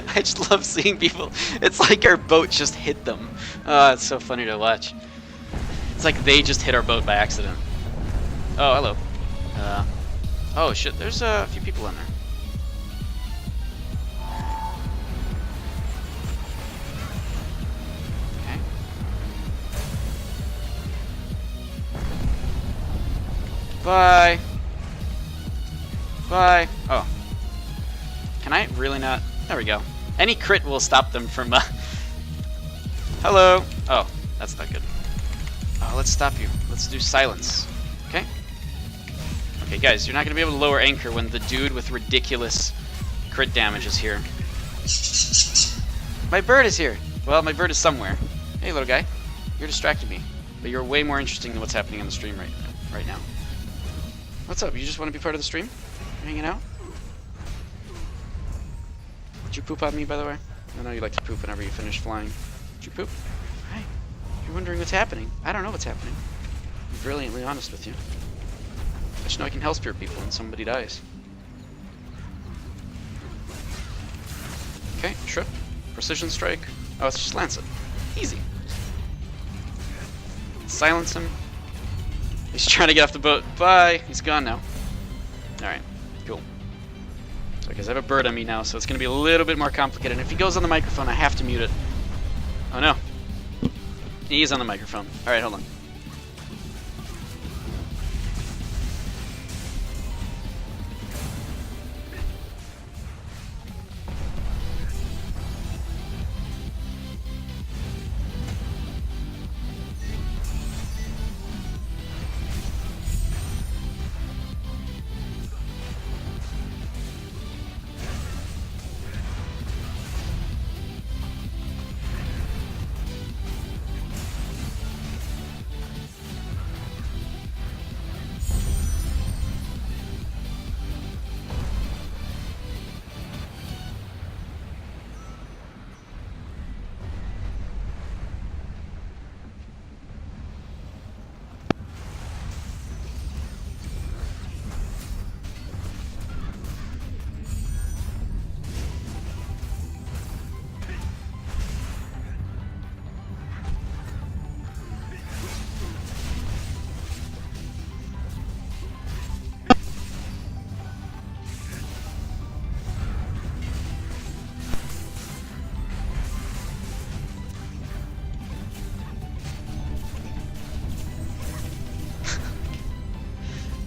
I just love seeing people. It's like our boat just hit them. Oh, it's so funny to watch. It's like they just hit our boat by accident. Oh, hello. Oh shit, there's a few people in there. Okay. Bye. Bye. Oh. Can I really not? There we go. Any crit will stop them from, Hello. Oh, that's not good. Oh, let's stop you. Let's do silence. Okay? Okay, guys, you're not going to be able to lower anchor when the dude with ridiculous crit damage is here. My bird is here. Well, my bird is somewhere. Hey, little guy. You're distracting me. But you're way more interesting than what's happening on the stream right now. What's up? You just want to be part of the stream? You're hanging out? Did you poop on me, by the way? I know you like to poop whenever you finish flying. Did you poop? Hi. You're wondering what's happening. I don't know what's happening. I'm brilliantly honest with you. I just know I can help spirit people when somebody dies. Okay, trip. Precision strike. Oh, it's just lance it. Easy. Silence him. He's trying to get off the boat. Bye. He's gone now. Alright, cool. So, guys, I have a bird on me now, so it's going to be a little bit more complicated. And if he goes on the microphone, I have to mute it. Oh, no. He is on the microphone. Alright, hold on.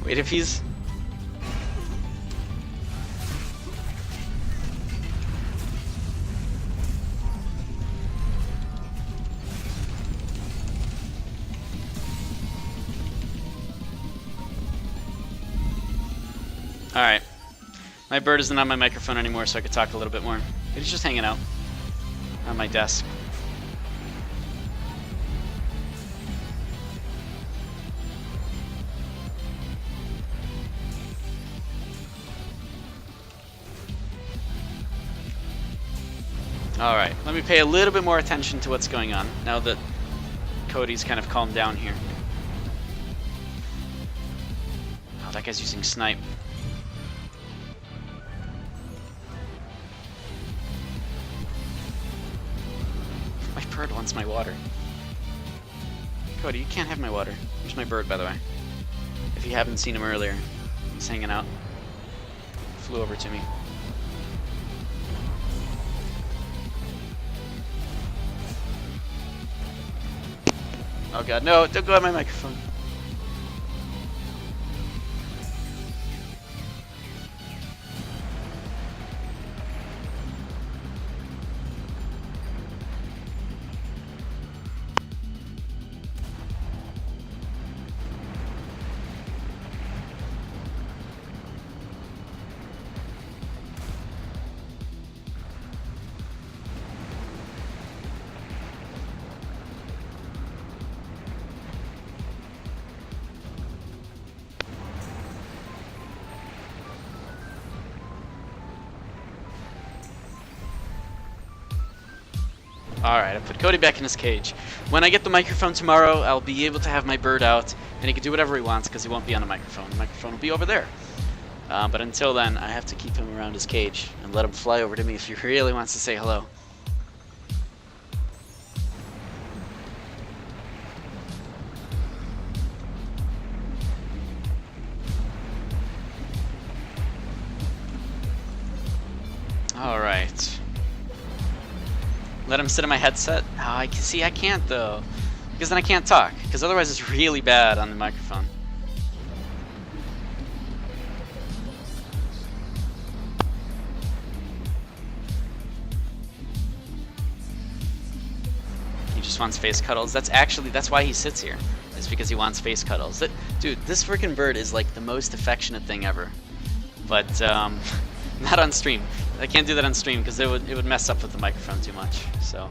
Wait, if he's... Alright. My bird isn't on my microphone anymore, so I could talk a little bit more. He's just hanging out on my desk. Alright, let me pay a little bit more attention to what's going on, now that Cody's kind of calmed down here. Oh, that guy's using snipe. My bird wants my water. Cody, you can't have my water. Here's my bird, by the way. If you haven't seen him earlier, he's hanging out. Flew over to me. Oh god, no, don't go on my microphone. Alright, I put Cody back in his cage. When I get the microphone tomorrow, I'll be able to have my bird out, and he can do whatever he wants because he won't be on the microphone. The microphone will be over there. But until then, I have to keep him around his cage and let him fly over to me if he really wants to say hello. Alright. Let him sit in my headset? Oh, I can see I can't though. Because then I can't talk. Because otherwise it's really bad on the microphone. He just wants face cuddles. That's why he sits here. It's because he wants face cuddles. Dude, this freaking bird is like the most affectionate thing ever. But not on stream. I can't do that on stream because it would mess up with the microphone too much. So,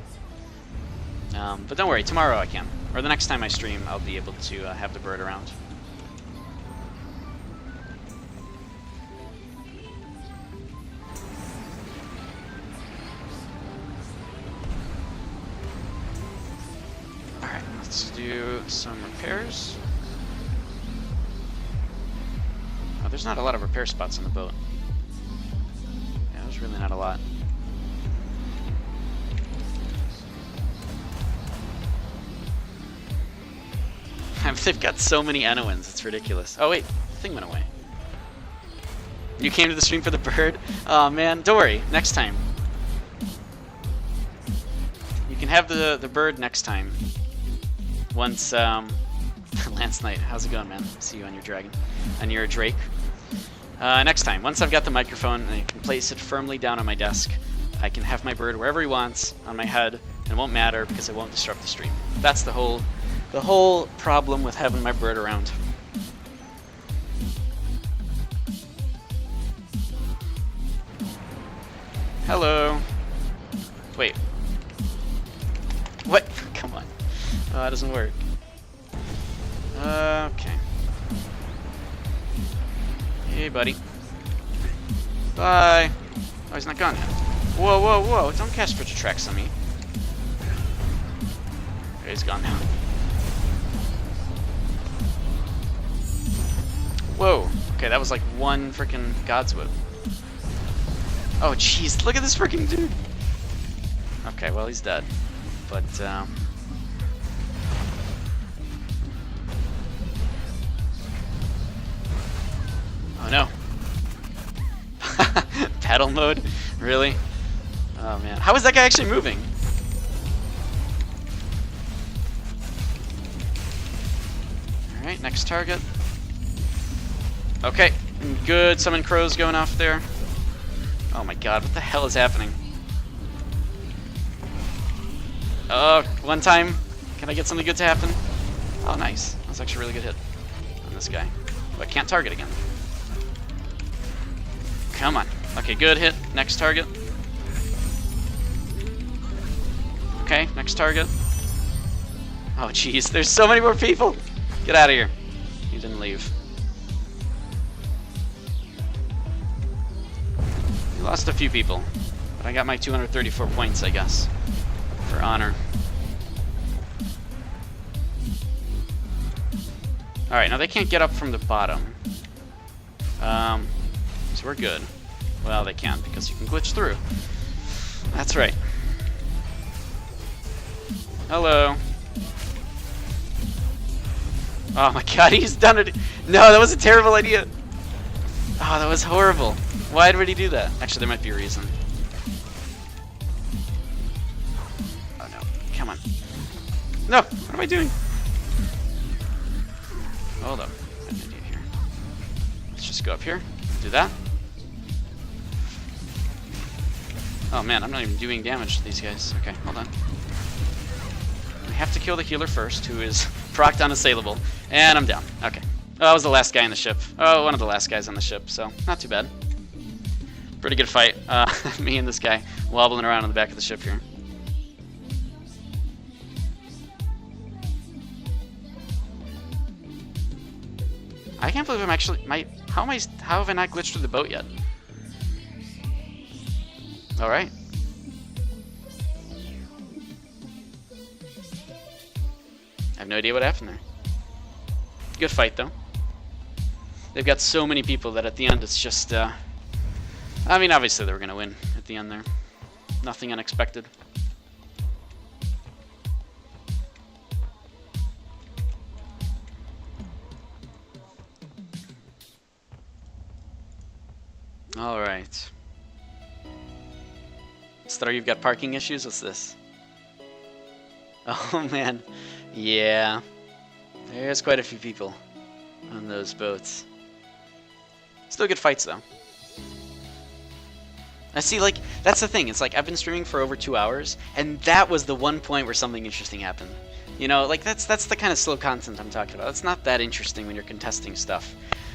but don't worry, tomorrow I can, or the next time I stream, I'll be able to have the bird around. All right, let's do some repairs. Oh, there's not a lot of repair spots on the boat. Really not a lot. They've got so many Anowins, it's ridiculous. Oh wait, the thing went away. You came to the stream for the bird? Oh man, don't worry, next time. You can have the bird next time. Once, Lance Knight, how's it going, man? See you on your dragon. On your Drake. Next time, once I've got the microphone and I can place it firmly down on my desk, I can have my bird wherever he wants on my head, and it won't matter because it won't disrupt the stream. That's the whole problem with having my bird around. Hello. Wait. What? Come on. That doesn't work. Okay. Hey, buddy. Bye. Oh, he's not gone yet. Whoa, whoa, whoa. Don't cast Spiritual Tracks on me. Okay, he's gone now. Whoa. Okay, that was like one freaking God's Whip. Oh, jeez. Look at this freaking dude. Okay, well, he's dead. But, oh no. Paddle mode? Really? Oh man. How is that guy actually moving? Alright, next target. Okay, good. Summon crows going off there. Oh my god, what the hell is happening? Oh, one time. Can I get something good to happen? Oh, nice. That was actually a really good hit on this guy. Oh, I can't target again. Come on. Okay, good hit. Next target. Okay, next target. Oh, jeez. There's so many more people. Get out of here. You didn't leave. We lost a few people, but I got my 234 points, I guess, for honor. Alright, now they can't get up from the bottom. So we're good. Well, they can't because you can glitch through. That's right. Hello. Oh my god, he's done it. No, that was a terrible idea. Oh, that was horrible. Why would he do that? Actually, there might be a reason. Oh no. Come on. No! What am I doing? Hold up. I have an idea here. Let's just go up here. Do that. Oh man, I'm not even doing damage to these guys. Okay, hold on. We have to kill the healer first, who is procced unassailable. And I'm down. Okay. Oh, that was the last guy on the ship. Oh, one of the last guys on the ship, so not too bad. Pretty good fight. Me and this guy wobbling around on the back of the ship here. I can't believe I'm actually... How have I not glitched through the boat yet? Alright. have no idea what happened there. Good fight, though. They've got so many people that at the end it's just... I mean, obviously they were going to win at the end there. Nothing unexpected. Alright. Star, you've got parking issues? What's this? Oh man. Yeah. There's quite a few people on those boats. Still good fights though. I see, like, that's the thing. It's like I've been streaming for over 2 hours, and that was the one point where something interesting happened. You know, like that's the kind of slow content I'm talking about. It's not that interesting when you're contesting stuff,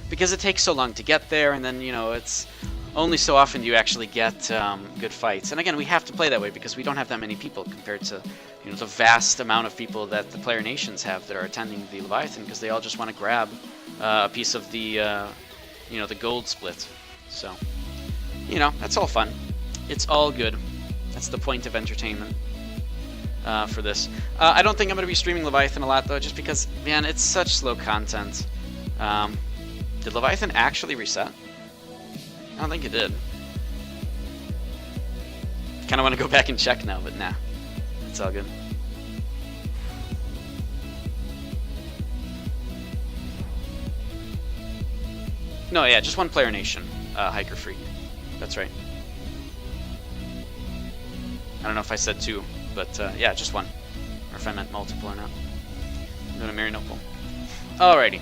because it takes so long to get there, and then, you know, it's only so often do you actually get good fights. And again, we have to play that way because we don't have that many people compared to, you know, the vast amount of people that the player nations have that are attending the Leviathan, because they all just want to grab a piece of the, you know, the gold split. So, you know, that's all fun. It's all good. That's the point of entertainment for this. I don't think I'm going to be streaming Leviathan a lot, though, just because, man, it's such slow content. Did Leviathan actually reset? I don't think it did. Kind of want to go back and check now, but nah. It's all good. No, yeah, just one player nation, Hiker Freak. That's right. I don't know if I said two, but yeah, just one. Or if I meant multiple or not. I'm going to marry Nopal. Alrighty.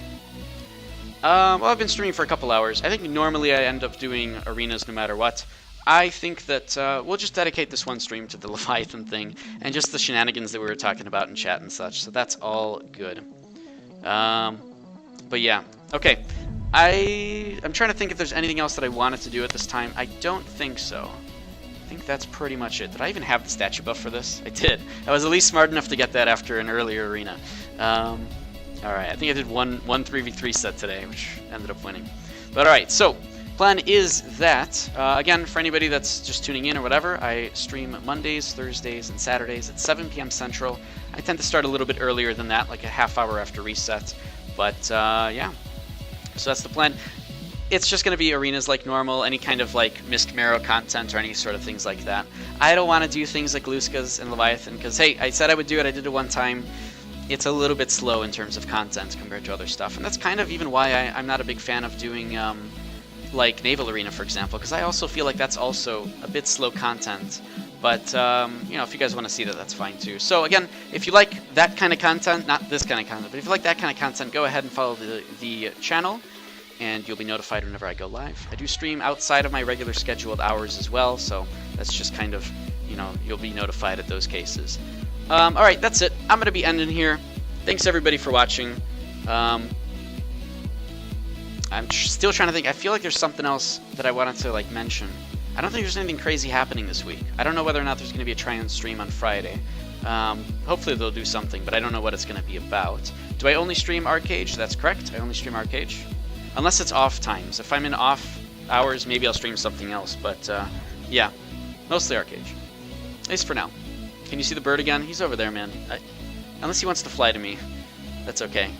Well, I've been streaming for a couple hours. I think normally I end up doing arenas no matter what. I think that we'll just dedicate this one stream to the Leviathan thing and just the shenanigans that we were talking about in chat and such. So that's all good. But yeah, okay. I'm trying to think if there's anything else that I wanted to do at this time. I don't think so. I think that's pretty much it. Did I even have the statue buff for this? I did. I was at least smart enough to get that after an earlier arena. Alright, I think I did one 3v3 set today, which ended up winning. But alright, so plan is that, again, for anybody that's just tuning in or whatever, I stream Mondays, Thursdays, and Saturdays at 7 p.m. Central. I tend to start a little bit earlier than that, like a half hour after reset. But yeah, so that's the plan. It's just going to be arenas like normal, any kind of like Mist Marrow content or any sort of things like that. I don't want to do things like Luskas and Leviathan, because hey, I said I would do it, I did it one time. It's a little bit slow in terms of content compared to other stuff, and that's kind of even why I'm not a big fan of doing like Naval Arena, for example, because I also feel like that's also a bit slow content. But you know, if you guys want to see that, that's fine too. So again, if you like that kind of content, not this kind of content, but if you like that kind of content, go ahead and follow the channel, and you'll be notified whenever I go live. I do stream outside of my regular scheduled hours as well, so that's just kind of, you know, you'll be notified at those cases. Alright, that's it. I'm going to be ending here. Thanks everybody for watching. I'm still trying to think. I feel like there's something else that I wanted to like mention. I don't think there's anything crazy happening this week. I don't know whether or not there's going to be a try-on stream on Friday. Hopefully they'll do something, but I don't know what it's going to be about. Do I only stream Arcade? That's correct. I only stream Arcade. Unless it's off times. If I'm in off hours, maybe I'll stream something else. But yeah, mostly Arcade. At least for now. Can you see the bird again? He's over there, man. Unless he wants to fly to me, that's okay.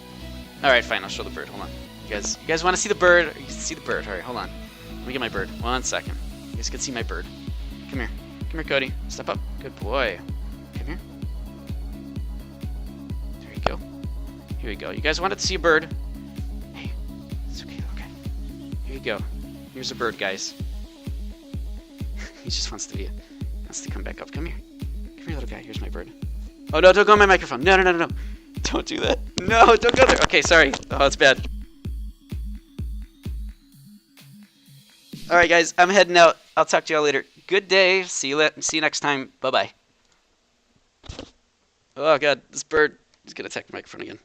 Alright, fine, I'll show the bird. Hold on. You guys want to see the bird? You can see the bird. Alright, hold on. Let me get my bird. 1 second. You guys can see my bird. Come here. Come here, Cody. Step up. Good boy. Come here. There you go. Here we go. You guys wanted to see a bird? Hey, it's okay, okay. Here you go. Here's a bird, guys. He just wants to come back up. Come here. Come here, little guy. Here's my bird. Oh, no, don't go on my microphone. No, no, no, no, no. Don't do that. No, don't go there. Okay, sorry. Oh, it's bad. Alright, guys. I'm heading out. I'll talk to y'all later. Good day. See you next time. Bye-bye. Oh, God. This bird is going to attack the microphone again.